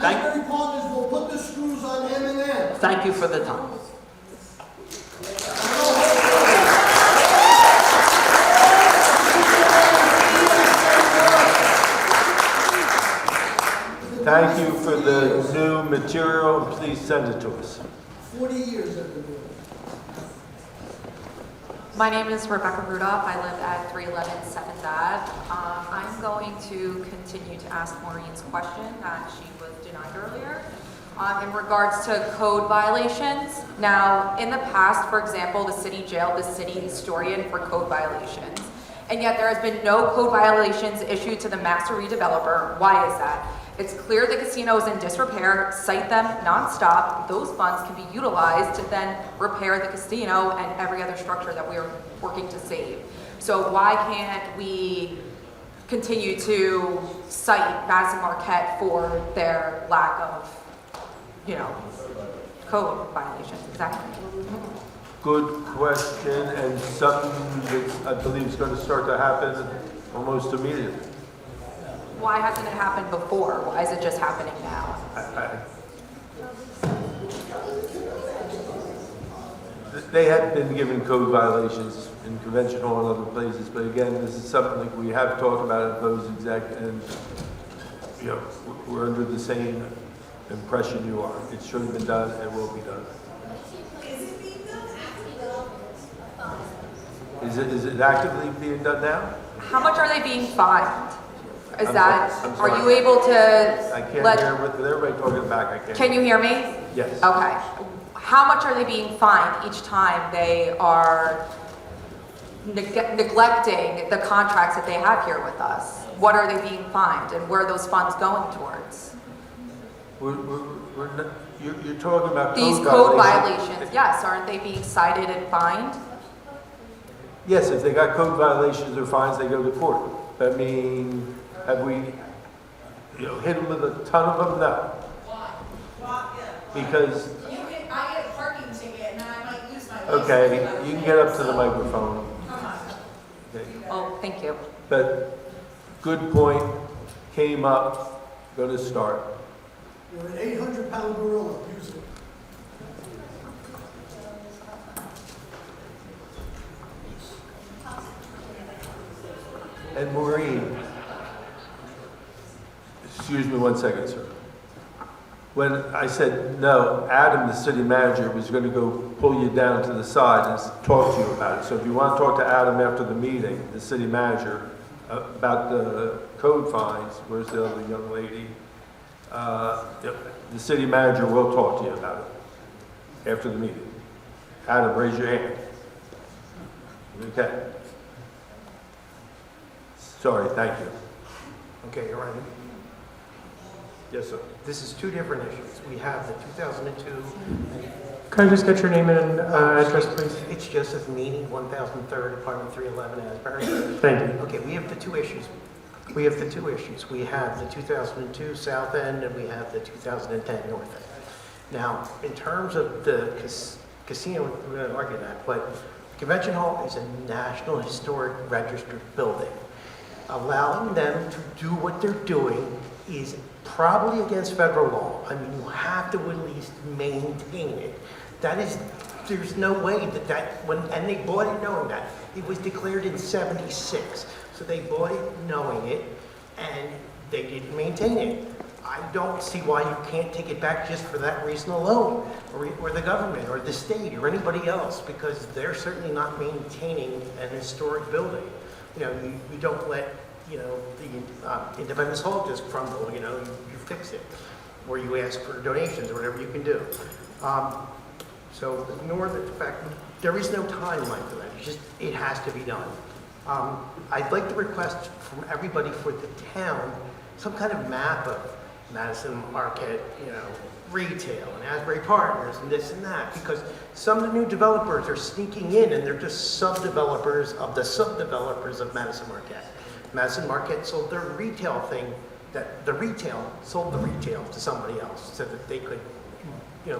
Asbury Partners will put the screws on M&M. Thank you for the time. Thank you for the new material. Please send it to us. 40 years I've been doing it. My name is Rebecca Rudolph. I live at 311 7th Ave. I'm going to continue to ask Maureen's question that she was denied earlier in regards to code violations. Now, in the past, for example, the city jailed the city historian for code violations, and yet there has been no code violations issued to the master redeveloper. Why is that? It's clear the casino is in disrepair, cite them nonstop. Those funds can be utilized to then repair the casino and every other structure that we are working to save. So why can't we continue to cite Madison Marquette for their lack of, code violations? Exactly. Good question, and something that I believe is going to start to happen almost immediately. Why hasn't it happened before? Why is it just happening now? They have been given code violations in convention hall and other places, but again, this is something we have talked about at those exact, and we're under the same impression you are. It should have been done and will be done. Is it actively being done now? How much are they being fined? I'm sorry. Are you able to I can't hear with everybody talking back. I can't. Can you hear me? Yes. Okay. How much are they being fined each time they are neglecting the contracts that they have here with us? What are they being fined, and where are those funds going towards? You're talking about These code violations, yes. Aren't they being cited and fined? Yes, if they got code violations or fines, they go to court. I mean, have we hit them with a ton of them? No. Because, I get a parking ticket and I might lose my license. okay, you can get up to the microphone. Okay. Oh, thank you. But good point, came up, gonna start. You're an 800-pound gorilla, use it. And Maureen, excuse me 1 second, sir. When I said no, Adam, the city manager, was going to go pull you down to the side and talk to you about it. So if you want to talk to Adam after the meeting, the city manager, about the code fines, where's the other young lady? The city manager will talk to you about it after the meeting. Adam, raise your hand. Okay. Sorry, thank you. Okay, you're right. Yes, sir. This is two different issues. We have the 2002. Can I just get your name and address, please? It's Joseph Meany, 1003rd, Apartment 311, Asbury. Thank you. Okay, we have the two issues. We have the 2002 south end and we have the 2010 north end. Now, in terms of the casino, we're going to argue that, but Convention Hall is a National Historic Registered building. Allowing them to do what they're doing is probably against federal law. I mean, you have to at least maintain it. There's no way and they bought it knowing that. It was declared in 76. So they bought it knowing it, and they didn't maintain it. I don't see why you can't take it back just for that reason alone, or the government, or the state, or anybody else, because they're certainly not maintaining an historic building. You don't let, the Independence Hall just crumble, you fix it, or you ask for donations, or whatever you can do. So ignore the fact, there is no timeline for that, it has to be done. I'd like to request from everybody for the town, some kind of map of Madison Market, retail and Asbury Partners and this and that, because some of the new developers are sneaking in and they're just sub-developers of the sub-developers of Madison Market. Madison Market sold their retail thing, that the retail sold the retail to somebody else so that they could,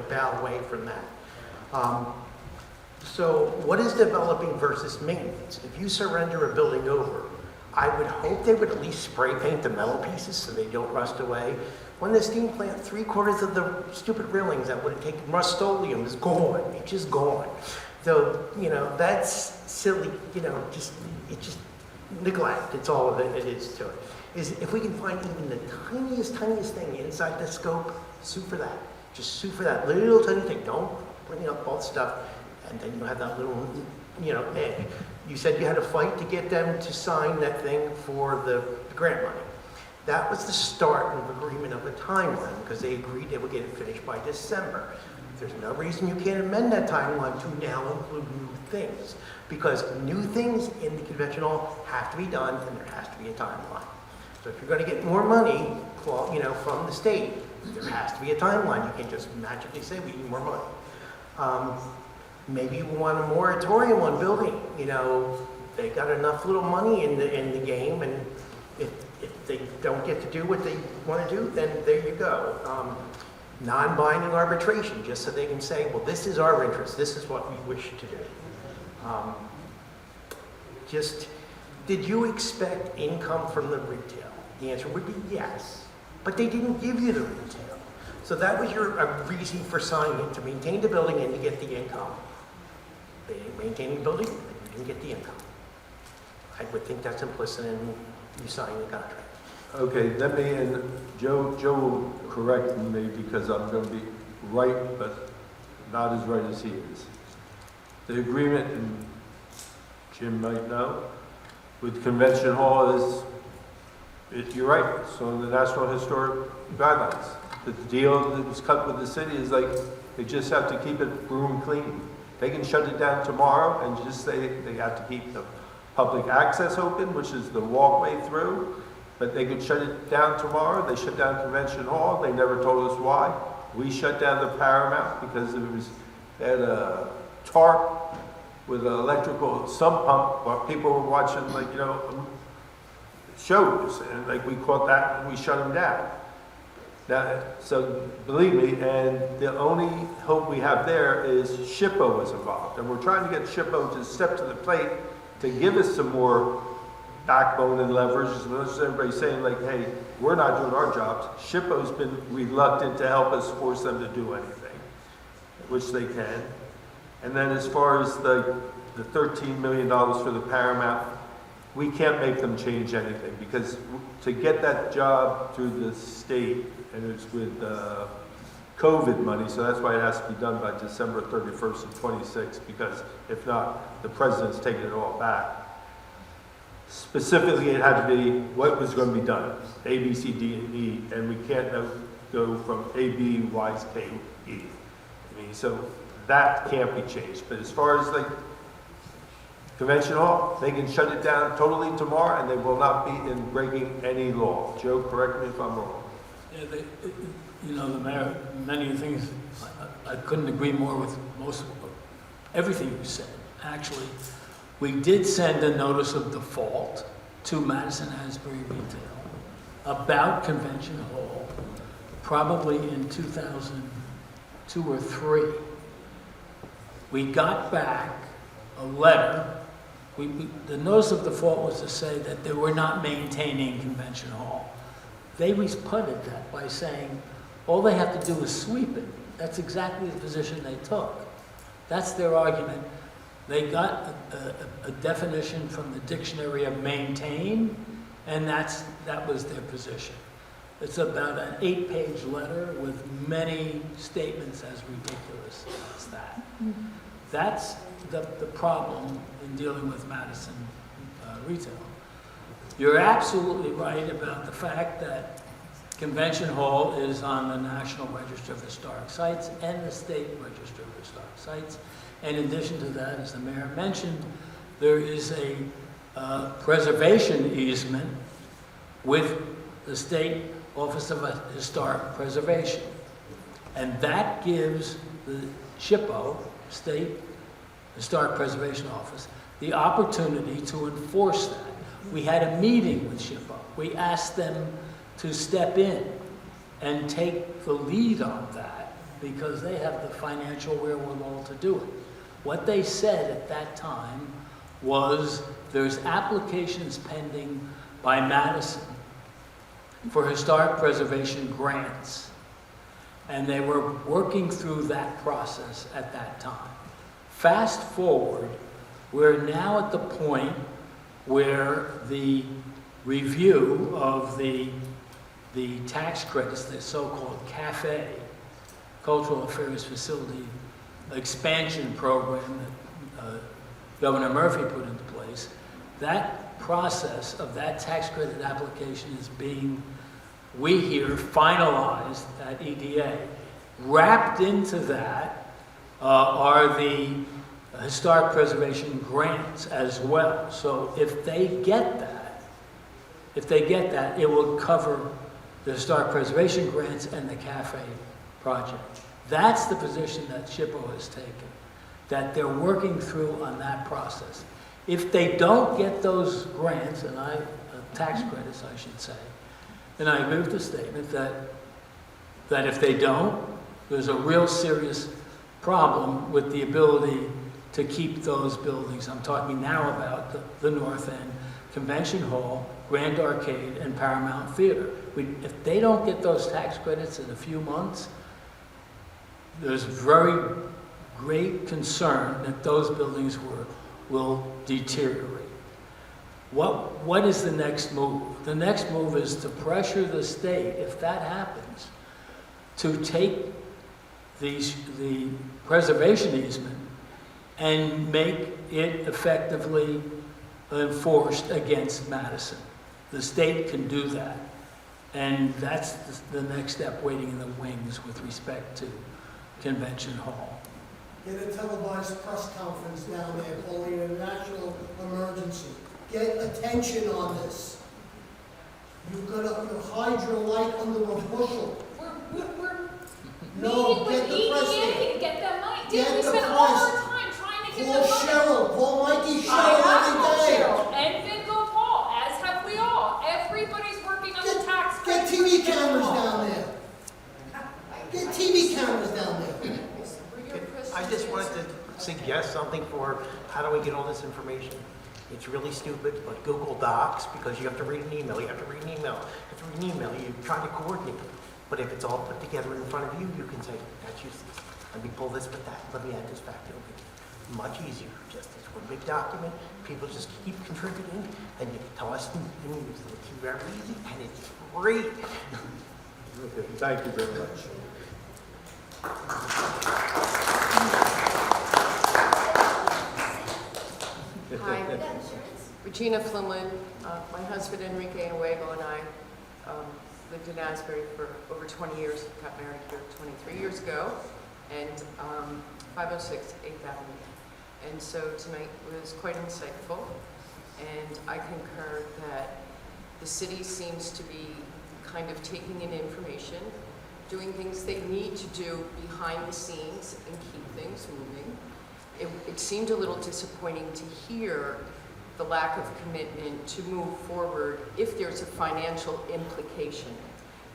bow away from that. So what is developing versus maintenance? If you surrender a building over, I would hope they would at least spray paint the metal pieces so they don't rust away. When the steam plant, 3/4 of the stupid railings that would have taken Rust-Oleum is gone. It's just gone. So, that's silly, it's just neglect. It's all of it is to it. Is if we can find even the tiniest thing inside the scope, sue for that. Just sue for that little tiny thing. Don't bring up all the stuff. And then you have that little, edge. You said you had a fight to get them to sign that thing for the grant money. That was the start of agreement of a timeline because they agreed they would get it finished by December. There's no reason you can't amend that timeline to now include new things because new things in the convention hall have to be done and there has to be a timeline. So if you're going to get more money, from the state, there has to be a timeline. You can't just magically say we need more money. Maybe you want a moratorium on building. They got enough little money in the game, and if they don't get to do what they want to do, then there you go. Non-binding arbitration, just so they can say, well, this is our interest. This is what we wish to do. Did you expect income from the retail? The answer would be yes, but they didn't give you the retail. So that was your reason for signing it, to maintain the building and to get the income. They didn't maintain the building, they didn't get the income. I would think that's implicit in you signing the contract. Okay, and Joe will correct me because I'm going to be right, but not as right as he is. The agreement, and Jim might know, with Convention Hall you're right, so in the National Historic Guidelines. The deal that was cut with the city is like, they just have to keep it broom clean. They can shut it down tomorrow and just say they have to keep the public access open, which is the walkway through, but they could shut it down tomorrow. They shut down Convention Hall. They never told us why. We shut down the Paramount because they had a tarp with an electrical sump pump while people were watching, shows, and like we caught that and we shut them down. Now, so believe me, and the only hope we have there is SHPO is involved, and we're trying to get SHPO to step to the plate to give us some more backbone and leverage. As much as everybody's saying like, hey, we're not doing our jobs, SHPO's been reluctant to help us force them to do anything, which they can. And then as far as the $13 million for the Paramount, we can't make them change anything, because to get that job through the state, and it's with COVID money, so that's why it has to be done by December 31st of 26, because if not, the president's taking it all back. Specifically, it had to be what was going to be done, A, B, C, D, and E, and we can't go from A, B, Y, K, E. I mean, so that can't be changed. But as far as like Convention Hall, they can shut it down totally tomorrow, and they will not be in breaking any law. Joe, correct me if I'm wrong. Yeah, you know, the mayor, many things, I couldn't agree more with most of everything you said. Actually, we did send a notice of default to Madison Asbury Retail about Convention Hall, probably in 2002 or 3. We got back a letter. The notice of default was to say that they were not maintaining Convention Hall. They responded that by saying, all they have to do is sweep it. That's exactly the position they took. That's their argument. They got a definition from the dictionary of maintain, and that was their position. It's about an 8-page letter with many statements as ridiculous as that. That's the problem in dealing with Madison Retail. You're absolutely right about the fact that Convention Hall is on the National Register of Historic Sites and the State Register of Historic Sites. And in addition to that, as the mayor mentioned, there is a preservation easement with the State Office of Historic Preservation. And that gives the SHPO, State Historic Preservation Office, the opportunity to enforce that. We had a meeting with SHPO. We asked them to step in and take the lead on that because they have the financial wherewithal to do it. What they said at that time was there's applications pending by Madison for historic preservation grants. And they were working through that process at that time. Fast forward, we're now at the point where the review of the tax credits, the so-called CAFE, Cultural Affairs Facility Expansion Program that Governor Murphy put into place, that process of that tax credit application is being, we hear, finalized at EDA. Wrapped into that are the historic preservation grants as well. So if they get that, it will cover the historic preservation grants and the CAFE project. That's the position that SHPO has taken, that they're working through on that process. If they don't get those grants, and tax credits, I should say, and I agree with the statement that if they don't, there's a real serious problem with the ability to keep those buildings. I'm talking now about the North End, Convention Hall, Grand Arcade, and Paramount Theater. If they don't get those tax credits in a few months, there's very great concern that those buildings will deteriorate. What is the next move? The next move is to pressure the state, if that happens, to take the preservation easement and make it effectively enforced against Madison. The state can do that. And that's the next step waiting in the wings with respect to Convention Hall. Get a televised press conference down there calling it a national emergency. Get attention on this. You've got to hide your light under a bushel. We're No, meeting with get the press EDA there. to get that money. Get Dude, we the spent all press. our time trying to get Call the money. Cheryl, call Mikey I Cheryl have every called day. Cheryl and Vinco Paul, as have we all. how do we get all this information? It's really stupid, but Google Docs, because you have to read an email, you have to read an email, you have to read an email, you try to coordinate. But if it's all put together in front of you, you can say, that's useless. Let me pull this with that, let me add this back. It'll be much easier. Just it's one big document, people just keep contributing, and you toss them in, it's very easy, and it's free. Okay, thank you very much. Hi, Regina Flimlin. My husband Enrique Nuevo and I lived in Asbury for over 20 years, got married here 23 years ago, and 506 8th Avenue. And so tonight was quite insightful, and I concur that the city seems to be kind of taking in information, doing things they need to do behind the scenes and keep things moving. It seemed a little disappointing to hear the lack of commitment to move forward if there's a financial implication.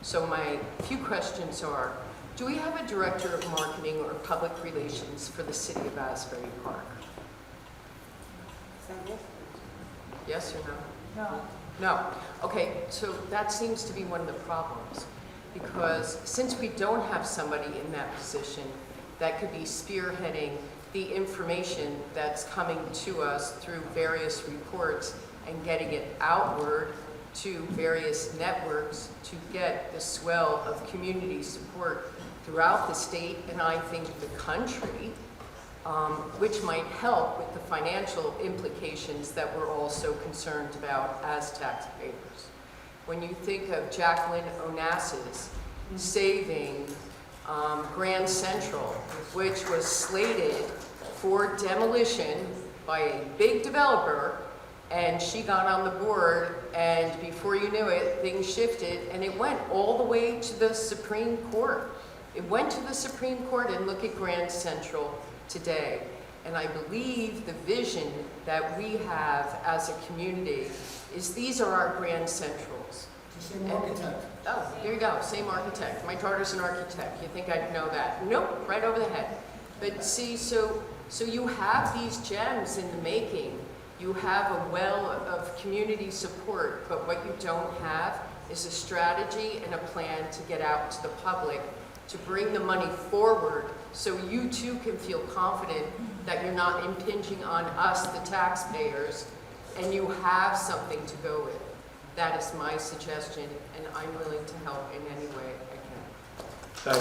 So my few questions are, do we have a director of marketing or public relations for the city of Asbury Park? Yes or no? No. No. Okay, so that seems to be one of the problems, because since we don't have somebody in that position that could be spearheading the information that's coming to us through various reports and getting it outward to various networks to get the swell of community support throughout the state and I think the country, which might help with the financial implications that we're all so concerned about as taxpayers. When you think of Jacqueline Onassis saving Grand Central, which was slated for demolition by a big developer, and she got on the board, and before you knew it, things shifted, and it went all the way to the Supreme Court. It went to the Supreme Court, and look at Grand Central today. And I believe the vision that we have as a community is these are our Grand Centrals. Same architect. Oh, here you go, same architect. My daughter's an architect. You think I'd know that? Nope, right over the head. But see, so you have these gems in the making. You have a well of community support, but what you don't have is a strategy and a plan to get out to the public, to bring the money forward so you too can feel confident that you're not impinging on us, the taxpayers, and you have something to go with. That is my suggestion, and I'm willing to help in any way I can. Thank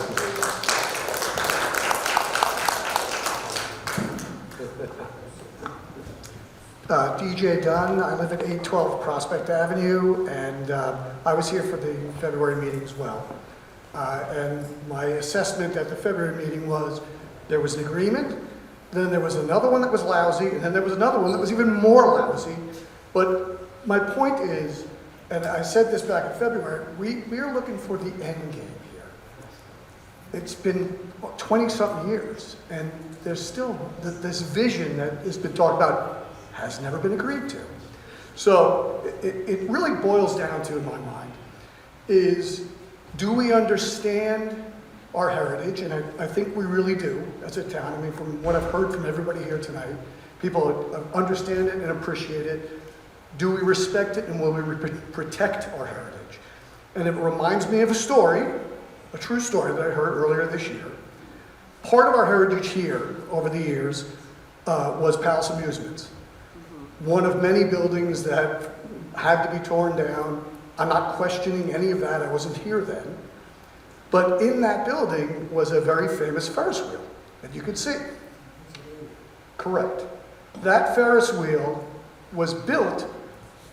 you. DJ Dunn, I live at 812 Prospect Avenue, and I was here for the February meeting as well. And my assessment at the February meeting was there was an agreement, then there was another one that was lousy, and then there was another one that was even more lousy. But my point is, and I said this back in February, we are looking for the end game here. It's been 20-something years, and there's still this vision that has been talked about has never been agreed to. So it really boils down to, in my mind, is do we understand our heritage? And I think we really do as a town. I mean, from what I've heard from everybody here tonight, people understand it and appreciate it. Do we respect it, and will we protect our heritage? And it reminds me of a story, a true story that I heard earlier this year. Part of our heritage here over the years was Palace Amusements. One of many buildings that had to be torn down. I'm not questioning any of that, I wasn't here then. But in that building was a very famous Ferris wheel that you could see. Correct. That Ferris wheel was built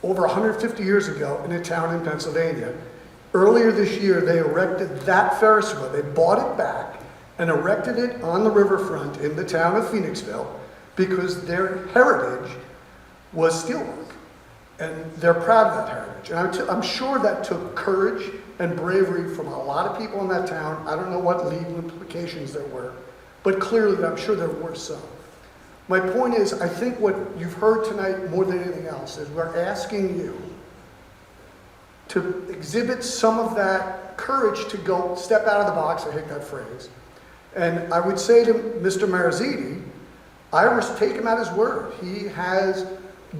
over 150 years ago in a town in Pennsylvania. Earlier this year, they erected that Ferris wheel. They bought it back and erected it on the riverfront in the town of Phoenixville because their heritage was steelwork. And they're proud of that heritage. And I'm sure that took courage and bravery from a lot of people in that town. I don't know what legal implications there were, but clearly I'm sure there were some. My point is, I think what you've heard tonight more than anything else is we're asking you to exhibit some of that courage to go step out of the box, I hate that phrase. And I would say to Mr. Mariziti, take him at his word. He has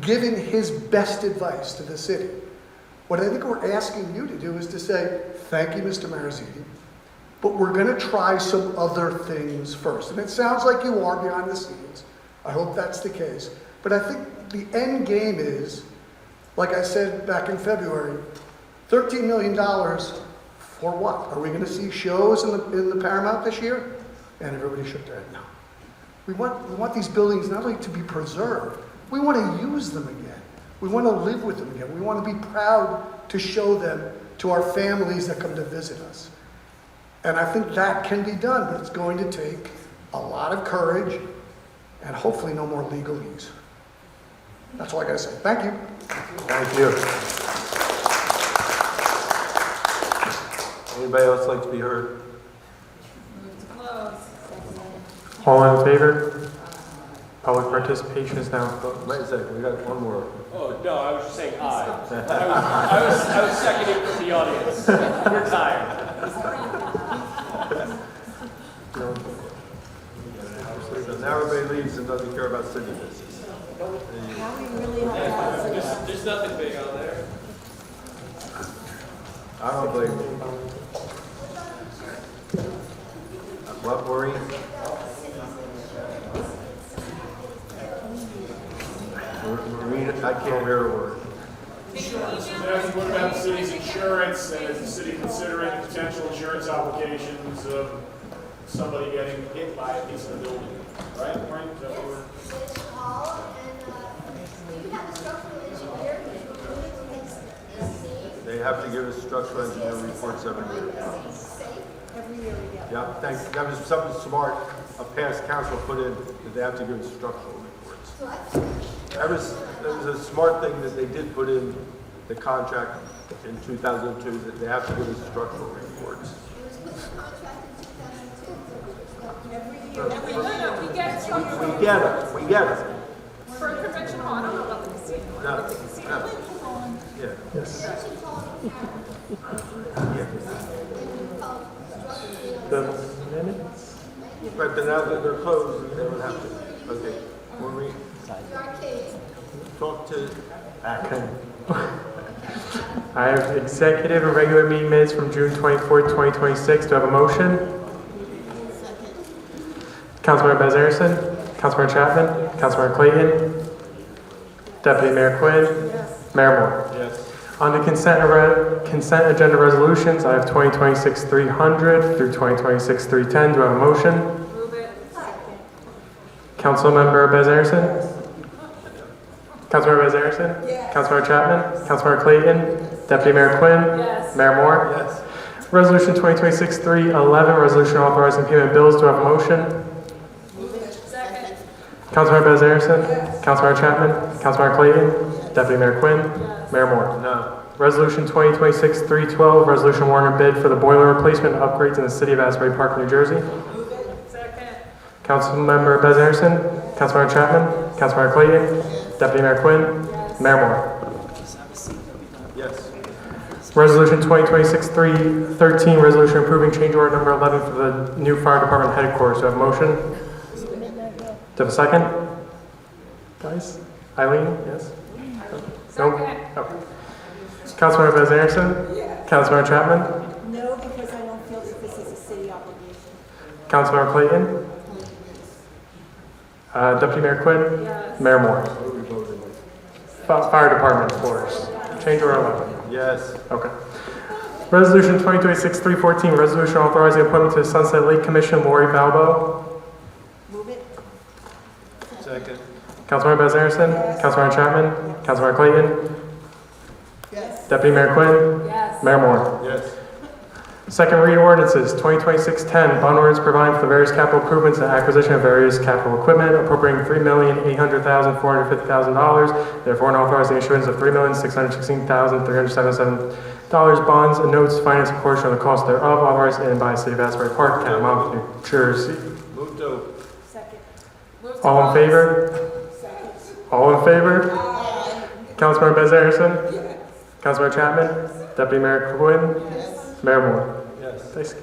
given his best advice to the city. What I think we're asking you to do is to say, thank you, Mr. Marzini, but we're going to try some other things first. And it sounds like you are behind the scenes. I hope that's the case. But I think the end game is, like I said back in February, $13 million for what? Are we going to see shows in the Paramount this year? And everybody shook their head no. We want these buildings not only to be preserved, we want to use them again. We want to live with them again. We want to be proud to show them to our families that come to visit us. And I think that can be done, but it's going to take a lot of courage and hopefully no more legalese. That's all I got to say. Thank you. Thank you. Anybody else like to be heard? Move to close. All in favor? Public participation is now closed. Wait a second, we got one more. Oh, no, I was just saying aye. I was seconding from the audience. We're tired. So now everybody leaves and doesn't care about city business. There's nothing big on there. I don't blame you. What, Maureen? Maureen, I can't hear a word. Matthew, what about the city's insurance, and is the city considering potential insurance obligations of somebody getting hit by a piece of the building? Right, Maureen? Is that what we're... They have to give us structural engineer reports every year. Yeah, thanks. That was something smart a past council put in, that they have to give us structural reports. That was a smart thing that they did put in the contract in 2002, that they have to give us structural reports. We get it. For a convention hall, I don't know about the casino. No. The casino. Yeah. Yes. The minutes? Right, but now that they're closed, they don't have to. Okay. Maureen, talk to... Okay. I have executive and regular meeting minutes from June 24th, 2026. Do I have a motion? Councilmember Bez Anderson, Councilmember Chapman, Councilmember Clayton, Deputy Mayor Quinn, Mayor Moore. Yes. On the consent agenda resolutions, I have 2026-300 through 2026-310. Do I have a motion? Move it. Councilmember Bez Anderson? Councilmember Bez Anderson? Yes. Councilmember Chapman? Councilmember Clayton? Deputy Mayor Quinn? Yes. Mayor Moore? Yes. Resolution 2026-311, resolution authorizing payment of bills. Do I have a motion? Move it. Second. Councilmember Bez Anderson? Councilmember Chapman? Councilmember Clayton? Deputy Mayor Quinn? Yes. Mayor Moore? No. Resolution 2026-312, resolution awarding a bid for the boiler replacement and upgrades in the city of Asbury Park, New Jersey. Move it. Second. Councilmember Bez Anderson? Councilmember Chapman? Councilmember Clayton? Deputy Mayor Quinn? Yes. Mayor Moore? Yes. Resolution 2026-313, resolution approving change order number 11 for the new fire department headquarters. Do I have a motion? Do you have a second? Guys? Eileen? Yes? No? Okay. Councilmember Bez Anderson? Councilmember Chapman? No, because I don't feel that this is a city obligation. Councilmember Clayton? Deputy Mayor Quinn? Yes. Mayor Moore? Fire department floors. Change order 11. Yes. Okay. Resolution 2026-314, resolution authorizing appointment to the Sunset Lake Commission, Lori Balbo. Move it. Second. Councilmember Bez Anderson? Councilmember Chapman? Councilmember Clayton? Yes. Deputy Mayor Quinn? Yes. Mayor Moore? Yes. Second reading ordinances, 2026-10, bond ordinance providing for the various capital improvements and acquisition of various capital equipment, appropriating $3,800,450,000, therefore, and authorizing the issuance of $3,616,377 bonds and notes to finance a portion of the cost thereof, authorized in by the City of Asbury Park, County of Monmouth, New Jersey. Move to. Second. Move to All in close. favor? All in favor? Councilmember Bez Anderson? Councilmember Chapman? Deputy Mayor Quinn? Mayor Moore? Yes. Thanks.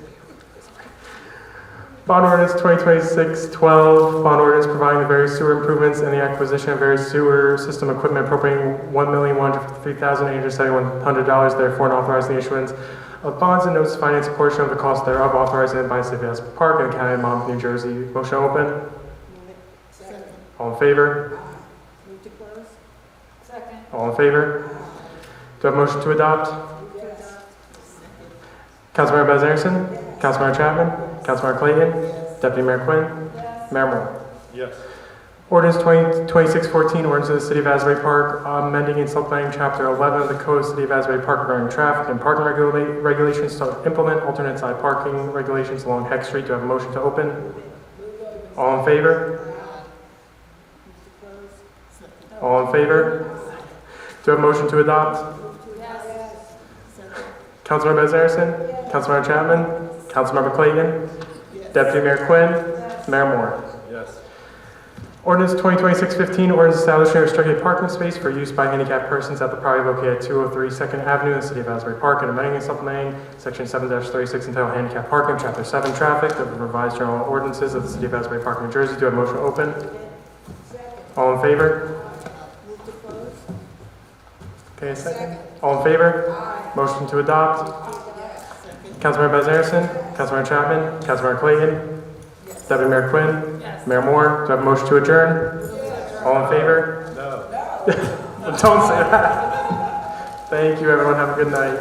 Bond ordinance 2026-12, bond ordinance providing the various sewer improvements and the acquisition of various sewer system equipment appropriating $1,153,871, therefore, and authorizing the issuance of bonds and notes to finance a portion of the cost thereof, authorizing it by the City of Asbury Park and the County of Monmouth, New Jersey. Motion open. All in favor? Move to close. Second. All in favor? Do I have a motion to adopt? Councilmember Bez Anderson? Councilmember Chapman? Councilmember Clayton? Deputy Mayor Quinn? Mayor Moore? Yes. Ordinance 2614, ordinance of the City of Asbury Park, amending and supplementing Chapter 11 of the Code of the City of Asbury Park regarding traffic and parking regulations to implement alternate side parking regulations along Heck Street. Do I have a motion to open? All in favor? All in favor? Do I have a motion to adopt? Councilmember Bez Anderson? Councilmember Chapman? Councilmember Clayton? Deputy Mayor Quinn? Mayor Moore? Yes. Ordinance 2026-15, ordinance establishing a restricted parking space for use by handicapped persons at the property located at 203 2nd Avenue in the City of Asbury Park, and amending and supplementing Section 7-36 entitled Handicap Parking, Chapter 7 Traffic of the revised general ordinances of the City of Asbury Park, New Jersey. Do I have a motion to open? All in favor? Okay, a second. All in favor? Motion to adopt. Councilmember Bez Anderson? Councilmember Chapman? Councilmember Clayton? Deputy Mayor Quinn? Mayor Moore? Do I have a motion to adjourn? All in favor? No. Don't say that. Thank you, everyone. Have a good night.